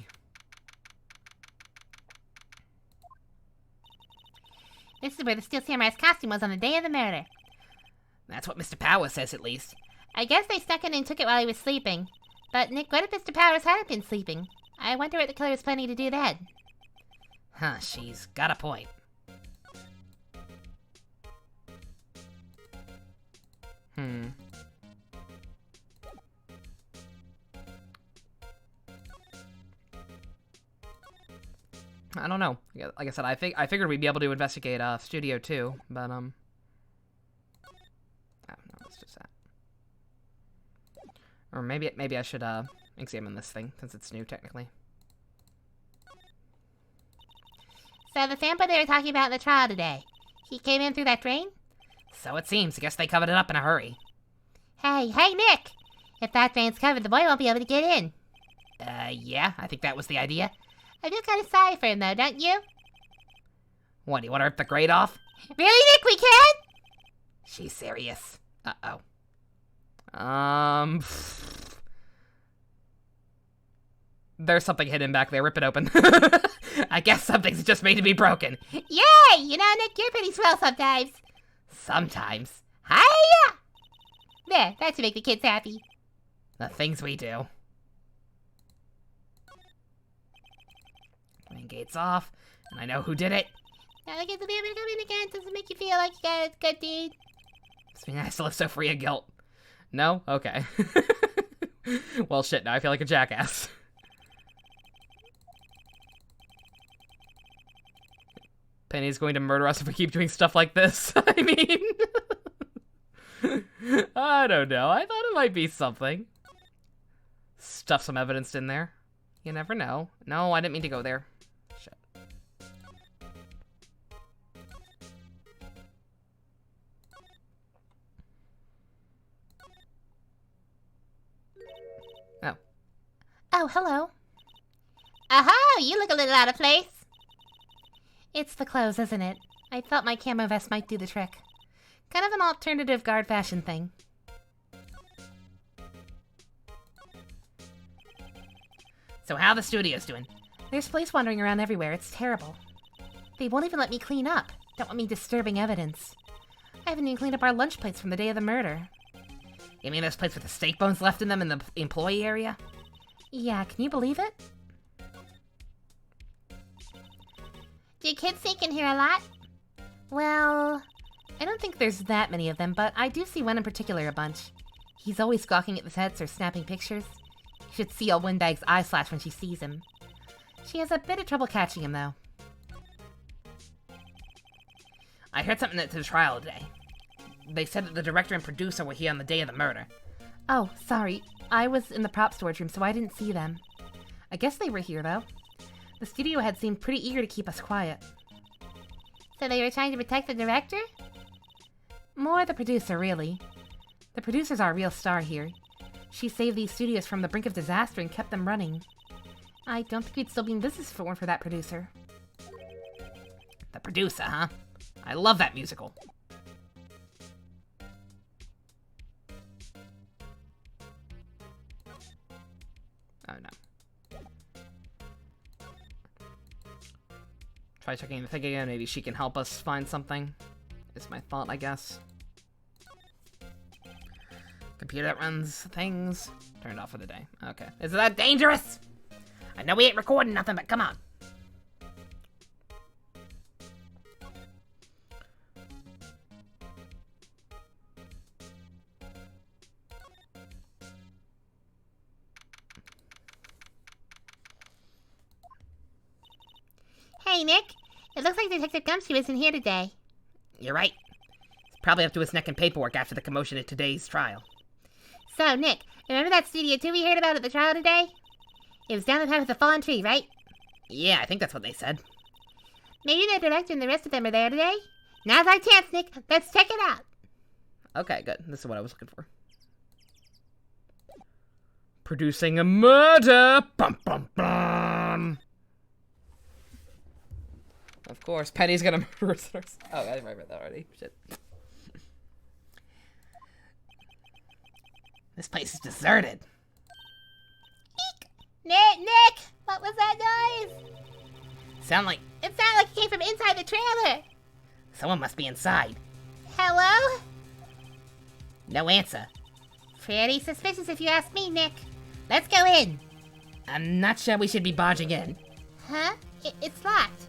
This is where the Steel Samurai's costume was on the day of the murder. That's what Mr. Powers says, at least. I guess they stuck it and took it while he was sleeping. But, Nick, what if Mr. Powers hadn't been sleeping? I wonder what the killer was planning to do then. Huh, she's got a point. I don't know. Like I said, I figured we'd be able to investigate Studio 2, but oh, no, it's just that. Or maybe I should examine this thing since it's new technically. So the sample they were talking about in the trial today, he came in through that drain? So it seems. I guess they covered it up in a hurry. Hey, Nick! If that drain's covered, the boy won't be able to get in. Yeah, I think that was the idea. I feel kind of sorry for him, though, don't you? What, do you want to rip the grate off? Really, Nick, we can? She's serious. Uh-oh. There's something hidden back there. Rip it open. I guess something's just made to be broken. Yay! You know, Nick, you're pretty swell sometimes. Sometimes. Hiya! There, that should make the kids happy. The things we do. Main gate's off, and I know who did it. Now the kids will be able to come in again. Doesn't make you feel like you got a good deed. It's been nice to live so free of guilt. No? Okay. Well, shit, now I feel like a jackass. Penny's going to murder us if we keep doing stuff like this. I mean... I don't know. I thought it might be something. Stuff some evidence in there. You never know. No, I didn't mean to go there. Shit. Oh. Oh, hello. Aha! You look a little out of place. It's the clothes, isn't it? I thought my camo vest might do the trick. Kind of an alternative guard fashion thing. So how the studio's doing? There's police wandering around everywhere. It's terrible. They won't even let me clean up. Don't want me disturbing evidence. I haven't even cleaned up our lunch plates from the day of the murder. You mean those plates with the steak bones left in them in the employee area? Yeah, can you believe it? Do kids sneak in here a lot? Well, I don't think there's that many of them, but I do see one in particular a bunch. He's always gawking at the sets or snapping pictures. You should see old Windbag's eye flash when she sees him. She has a bit of trouble catching him, though. I heard something at the trial today. They said that the director and producer were here on the day of the murder. Oh, sorry. I was in the prop storage room, so I didn't see them. I guess they were here, though. The studio head seemed pretty eager to keep us quiet. So they were trying to protect the director? More the producer, really. The producer's our real star here. She saved these studios from the brink of disaster and kept them running. I don't think we'd still be in business if it weren't for that producer. The producer, huh? I love that musical. Oh no. Try checking the thing again, maybe she can help us find something. Is my thought, I guess. Computer that runs things. Turned off for the day. Okay. Is it that dangerous? I know we ain't recording nothing, but come on. Hey, Nick. It looks like Detective Gumshoe isn't here today. You're right. He's probably up to his neck in paperwork after the commotion at today's trial. So, Nick, remember that Studio 2 we heard about at the trial today? It was down the path with the fallen tree, right? Yeah, I think that's what they said. Maybe the director and the rest of them are there today? Now's our chance, Nick. Let's check it out. Okay, good. This is what I was looking for. Producing a murder! Bum, bum, bum! Of course, Penny's gonna murder us. Oh, I read that already. Shit. This place is deserted. Eek! Nick! What was that noise? It It sounded like it came from inside the trailer. someone must be inside. Hello? No answer. Pretty suspicious if you ask me, Nick. Let's go in. I'm not sure we should be barging in. Huh? It's locked.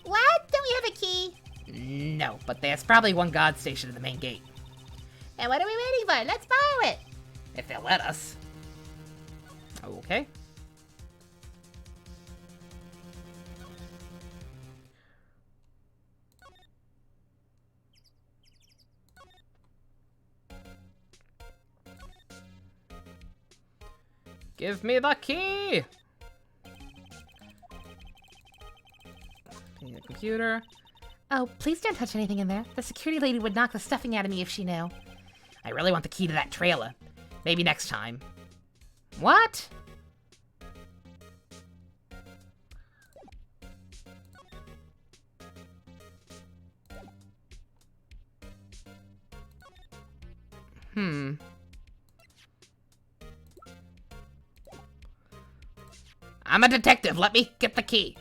What? Don't we have a key? No, but there's probably one guard station at the main gate. And what are we waiting for? Let's borrow it. If they'll let us. Okay. Give me the key! The computer. Oh, please don't touch anything in there. The security lady would knock the stuffing out of me if she knew. I really want the key to that trailer. Maybe next time. What? I'm a detective. Let me get the key.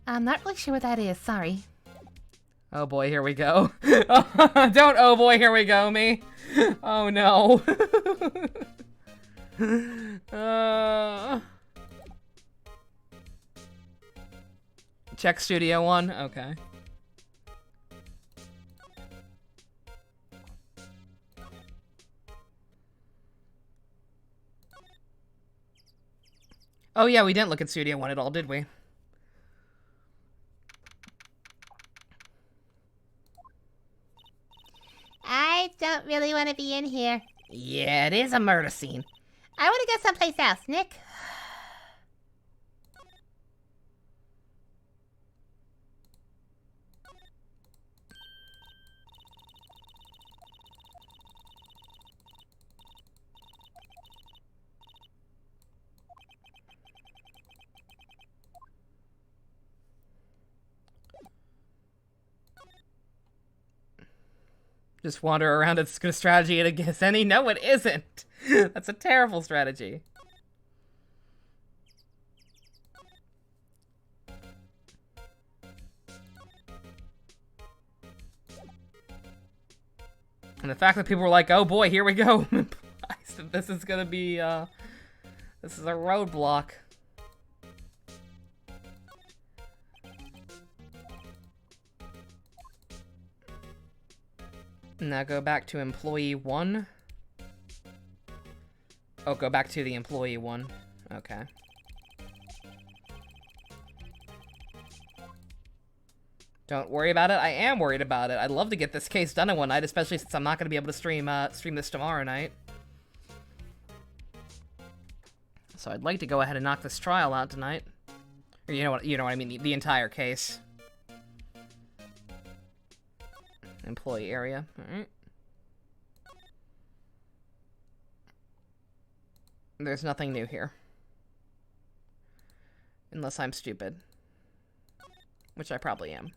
I'm not really sure what that is, sorry. Oh boy, here we go. Don't oh boy, here we go me. Oh no. Check Studio 1? Okay. Oh yeah, we didn't look at Studio 1 at all, did we? I don't really want to be in here. Yeah, it is a murder scene. I want to go someplace else, Nick. Just wander around. It's a good strategy against any. No, it isn't. That's a terrible strategy. And the fact that people were like, oh boy, here we go. implies that this is gonna be, this is a roadblock. Now go back to employee 1. Oh, go back to the employee 1. Okay. Don't worry about it. I am worried about it. I'd love to get this case done in one night, especially since I'm not going to be able to stream this tomorrow night. So I'd like to go ahead and knock this trial out tonight. Or you know what I mean, the entire case. Employee area. Alright. There's nothing new here. Unless I'm stupid. Which I probably am.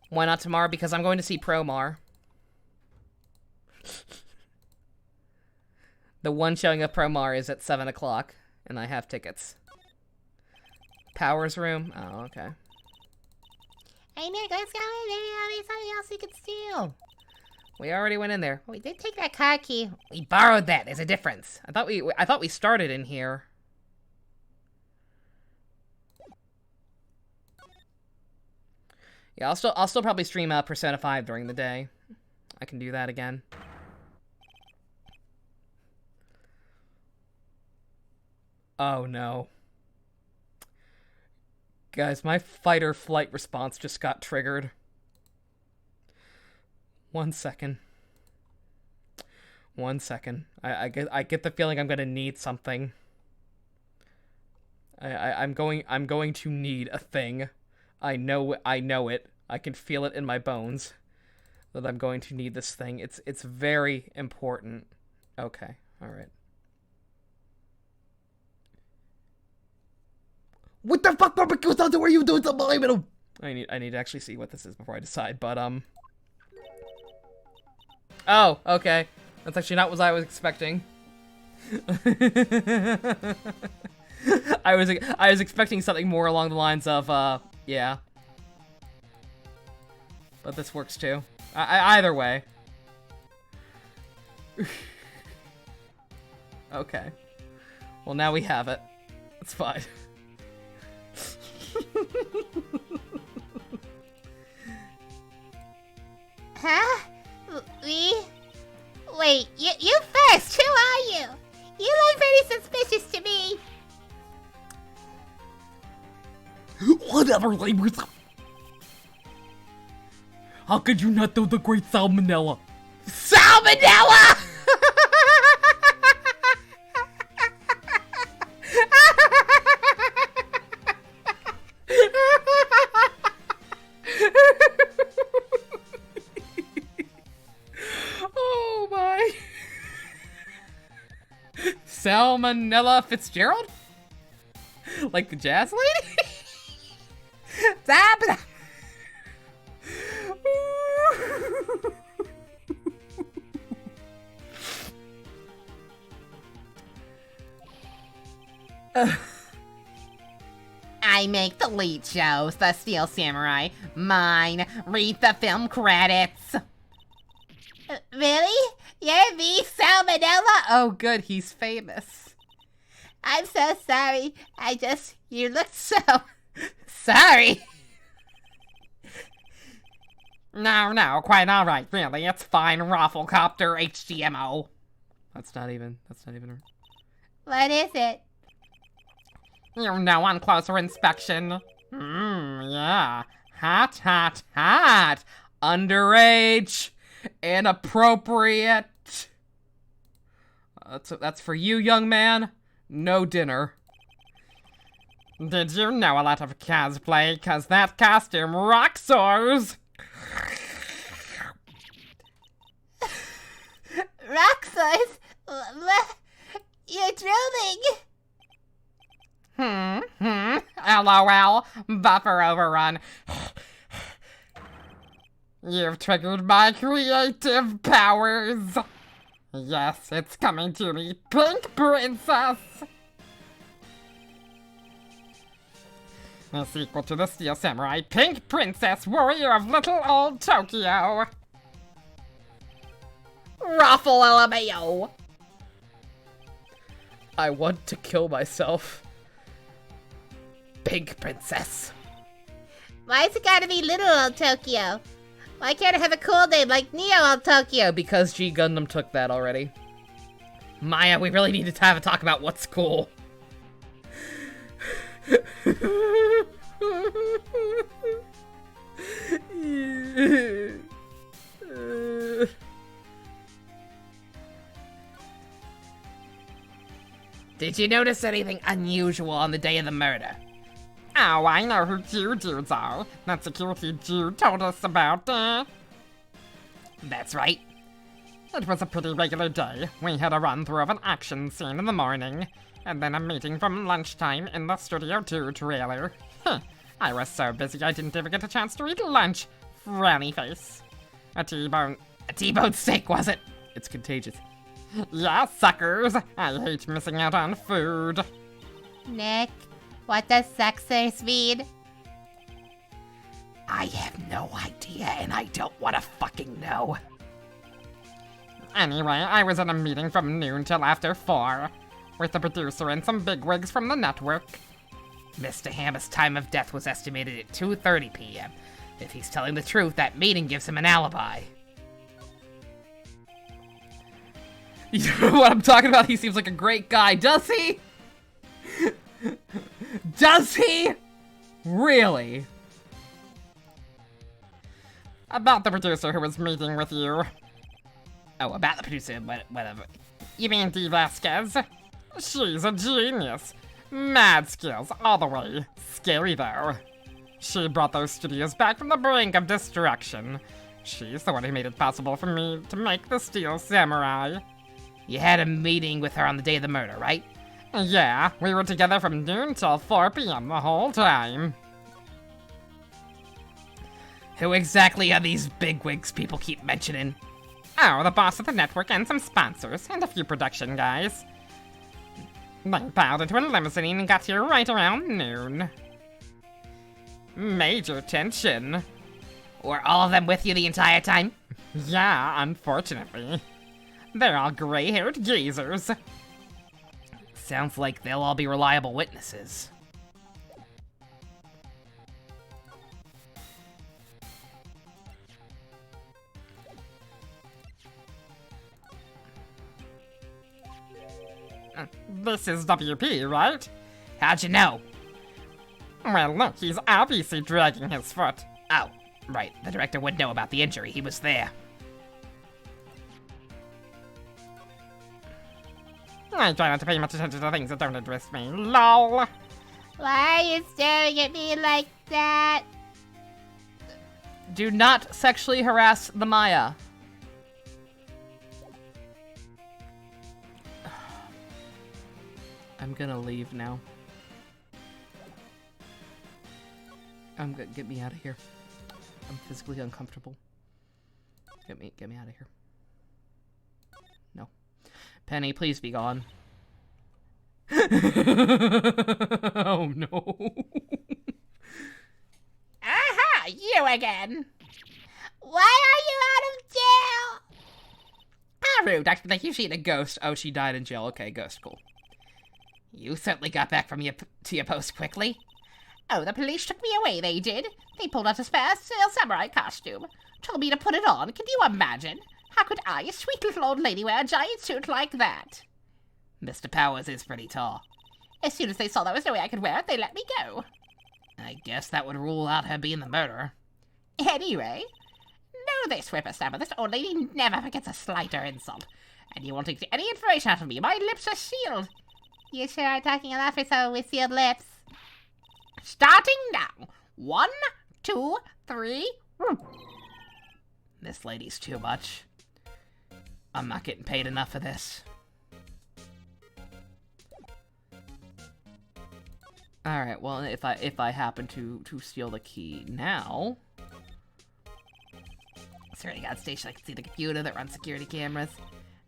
Why not tomorrow? Because I'm going to see Promar. The one showing of Promar is at 7 o'clock, and I have tickets. Powers room? Oh, okay. Hey, Nick, let's go in. Maybe there'll be something else we could steal. We already went in there. We did take that car key. We borrowed that. There's a difference. I thought we started in here. Yeah, I'll still probably stream Persona 5 during the day. I can do that again. Oh no. Guys, my fight or flight response just got triggered. 1 second. 1 second. I get the feeling I'm gonna need something. I'm going to need a thing. I know it. I can feel it in my bones that I'm going to need this thing. It's very important. Okay. All right. What the fuck, barbecue sauce? What are you doing to my middle? I need to actually see what this is before I decide, but oh, okay. That's actually not what I was expecting. I was expecting something more along the lines of yeah. But this works too. Either way. Okay. Well, now we have it. It's fine. Huh? Wait, you first. Who are you? You look pretty suspicious to me. Whatever, labors. How could you not know the great salmonella? Salmonella! Oh my. Salmonella Fitzgerald? Like the jazz lady? Zab- I make the lead shows, The Steel Samurai. Mine. Read the film credits. Really? You're me, Salmonella? Oh, good, he's famous. I'm so sorry. You look so... sorry. No, quite alright, really. It's fine, Rafflecopter HDMO. That's not even What is it? You know, on closer inspection. Yeah. Hot. Underage. Inappropriate. That's for you, young man. No dinner. Did you know a lot of cosplay? Cause that costume rocksoars. Roxas? You're drooling. LOL. Buffer overrun. You've triggered my creative powers. Yes, it's coming to me, Pink Princess. The sequel to the Steel Samurai, Pink Princess, Warrior of Little Old Tokyo. Raffle LMAO. I want to kill myself. Pink Princess. Why's it gotta be Little Old Tokyo? Why can't it have a cool name like Neo Old Tokyo? Because G Gundam took that already. Maya, we really need to have a talk about what's cool. Did you notice anything unusual on the day of the murder? Oh, I know who Jew dudes are. That security Jew told us about. That's right. It was a pretty regular day. We had a run-through of an action scene in the morning, and then a meeting from lunchtime in the Studio 2 trailer. I was so busy I didn't even get a chance to eat lunch. Frowny face. A T-bone steak, was it? It's contagious. Yeah, suckers. I hate missing out on food. Nick, what does sexers mean? I have no idea, and I don't want to fucking know. Anyway, I was in a meeting from noon till after 4, with the producer and some bigwigs from the network. Mr. Hammer's time of death was estimated at 2:30 p.m. If he's telling the truth, that meeting gives him an alibi. You know what I'm talking about? He seems like a great guy, does he? Does he? Really? About the producer who was meeting with you. Oh, about the producer, whatever. You mean Dee Vasquez? She's a genius. Mad skills, all the way. Scary, though. She brought those studios back from the brink of destruction. She's the one who made it possible for me to make the Steel Samurai. You had a meeting with her on the day of the murder, right? Yeah, we were together from noon till 4 p.m. the whole time. Who exactly are these bigwigs people keep mentioning? Oh, the boss of the network and some sponsors, and a few production guys. They piled into a limousine and got here right around noon. Major tension. Were all of them with you the entire time? Yeah, unfortunately. They're all gray-haired geezers. Sounds like they'll all be reliable witnesses. This is WP, right? How'd you know? Well, look, he's obviously dragging his foot. Oh, right. The director would know about the injury. He was there. I try not to pay much attention to things that don't interest me. LOL. Why are you staring at me like that? Do not sexually harass the Maya. I'm gonna leave now. Get me out of here. I'm physically uncomfortable. Get me out of here. No. Penny, please be gone. Oh no. Aha! You again! Why are you out of jail? Ah, rude. I think you've seen a ghost. Oh, she died in jail. Okay, ghost, cool. You certainly got back from your to your post quickly. Oh, the police took me away, they did. They pulled out a spare steel samurai costume. Told me to put it on. Can you imagine? How could I, a sweet little old lady, wear a giant suit like that? Mr. Powers is pretty tall. As soon as they saw there was no way I could wear it, they let me go. I guess that would rule out her being the murderer. Anyway, know this, whippersnapper. This old lady never forgets a slight or insult. And you won't get any information out of me. My lips are sealed. You sure are talking a lot for someone with sealed lips. Starting now. 1, 2, 3. This lady's too much. I'm not getting paid enough for this. Alright, well, if I happen to steal the key now... Security guard station, I can see the computer that runs security cameras.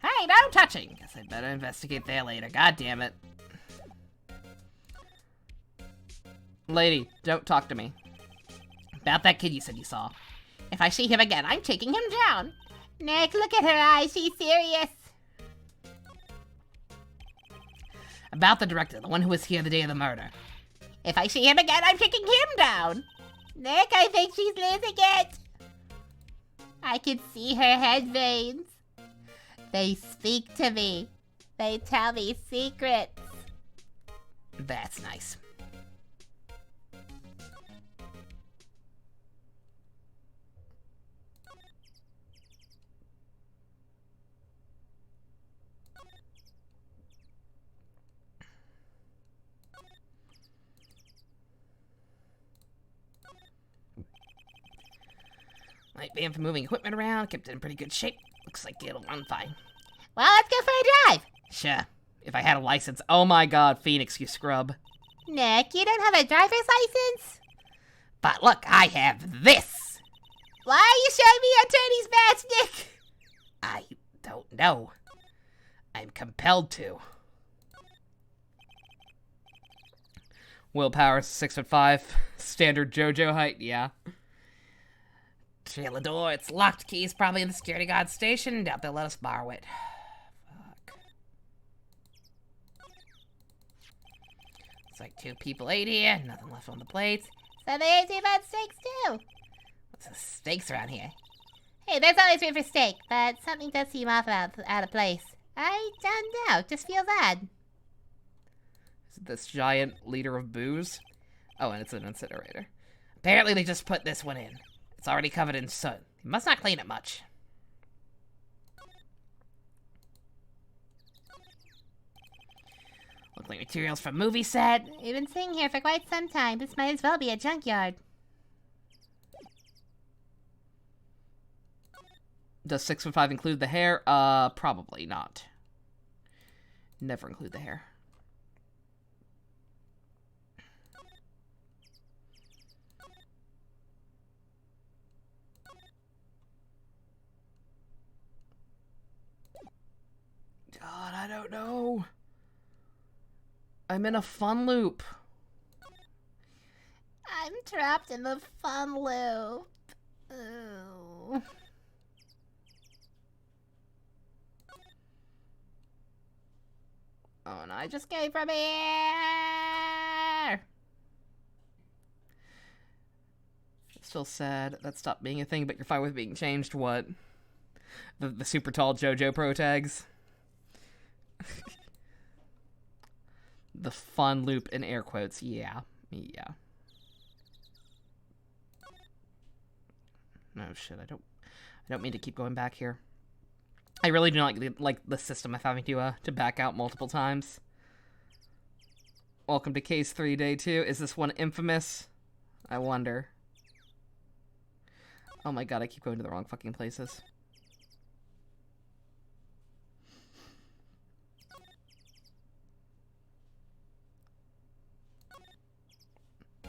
Hey, no touching. Guess I better investigate there later. God damn it. Lady, don't talk to me. About that kid you said you saw. If I see him again, I'm taking him down. Nick, look at her eyes. She's serious. About the director, the one who was here the day of the murder. If I see him again, I'm taking him down. Nick, I think she's losing it. I can see her head veins. They speak to me. They tell me secrets. That's nice. Light van for moving equipment around, kept it in pretty good shape. Looks like it'll run fine. Well, let's go for a drive. Sure, if I had a license. Oh my god, Phoenix, you scrub. Nick, you don't have a driver's license? But look, I have this! Why are you showing me your attorney's badge, Nick? I don't know. I'm compelled to. Willpower 6'5", standard JoJo height, yeah. Trailer door, it's locked. Keys probably in the security guard station. Doubt they'll let us borrow it. Fuck. Looks like 2 people ate here. Nothing left on the plates. So there's about steaks, too. What's the steaks around here? Hey, there's always room for steak, but something does seem off out of place. I don't know. Just feels odd. Is it this giant liter of booze? Oh, and it's an incinerator. Apparently they just put this one in. It's already covered in soot. You must not clean it much. Look like materials from movie set. We've been sitting here for quite some time. This might as well be a junkyard. Does 6'5" include the hair? Probably not. Never include the hair. God, I don't know. I'm in a fun loop. I'm trapped in the fun loop. Ooh. Oh, and I just came from here. Still sad. That stopped being a thing, but you're fine with being changed. What? The super tall JoJo pro tags? The fun loop in air quotes. Yeah. Yeah. No shit, I don't mean to keep going back here. I really do not like the system of having to back out multiple times. Welcome to case 3, day 2. Is this one infamous? I wonder. Oh my god, I keep going to the wrong fucking places.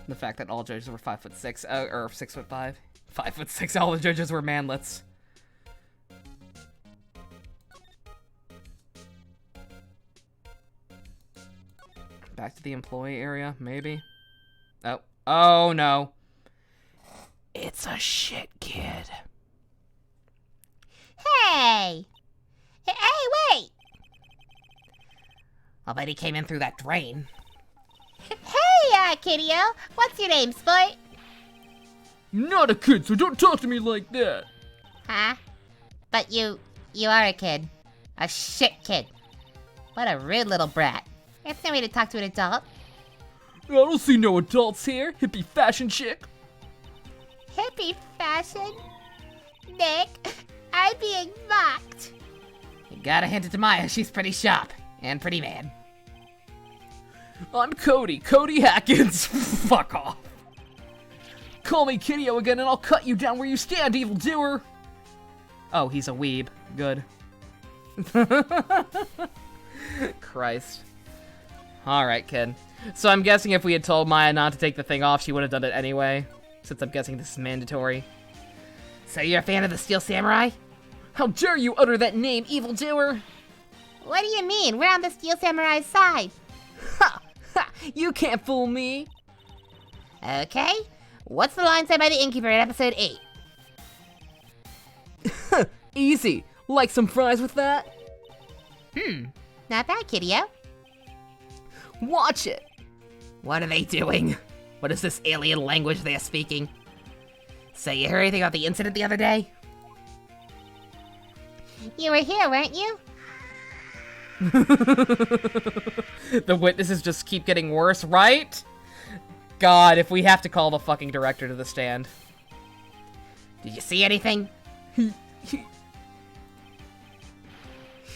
The fact that all judges were 5'6", or 6'5". 5'6", all the judges were manlets. Back to the employee area, maybe? Oh. Oh, no. It's a shit kid. Hey! Hey, wait! I'll bet he came in through that drain. Hey, Kiddio! What's your name, sport? Not a kid, so don't talk to me like that. Huh? But you are a kid. A shit kid. What a rude little brat. It's no way to talk to an adult. I don't see no adults here, hippie fashion chick. Hippie fashion? Nick, I'm being mocked. You gotta hand it to Maya, she's pretty sharp. And pretty mad. I'm Cody Hackins. Fuck off. Call me Kiddio again and I'll cut you down where you stand, evildoer. Oh, he's a weeb. Good. Christ. Alright, kid. So I'm guessing if we had told Maya not to take the thing off, she would have done it anyway. Since I'm guessing this is mandatory. So you're a fan of the Steel Samurai? How dare you utter that name, evildoer! What do you mean? We're on the Steel Samurai's side. Ha! Ha! You can't fool me! Okay. What's the line said by the innkeeper in episode 8? Easy. Like some fries with that? Not bad, Kiddio. Watch it! What are they doing? What is this alien language they're speaking? So you heard anything about the incident the other day? You were here, weren't you? The witnesses just keep getting worse, right? God, if we have to call the fucking director to the stand. Did you see anything?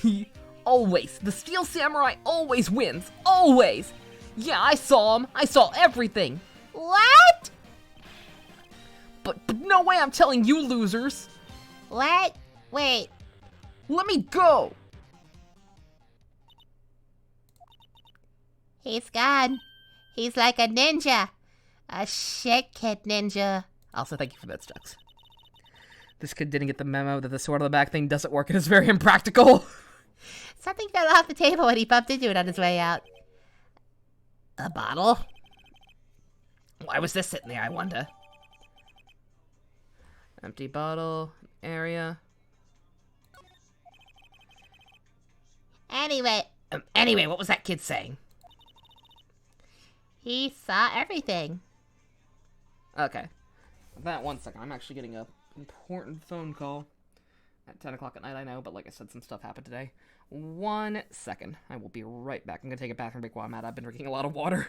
He always, the Steel Samurai always wins. Always! Yeah, I saw him. I saw everything. What? But no way I'm telling you losers. What? Wait. Let me go. He's gone. He's like a ninja. A shit kid ninja. Also, thank you for that, Stux. This kid didn't get the memo that the sword on the back thing doesn't work and is very impractical. Something fell off the table when he bumped into it on his way out. A bottle? Why was this sitting there, I wonder? Empty bottle area. Anyway, What was that kid saying? he saw everything. Okay. That 1 second. I'm actually getting a important phone call at 10 o'clock at night, I know, but like I said, some stuff happened today. 1 second. I will be right back. I'm gonna take a bathroom break while I'm at it. I've been drinking a lot of water.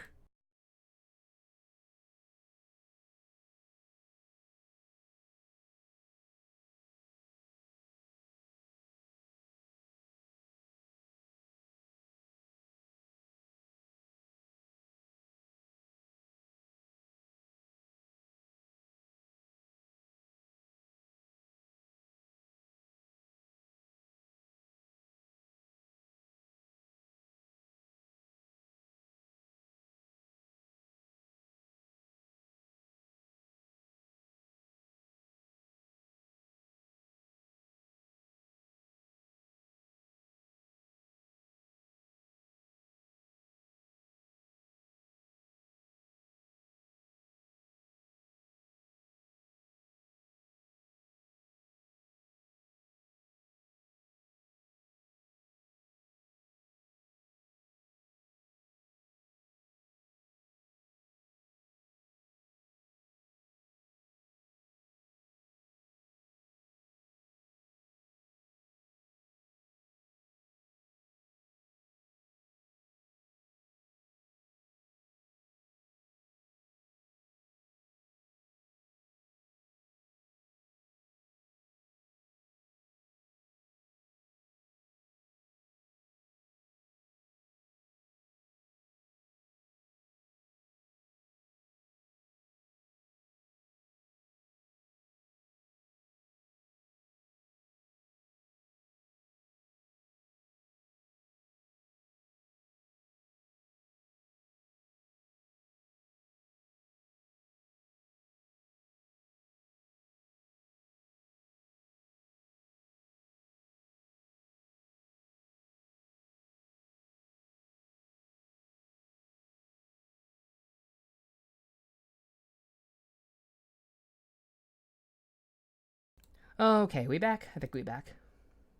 Okay, we back? I think we back.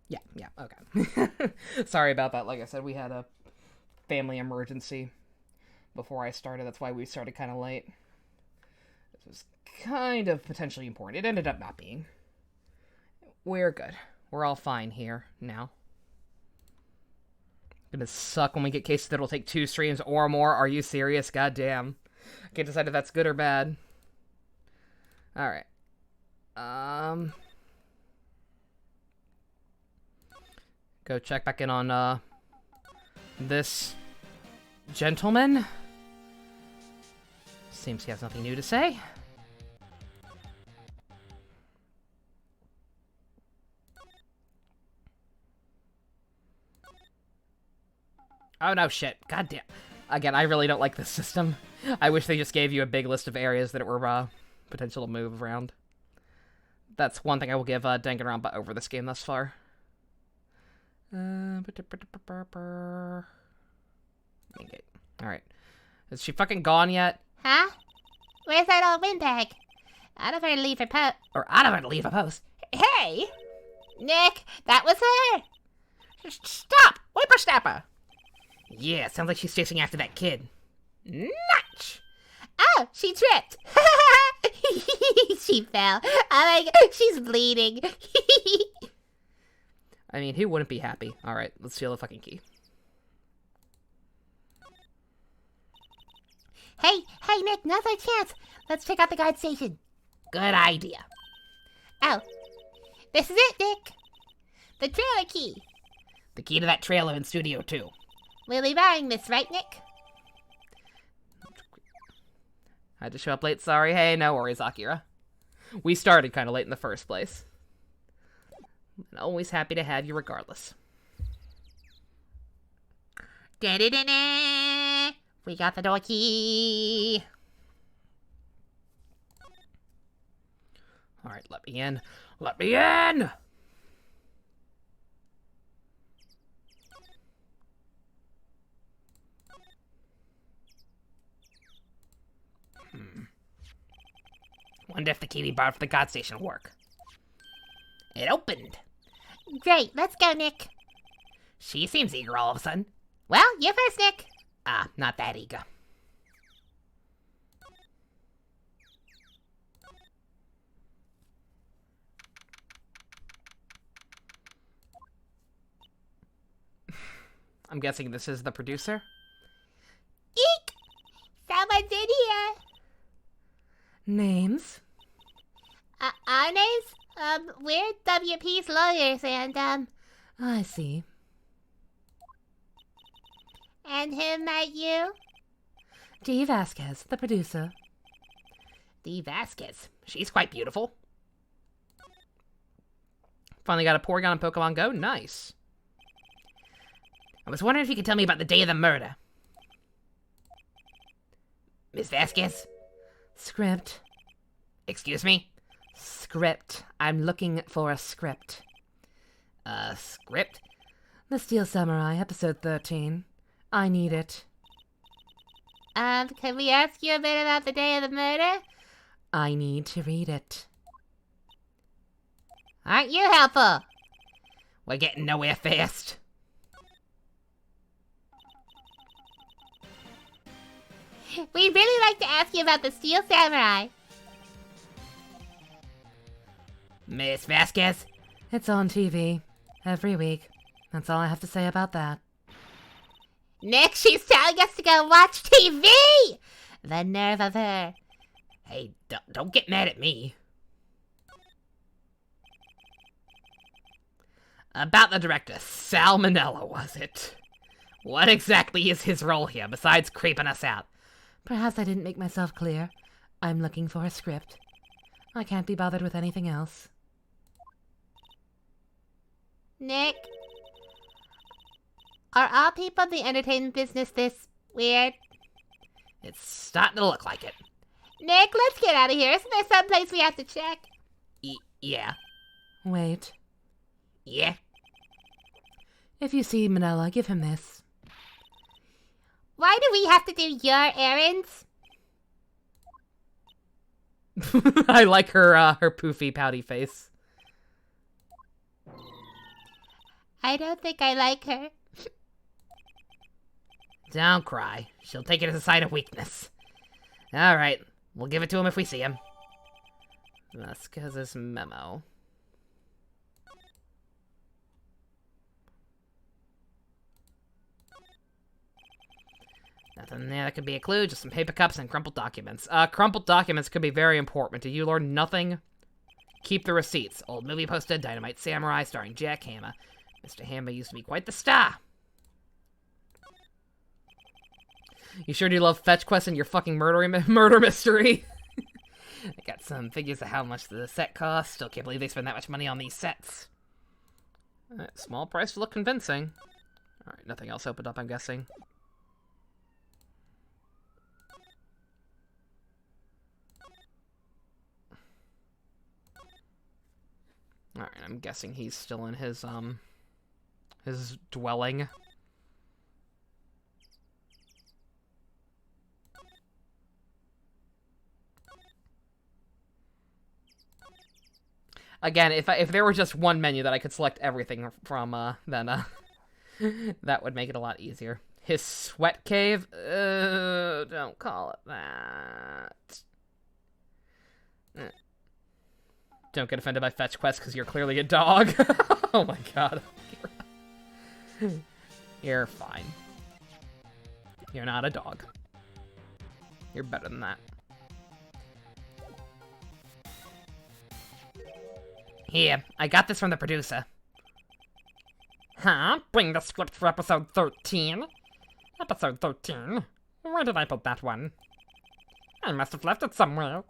Yeah, okay. Sorry about that. Like I said, we had a family emergency before I started. That's why we started kind of late. This was kind of potentially important. It ended up not being. We're good. We're all fine here now. Gonna suck when we get cases that'll take 2 streams or more. Are you serious? Goddamn. I can't decide if that's good or bad. Alright. Go check back in on, this gentleman. Seems he has nothing new to say. Oh no, shit. Goddamn. Again, I really don't like this system. I wish they just gave you a big list of areas that it were, potential to move around. That's one thing I will give, Danganronpa over this game thus far. Alright. Is she fucking gone yet? Huh? Where's that old windbag? Out of her to leave her post. Or out of her to leave a post. Hey! Nick, that was her! Stop! Whippersnapper! Yeah, sounds like she's chasing after that kid. Notch! Oh, she tripped! She fell. Oh my god, she's bleeding. I mean, who wouldn't be happy? Alright, let's steal the fucking key. Hey, Nick, now's our chance. Let's check out the guard station. Good idea. Oh, this is it, Nick. The trailer key. The key to that trailer in Studio 2. We'll be buying this, right, Nick? I had to show up late, sorry. Hey, no worries, Akira. We started kind of late in the first place. I'm always happy to have you regardless. Da-da-da-da. We got the door key. Alright, let me in. Let me in! Wonder if the key we borrowed for the guard station will work. It opened. Great, let's go, Nick. She seems eager all of a sudden. Well, you first, Nick. Not that eager. I'm guessing this is the producer? Eek! Someone's in here. Names? Our names? We're WP's lawyers, and, I see. And who met you? Dee Vasquez, the producer. Dee Vasquez. She's quite beautiful. Finally got a Porygon on Pokemon Go? Nice. I was wondering if you could tell me about the day of the murder. Miss Vasquez? Script. Excuse me? Script. I'm looking for a script. Script? The Steel Samurai, episode 13. I need it. Can we ask you a bit about the day of the murder? I need to read it. Aren't you helpful? We're getting nowhere fast. We'd really like to ask you about the Steel Samurai. Miss Vasquez? It's on TV. Every week. That's all I have to say about that. Nick, she's telling us to go watch TV! The nerve of her. Hey, don't get mad at me. About the director, Salmonella, was it? What exactly is his role here, besides creeping us out? Perhaps I didn't make myself clear. I'm looking for a script. I can't be bothered with anything else. Nick? Are all people in the entertainment business this weird? It's starting to look like it. Nick, let's get out of here. Isn't there someplace we have to check? Yeah. Wait. Yeah? If you see Manila, give him this. Why do we have to do your errands? I like her poofy, pouty face. I don't think I like her. Don't cry. She'll take it as a sign of weakness. Alright, we'll give it to him if we see him. Let's go this memo. Nothing there that could be a clue, just some paper cups and crumpled documents. Crumpled documents could be very important. Did you learn nothing? Keep the receipts. Old movie poster, Dynamite Samurai, starring Jack Hammer. Mr. Hammer used to be quite the star. You sure do love fetch quests and your fucking murder mystery? I got some figures of how much the set costs. Still can't believe they spend that much money on these sets. Small price to look convincing. Alright, nothing else opened up, I'm guessing. Alright, I'm guessing he's still in his dwelling. Again, if there were just one menu that I could select everything from, then, that would make it a lot easier. His sweat cave? Don't call it that. Don't get offended by fetch quests because you're clearly a dog. Oh my god. You're fine. You're not a dog. You're better than that. Here, I got this from the producer. Huh? Bring the script for episode 13? Episode 13? Where did I put that one? I must have left it somewhere.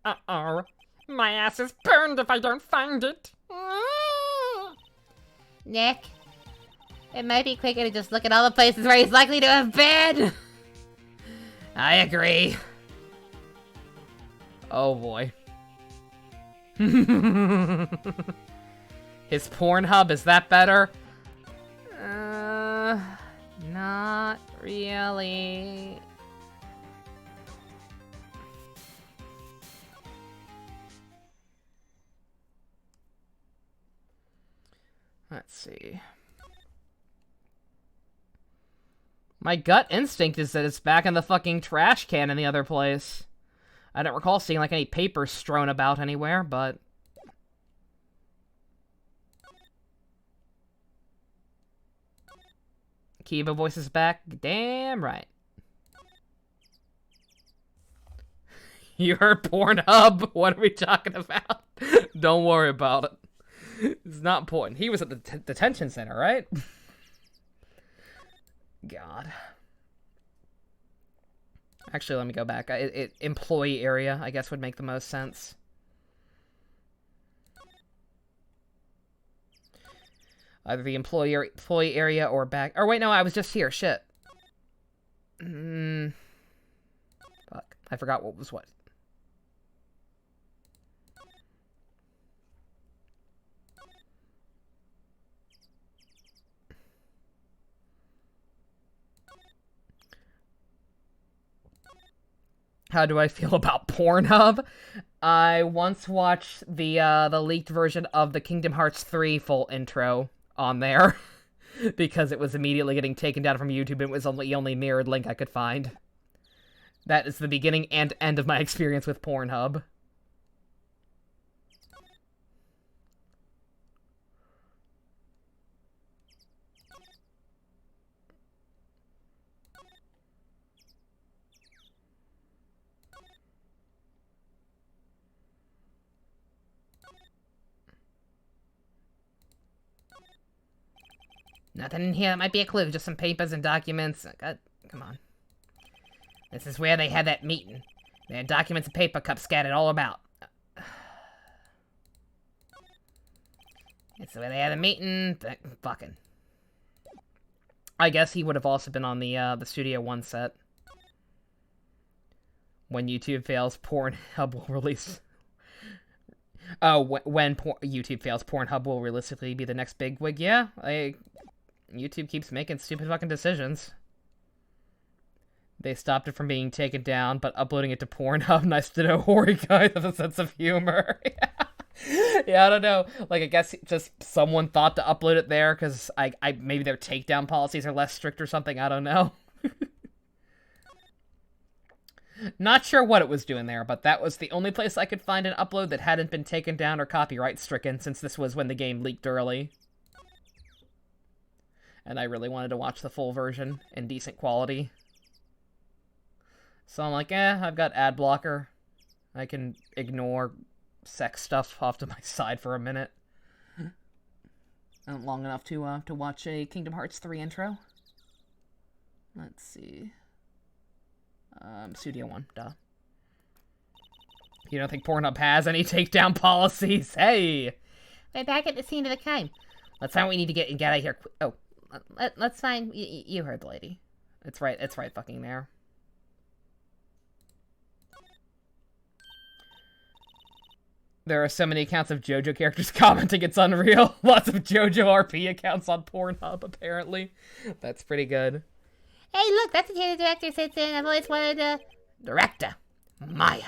Uh-oh. My ass is burned if I don't find it. Nick, it might be quicker to just look at all the places where he's likely to have been. I agree. Oh boy. His Pornhub, is that better? Not really. Let's see. My gut instinct is that it's back in the fucking trash can in the other place. I don't recall seeing, like, any papers strewn about anywhere, but... Kiba voice is back? Damn right. You heard Pornhub? What are we talking about? Don't worry about it. It's not important. He was at the detention center, right? God. Actually, let me go back. Employee area, I guess, would make the most sense. Either the employee area or back... Or wait, no, I was just here. Shit. Fuck. I forgot what was what. How do I feel about Pornhub? I once watched the leaked version of the Kingdom Hearts 3 full intro on there because it was immediately getting taken down from YouTube. It was the only mirrored link I could find. That is the beginning and end of my experience with Pornhub. Nothing in here that might be a clue, just some papers and documents. God, come on. This is where they had that meeting. They had documents and paper cups scattered all about. It's where they had a meeting. Fucking. I guess he would have also been on the Studio One set. When YouTube fails, Pornhub will release... Oh, when YouTube fails, Pornhub will realistically be the next big wig. Yeah, YouTube keeps making stupid fucking decisions. They stopped it from being taken down, but uploading it to Pornhub, nice to know Hori guys have a sense of humor. Yeah, I don't know. Like, I guess just someone thought to upload it there because I maybe their takedown policies are less strict or something. I don't know. Not sure what it was doing there, but that was the only place I could find an upload that hadn't been taken down or copyright stricken, since this was when the game leaked early. And I really wanted to watch the full version in decent quality. So I'm like, I've got ad blocker. I can ignore sex stuff off to my side for a minute. Long enough to watch a Kingdom Hearts 3 intro. Let's see. Studio One, duh. You don't think Pornhub has any takedown policies? Hey! We're back at the scene of the crime. Let's find what we need to get out of here. Oh, Let's find... You heard the lady. it's right fucking there. There are so many accounts of JoJo characters commenting it's unreal. Lots of JoJo RP accounts on Pornhub, apparently. That's pretty good. Hey, look, that's the chair the director sits in. I've always wanted to... Director. Maya.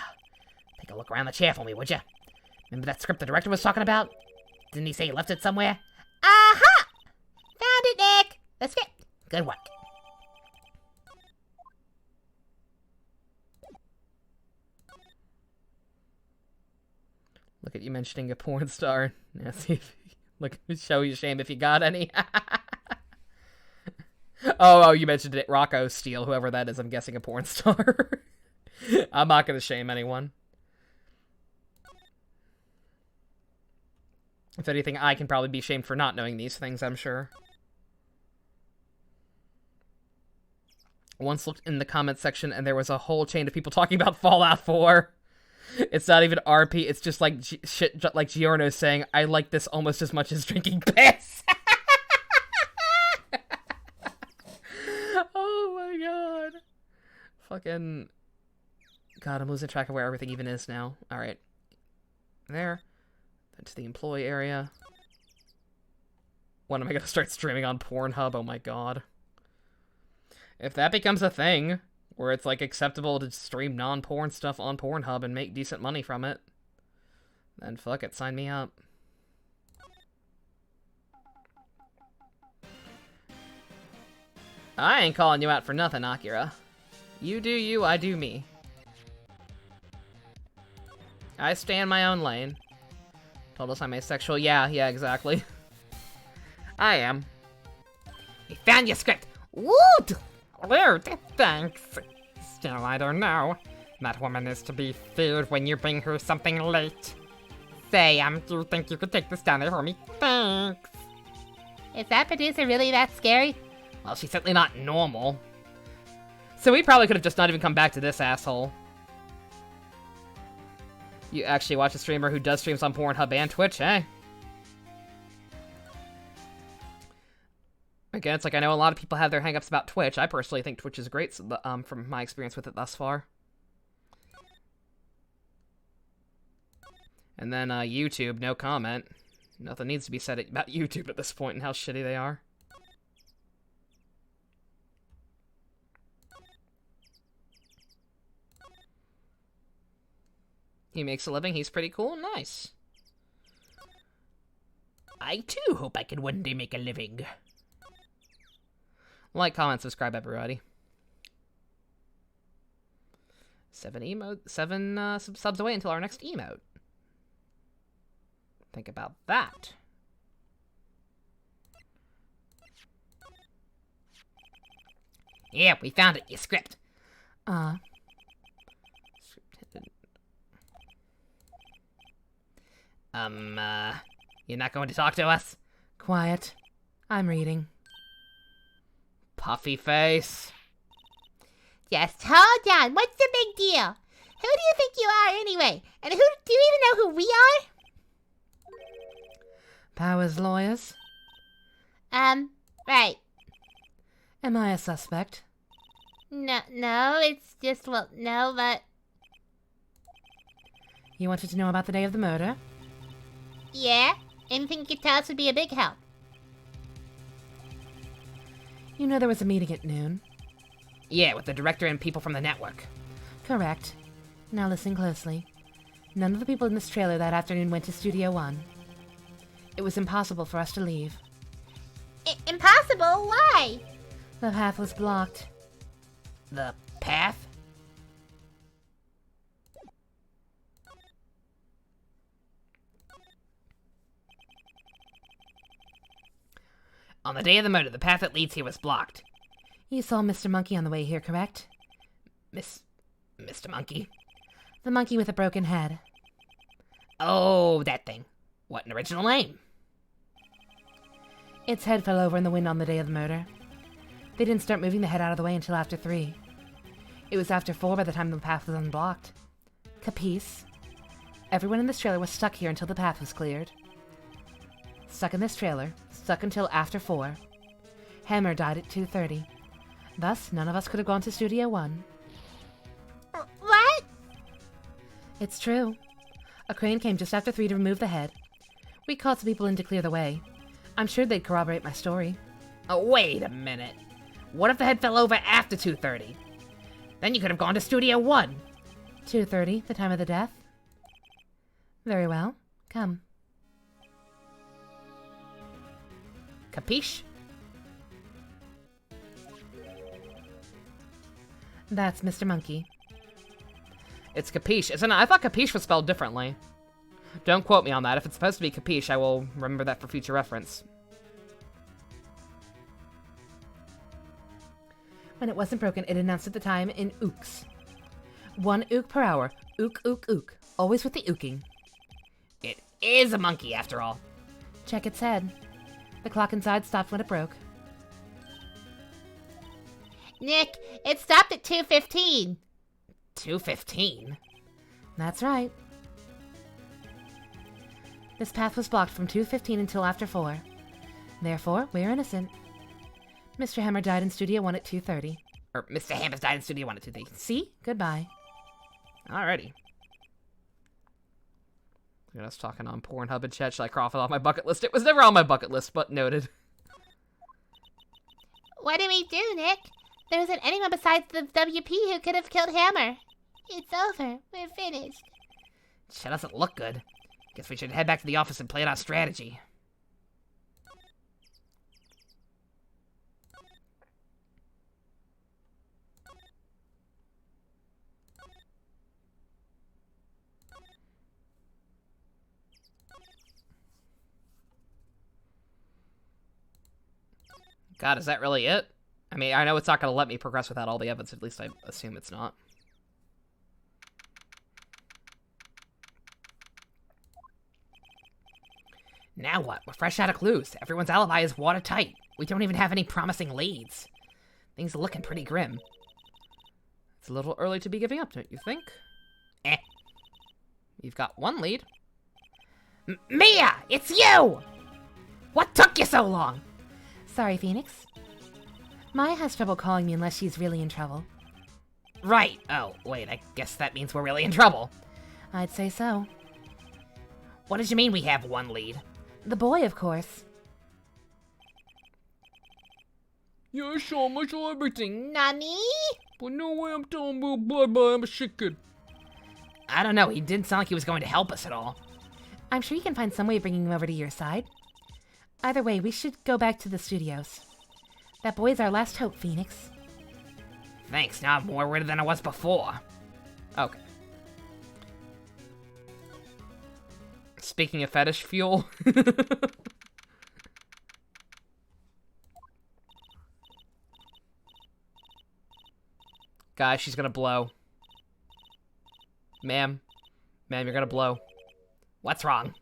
Take a look around the chair for me, would you? Remember that script the director was talking about? Didn't he say he left it somewhere? Aha! Found it, Nick! The script. Good work. Look at you mentioning a porn star. Yeah, see if look, show you shame if you got any. Oh, you mentioned it. Rocco Steele, whoever that is, I'm guessing a porn star. I'm not gonna shame anyone. If anything, I can probably be shamed for not knowing these things, I'm sure. Once looked in the comments section and there was a whole chain of people talking about Fallout 4. It's not even RP, it's just like shit like Giorno saying, I like this almost as much as drinking piss. Oh my god. Fucking... God, I'm losing track of where everything even is now. Alright. There. Then to the employee area. When am I gonna start streaming on Pornhub? Oh my god. If that becomes a thing, where it's like acceptable to stream non-porn stuff on Pornhub and make decent money from it, then fuck it, sign me up. I ain't calling you out for nothing, Akira. You do you, I do me. I stay in my own lane. Told us I'm asexual. Yeah, exactly. I am. We found your script. Woot! Rude, thanks. Still, I don't know. That woman is to be feared when you bring her something late. Say, do you think you could take this down there for me? Thanks. Is that producer really that scary? Well, she's certainly not normal. So we probably could have just not even come back to this asshole. You actually watch a streamer who does streams on Pornhub and Twitch, eh? Again, it's like I know a lot of people have their hangups about Twitch. I personally think Twitch is great, from my experience with it thus far. And then YouTube, no comment. Nothing needs to be said about YouTube at this point and how shitty they are. He makes a living, he's pretty cool, nice. I too hope I can one day make a living. Like, comment, subscribe, everybody. 7 subs away until our next emote. Think about that. Yeah, we found it, your script. You're not going to talk to us? Quiet. I'm reading. Puffy face. Just hold on. What's the big deal? Who do you think you are anyway? And who do you even know who we are? Powers lawyers. Right. Am I a suspect? No, it's just, well, no, but... You wanted to know about the day of the murder? Yeah, anything you could tell us would be a big help. You know there was a meeting at noon. Yeah, with the director and people from the network. Correct. Now listen closely. None of the people in this trailer that afternoon went to Studio 1. It was impossible for us to leave. Impossible? Why? The path was blocked. The path? On the day of the murder, the path that leads here was blocked. You saw Mr. Monkey on the way here, correct? Mr. Monkey? The monkey with a broken head. Oh, that thing. What an original name. Its head fell over in the wind on the day of the murder. They didn't start moving the head out of the way until after 3. It was after 4 by the time the path was unblocked. Capice? Everyone in this trailer was stuck here until the path was cleared. Stuck in this trailer, stuck until after 4. Hammer died at 2:30. Thus, none of us could have gone to Studio 1. What? It's true. A crane came just after 3 to remove the head. We called some people in to clear the way. I'm sure they'd corroborate my story. Oh, wait a minute. What if the head fell over after 2:30? Then you could have gone to Studio 1. 2:30, the time of the death? Very well. Come. Capiche? That's Mr. Monkey. It's Capiche, isn't it? I thought Capiche was spelled differently. Don't quote me on that. If it's supposed to be Capiche, I will remember that for future reference. When it wasn't broken, it announced at the time in ooks. 1 ook per hour. Ook, ook, ook. Always with the ooking. It is a monkey, after all. Check its head. The clock inside stopped when it broke. Nick, it stopped at 2:15. 2:15? That's right. This path was blocked from 2:15 until after 4. Therefore, we're innocent. Mr. Hammer died in Studio 1 at 2:30. Or Mr. Hammers died in Studio 1 at 2:30. See? Goodbye. Alrighty. Look at us talking on Pornhub and chat. Should I cross it off my bucket list? It was never on my bucket list, but noted. What do we do, Nick? There isn't anyone besides the WP who could have killed Hammer. It's over. We're finished. Shit doesn't look good. Guess we should head back to the office and play it our strategy. God, is that really it? I mean, I know it's not going to let me progress without all the evidence. At least I assume it's not. Now what? We're fresh out of clues. Everyone's alibi is watertight. We don't even have any promising leads. Things are looking pretty grim. It's a little early to be giving up, don't you think? Eh. You've got 1 lead. Mia! It's you! What took you so long? Sorry, Phoenix. Maya has trouble calling me unless she's really in trouble. Right. Oh, wait, I guess that means we're really in trouble. I'd say so. What did you mean we have 1 lead? The boy, of course. Yeah, sure, I saw everything. Nani? But no way I'm telling Will bye-bye, I'm a shit kid. I don't know, he didn't sound like he was going to help us at all. I'm sure you can find some way of bringing him over to your side. Either way, we should go back to the studios. That boy's our last hope, Phoenix. Thanks, now I'm more worried than I was before. Okay. Speaking of fetish fuel. Guys, she's gonna blow. Ma'am. Ma'am, you're gonna blow. What's wrong?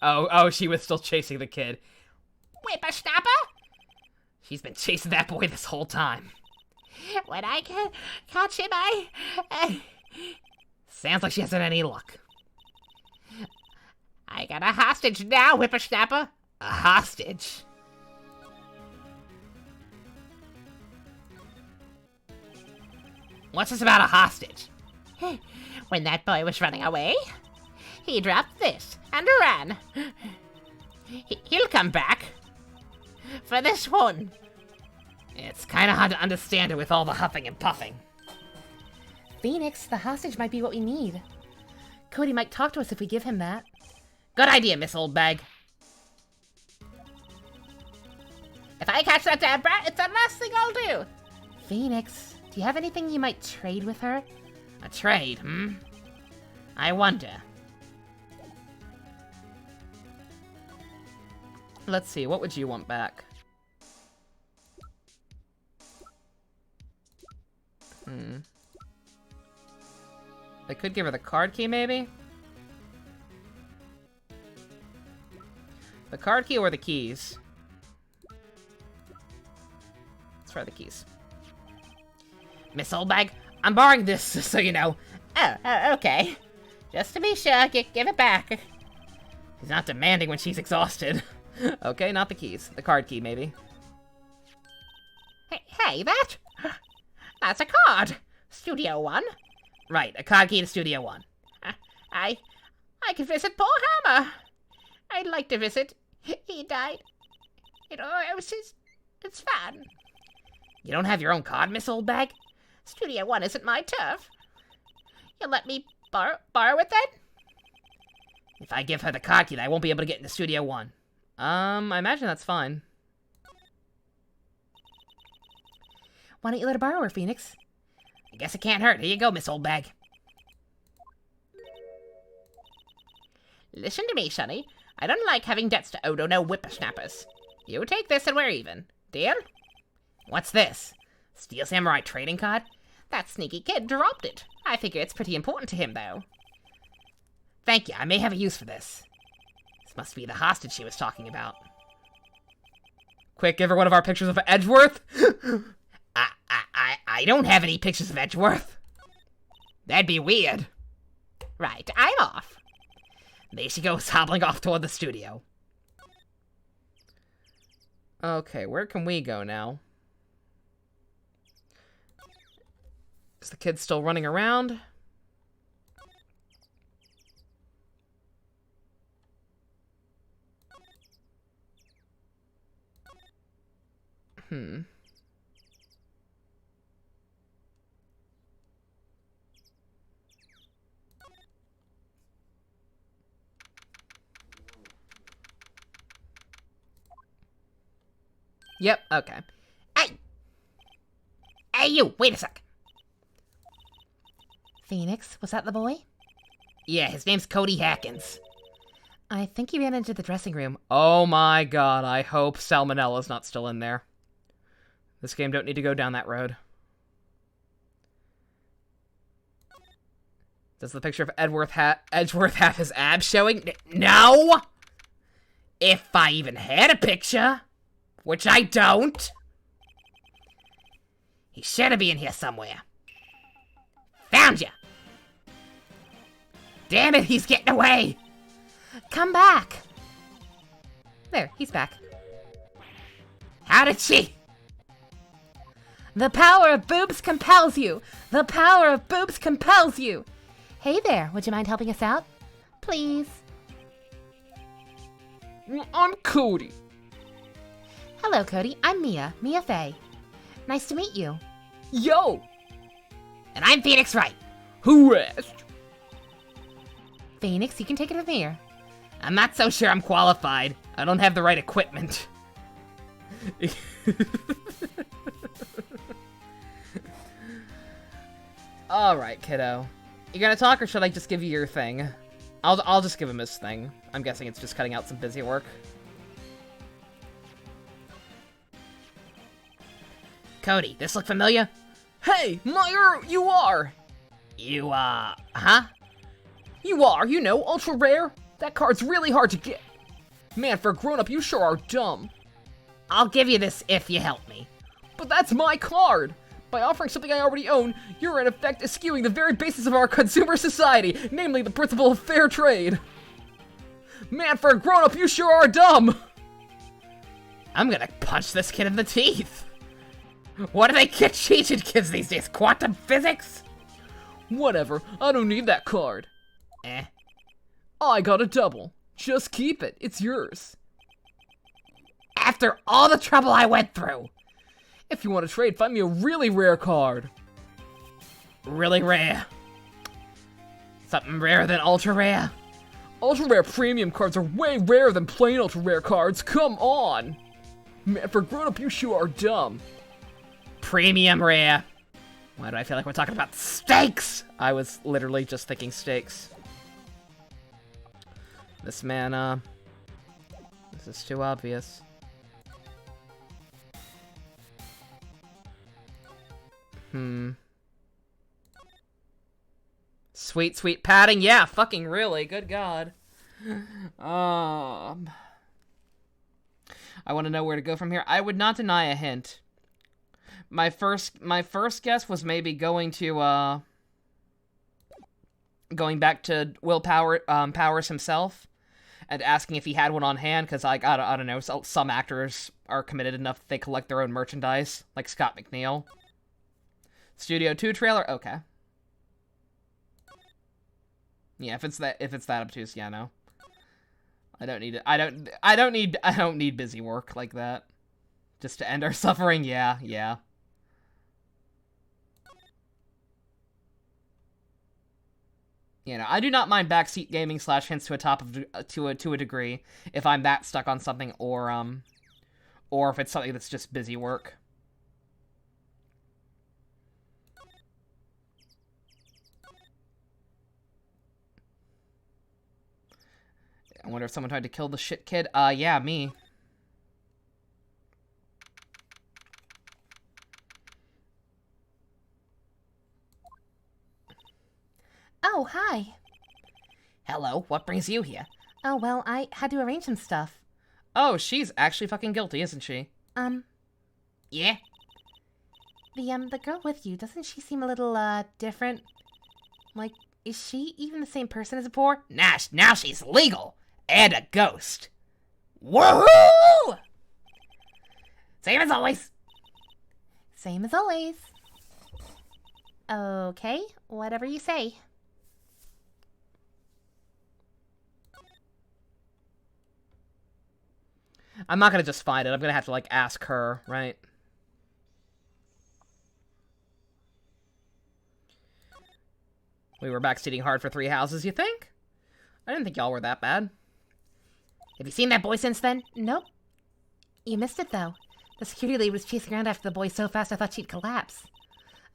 Oh, she was still chasing the kid. Whippersnapper? She's been chasing that boy this whole time. When I can catch him, Sounds like she hasn't any luck. I got a hostage now, Whippersnapper. A hostage? What's this about a hostage? When that boy was running away, he dropped this and ran. He'll come back for this one. It's kind of hard to understand it with all the huffing and puffing. Phoenix, the hostage might be what we need. Cody might talk to us if we give him that. Good idea, Miss Old Bag. If I catch that damn brat, it's the last thing I'll do. Phoenix, do you have anything you might trade with her? A trade, I wonder. Let's see, what would you want back? I could give her the card key, maybe? The card key or the keys? Let's try the keys. Miss Old Bag, I'm borrowing this, so you know. Oh, okay. Just to be sure, give it back. He's not demanding when she's exhausted. Okay, not the keys. The card key, maybe. Hey, that's a card. Studio One. Right, a card key to Studio One. I could visit poor Hammer. I'd like to visit. He died. It was it's fun. You don't have your own card, Miss Old Bag? Studio One isn't my turf. You'll let me borrow it then? If I give her the card key, I won't be able to get into Studio One. I imagine that's fine. Why don't you let her borrow her, Phoenix? I guess it can't hurt. Here you go, Miss Old Bag. Listen to me, Sonny. I don't like having debts to owe no whippersnappers. You take this and we're even. Deal? What's this? Steel Samurai trading card? That sneaky kid dropped it. I figure it's pretty important to him, though. Thank you. I may have a use for this. This must be the hostage she was talking about. Quick, give her one of our pictures of Edgeworth. I don't have any pictures of Edgeworth. That'd be weird. Right, I'm off. There she goes, hobbling off toward the studio. Okay, where can we go now? Is the kid still running around? Yep, okay. Hey, you! Wait a sec! Phoenix, was that the boy? Yeah, his name's Cody Hackins. I think he ran into the dressing room. Oh my god, I hope Salmonella's not still in there. This game don't need to go down that road. Does the picture of Edgeworth have his abs showing? No! If I even had a picture. Which I don't. He should be in here somewhere. Found ya! Damn it, he's getting away! Come back! There, he's back. How did she? The power of boobs compels you! The power of boobs compels you! Hey there, would you mind helping us out? Please. I'm Cody. Hello, Cody. I'm Mia Faye. Nice to meet you. Yo! And I'm Phoenix Wright. Who asked? Phoenix, you can take it from here. I'm not so sure I'm qualified. I don't have the right equipment. Alright, kiddo. You gonna talk or should I just give you your thing? I'll just give him his thing. I'm guessing it's just cutting out some busy work. Cody, this look familiar? Hey, Meyer, you are! You, huh? You are, you know, ultra rare. That card's really hard to get. Man, for a grown-up, you sure are dumb. I'll give you this if you help me. But that's my card! By offering something I already own, you're in effect eschewing the very basis of our consumer society, namely the principle of fair trade. Man, for a grown-up, you sure are dumb! I'm gonna punch this kid in the teeth. What do they teaching kids these days? Quantum physics? Whatever, I don't need that card. I got a double. Just keep it, it's yours. After all the trouble I went through. If you want to trade, find me a really rare card. Really rare. Something rarer than ultra rare? Ultra rare premium cards are way rarer than plain ultra rare cards. Come on! Man, for grown up, you sure are dumb. Premium rare. Why do I feel like we're talking about steaks? I was literally just thinking steaks. This man, this is too obvious. Sweet, sweet padding. Yeah, fucking really. Good God. I want to know where to go from here. I would not deny a hint. My first guess was maybe going back to Will Powers himself and asking if he had one on hand, because like I don't know, some actors are committed enough that they collect their own merchandise, like Scott McNeil. Studio 2 trailer, okay. Yeah, if it's that obtuse, yeah, no. I don't need it. I don't need busy work like that just to end our suffering. Yeah. You know, I do not mind backseat gaming / hints to a degree if I'm that stuck on something, or if it's something that's just busy work. I wonder if someone tried to kill the shit kid. Yeah, me. Oh, hi. Hello, what brings you here? Oh, well, I had to arrange some stuff. Oh, she's actually fucking guilty, isn't she? Yeah? The girl with you, doesn't she seem a little, different? Like, is she even the same person as before? Now she's legal! And a ghost! Woohoo! Same as always! Same as always. Okay, whatever you say. I'm not gonna just find it. I'm gonna have to, like, ask her, right? We were backseating hard for 3 houses, you think? I didn't think y'all were that bad. Have you seen that boy since then? Nope. You missed it, though. The security lady was chasing around after the boy so fast I thought she'd collapse.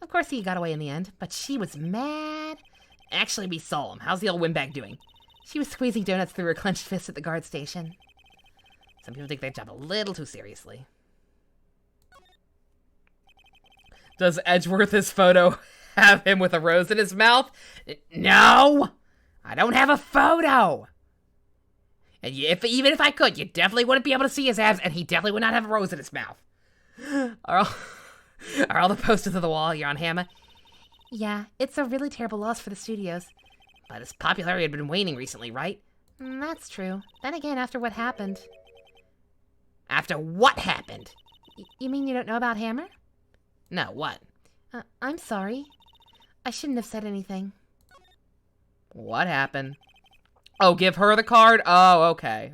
Of course he got away in the end, but she was mad. Actually, we saw him. How's the old windbag doing? She was squeezing donuts through her clenched fist at the guard station. Some people take their job a little too seriously. Does Edgeworth's photo have him with a rose in his mouth? No! I don't have a photo! And even if I could, you definitely wouldn't be able to see his abs, and he definitely would not have a rose in his mouth. Are all the posters of the wall you're on, Hammer? Yeah, it's a really terrible loss for the studios. But his popularity had been waning recently, right? That's true. Then again, after what happened. After what happened? You mean you don't know about Hammer? No, what? I'm sorry. I shouldn't have said anything. What happened? Oh, give her the card? Oh, okay.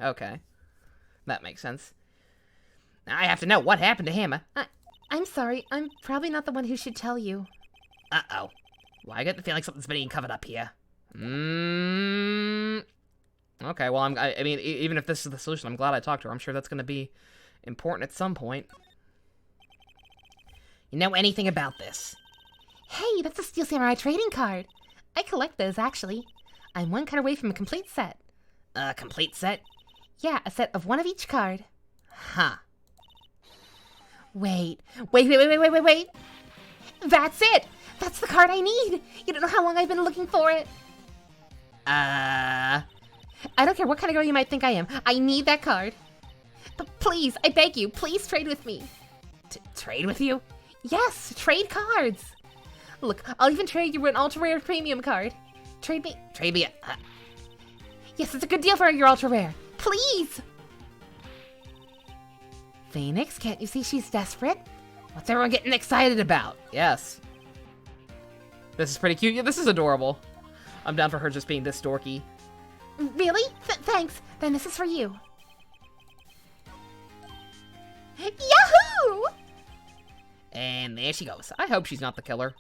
That makes sense. Now I have to know what happened to Hammer. I'm sorry. I'm probably not the one who should tell you. Uh-oh. Well, I get the feeling something's being covered up here. Okay, well, I mean, even if this is the solution, I'm glad I talked to her. I'm sure that's going to be important at some point. You know anything about this? Hey, that's a Steel Samurai trading card. I collect those, actually. I'm one card away from a complete set. A complete set? Yeah, a set of one of each card. Huh. Wait. That's it! That's the card I need! You don't know how long I've been looking for it. I don't care what kind of girl you might think I am. I need that card. But please, I beg you, please trade with me. Trade with you? Yes, trade cards. Look, I'll even trade you an ultra rare premium card. Trade me. Yes, it's a good deal for your ultra rare. Please. Phoenix, can't you see she's desperate? What's everyone getting excited about? Yes. This is pretty cute. Yeah, this is adorable. I'm down for her just being this dorky. Really? Thanks. Then this is for you. Yahoo! And there she goes. I hope she's not the killer.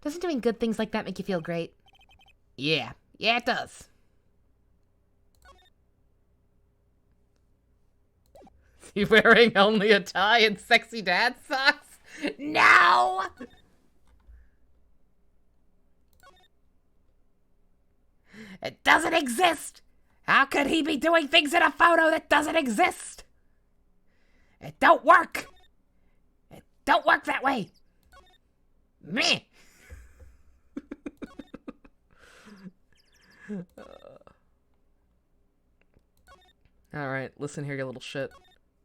Doesn't doing good things like that make you feel great? Yeah, it does. Is he wearing only a tie and sexy dad socks? No! It doesn't exist! How could he be doing things in a photo that doesn't exist? It don't work! It don't work that way! Meh! Alright, listen here, you little shit.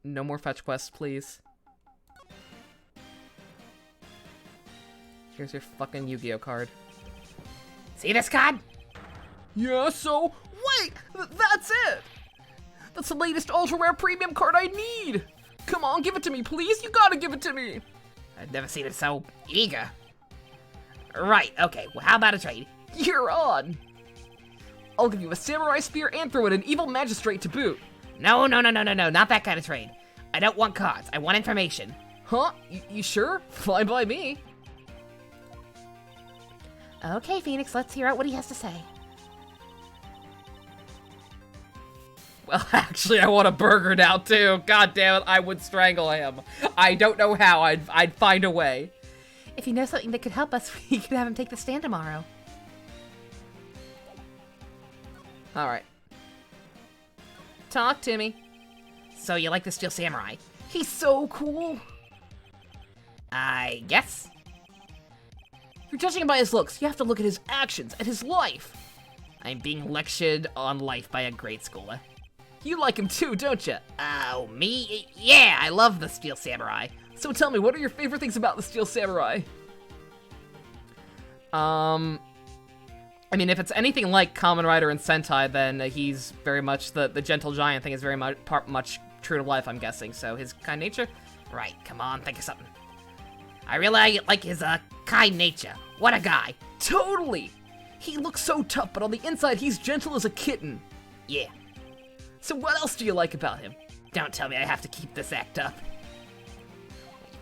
No more fetch quests, please. Here's your fucking Yu-Gi-Oh card. See this card? Yeah, so... Wait! That's it! That's the latest ultra rare premium card I need! Come on, give it to me, please! You gotta give it to me! I've never seen it so eager. Right, okay, well how about a trade? You're on! I'll give you a samurai spear and throw in an evil magistrate to boot. No, not that kind of trade. I don't want cards, I want information. Huh? You sure? Fine by me. Okay, Phoenix, let's hear out what he has to say. Well, actually, I want a burger now, too. God damn it, I would strangle him. I don't know how, I'd find a way. If you know something that could help us, we could have him take the stand tomorrow. Alright. Talk to me. So you like the Steel Samurai? He's so cool. I guess. You're judging him by his looks. You have to look at his actions and his life. I'm being lectured on life by a grade schooler. You like him too, don't you? Oh, me? Yeah, I love the Steel Samurai. So tell me, what are your favorite things about the Steel Samurai? I mean, if it's anything like Kamen Rider and Sentai, then he's very much the gentle giant thing is very much true to life, I'm guessing. So his kind nature? Right, come on, think of something. I really like his, kind nature. What a guy. Totally! He looks so tough, but on the inside, he's gentle as a kitten. Yeah. So what else do you like about him? Don't tell me I have to keep this act up.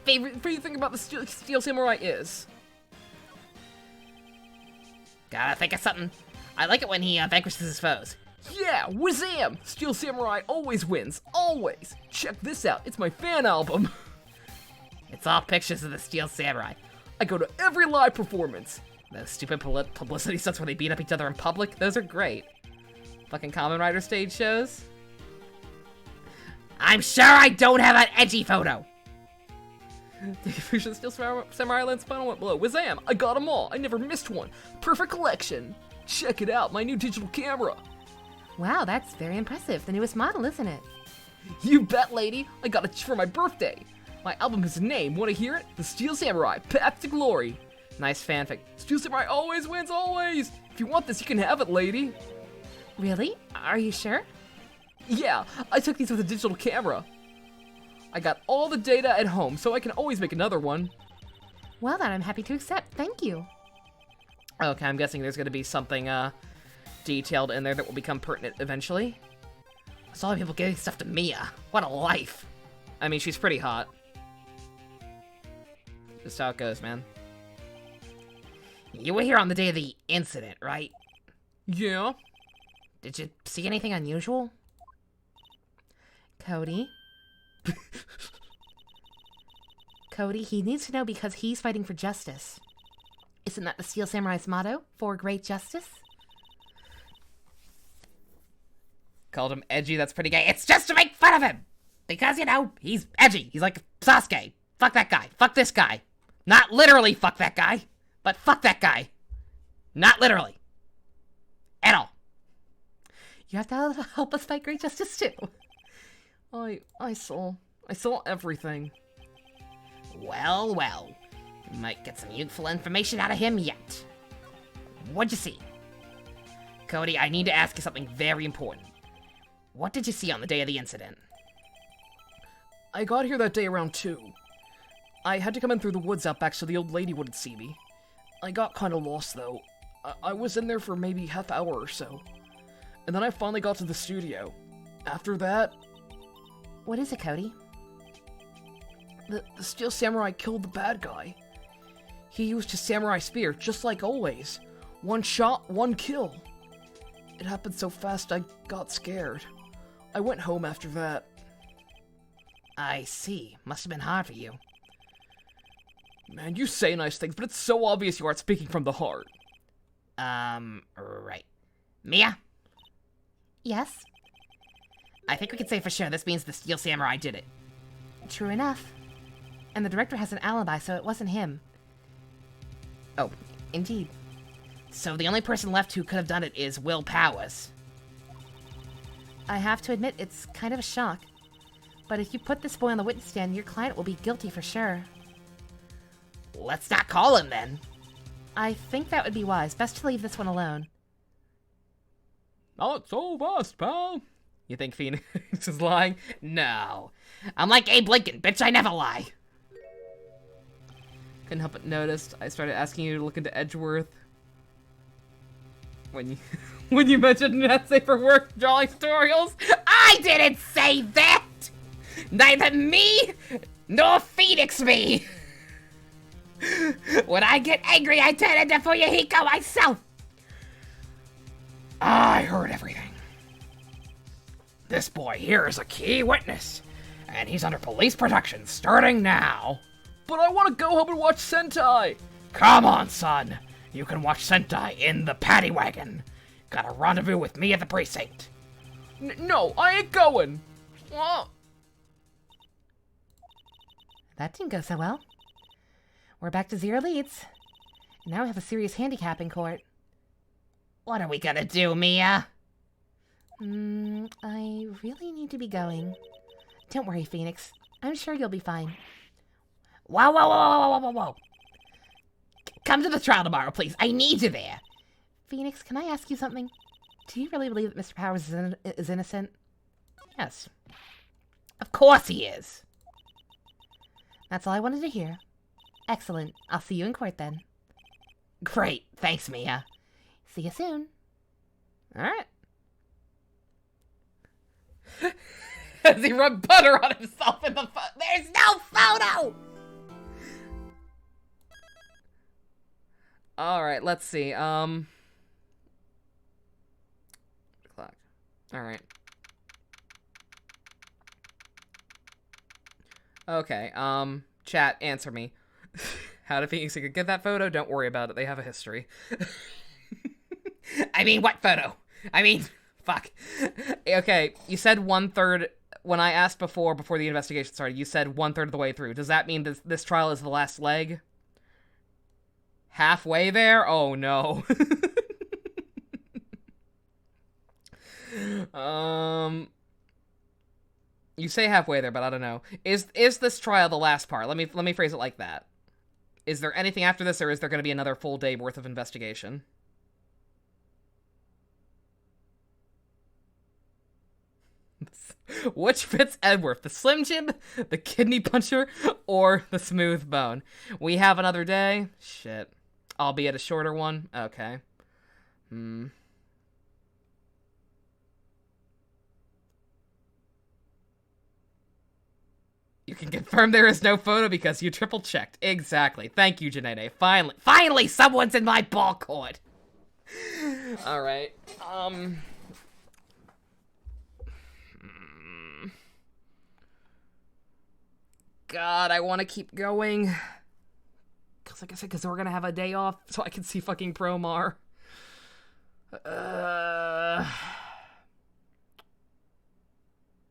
Favorite thing about the Steel Samurai is? Gotta think of something. I like it when he vanquishes his foes. Yeah, Wazam! Steel Samurai always wins, always! Check this out, it's my fan album! It's all pictures of the Steel Samurai. I go to every live performance! Those stupid publicity stunts where they beat up each other in public, Those are great. Fucking Kamen Rider stage shows. I'm sure I don't have an edgy photo. Take a picture of the Steel Samurai lens final went below. Wazam! I got them all! I never missed one! Perfect collection! Check it out, my new digital camera! Wow, that's very impressive. The newest model, isn't it? You bet, lady! I got it for my birthday! My album has a name, wanna hear it? The Steel Samurai, Path to Glory! Nice fanfic. Steel Samurai always wins, always! If you want this, you can have it, lady! Really? Are you sure? Yeah, I took these with a digital camera. I got all the data at home, so I can always make another one. Well then, I'm happy to accept. Thank you. Okay, I'm guessing there's gonna be something, detailed in there that will become pertinent eventually. I saw people giving stuff to Mia. What a life. I mean, she's pretty hot. Just how it goes, man. You were here on the day of the incident, right? Yeah? Did you see anything unusual? Cody? Cody, he needs to know because he's fighting for justice. Isn't that the Steel Samurai's motto? For great justice? Called him edgy, that's pretty gay. It's just to make fun of him! Because, you know, he's edgy. He's like Sasuke. Fuck that guy. Fuck this guy. Not literally fuck that guy, but fuck that guy. Not literally. At all. You have to help us fight great justice too. I saw everything. Well, well. We might get some useful information out of him yet. What'd you see? Cody, I need to ask you something very important. What did you see on the day of the incident? I got here that day around 2. I had to come in through the woods out back so the old lady wouldn't see me. I got kinda lost though. I was in there for maybe half hour or so. And then I finally got to the studio. After that... What is it, Cody? The Steel Samurai killed the bad guy. He used his samurai spear, just like always. One shot, one kill. It happened so fast I got scared. I went home after that. I see. Must have been hard for you. Man, you say nice things, but it's so obvious you aren't speaking from the heart. Right. Mia? Yes? I think we can say for sure this means the Steel Samurai did it. True enough. And the director has an alibi, so it wasn't him. Oh, Indeed. so the only person left who could have done it is Will Powers. I have to admit, it's kind of a shock. But if you put this boy on the witness stand, your client will be guilty for sure. Let's not call him then. I think that would be wise. Best to leave this one alone. Not so fast, pal. You think Phoenix is lying? No. I'm like Abe Lincoln, bitch, I never lie. Couldn't help but notice I started asking you to look into Edgeworth when you mentioned an essay for work drawing tutorials. I didn't say that! Neither me nor Phoenix me! When I get angry, I turn into Fuyuhiko myself! I heard everything. This boy here is a key witness, and he's under police protection starting now. But I want to go home and watch Sentai. Come on, son. You can watch Sentai in the paddy wagon. Got a rendezvous with me at the precinct. No, I ain't going. Well, That didn't go so well. We're back to 0 leads. Now we have a serious handicap in court. What are we gonna do, Mia? I really need to be going. Don't worry, Phoenix. I'm sure you'll be fine. Whoa, whoa, whoa, whoa, whoa, whoa, whoa. Come to the trial tomorrow, please. I need you there. Phoenix, can I ask you something? Do you really believe that Mr. Powers is innocent? Yes. Of course he is. That's all I wanted to hear. Excellent. I'll see you in court then. Great. Thanks, Mia. See you soon. Alright. As he rubbed butter on himself in the There's no photo! Alright, let's see. Clock. Alright. Okay, chat, answer me. How did Phoenix get that photo? Don't worry about it. They have a history. I mean, what photo? I mean, fuck. Okay, you said 1/3 when I asked before the investigation started. You said 1/3 of the way through. Does that mean this trial is the last leg? Halfway there? Oh no. You say halfway there, but I don't know. Is this trial the last part? Let me phrase it like that. Is there anything after this, or is there going to be another full day worth of investigation? Which fits Edgeworth, the Slim Jim, the Kidney Puncher, or the Smooth Bone? We have another day? Shit. Albeit a shorter one? Okay. You can confirm there is no photo because you triple checked. Exactly. Thank you, Janene. Finally, someone's in my ball court. Alright. God, I want to keep going. Because, like I said, because we're going to have a day off so I can see fucking Promar.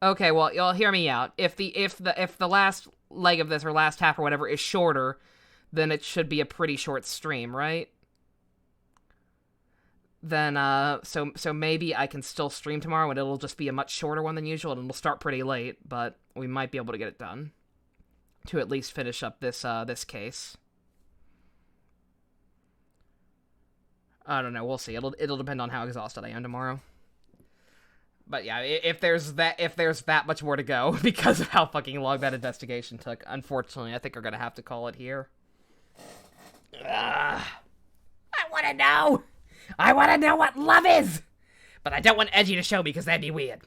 Okay, well, y'all hear me out. If the last leg of this, or last half or whatever, is shorter, then it should be a pretty short stream, right? Then, so maybe I can still stream tomorrow, and it'll just be a much shorter one than usual, and we'll start pretty late, but we might be able to get it done. To at least finish up this case. I don't know, we'll see. It'll depend on how exhausted I am tomorrow. But yeah, if there's that much more to go, because of how fucking long that investigation took, unfortunately, I think we're gonna have to call it here. I wanna know! I wanna know what love is! But I don't want Edgy to show me, because that'd be weird.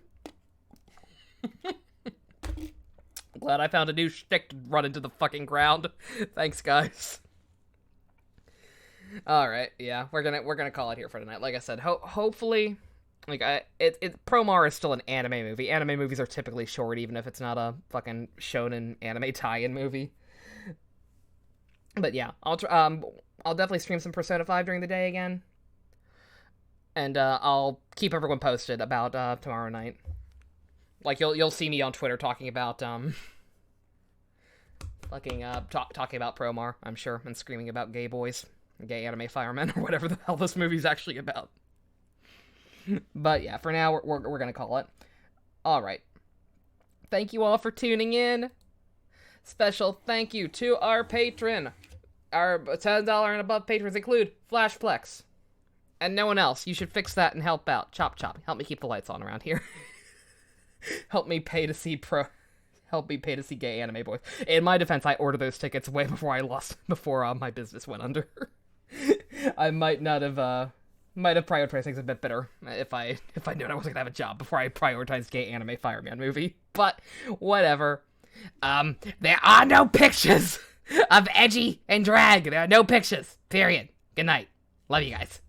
Glad I found a new shtick to run into the fucking ground. Thanks, guys. All right, yeah, we're gonna call it here for tonight. Like I said, hopefully, like Promar is still an anime movie. Anime movies are typically short, even if it's not a fucking shonen anime tie-in movie. But yeah, I'll definitely stream some Persona 5 during the day again, and I'll keep everyone posted about tomorrow night. Like you'll see me on Twitter talking about talking about Promar, I'm sure, and screaming about gay boys, gay anime firemen, or whatever the hell this movie's actually about. But yeah, for now we're gonna call it. All right. Thank you all for tuning in. Special thank you to our patron. Our $10 and above patrons include Flashplex. And no one else. You should fix that and help out. Chop Chop. Help me keep the lights on around here. Help me pay to see gay anime boys. In my defense, I ordered those tickets way before my business went under. I might have prioritized things a bit better if I knew I wasn't gonna have a job before I prioritized gay anime fireman movie. But whatever. There are no pictures of edgy and drag. There are no pictures. Period. Good night. Love you guys.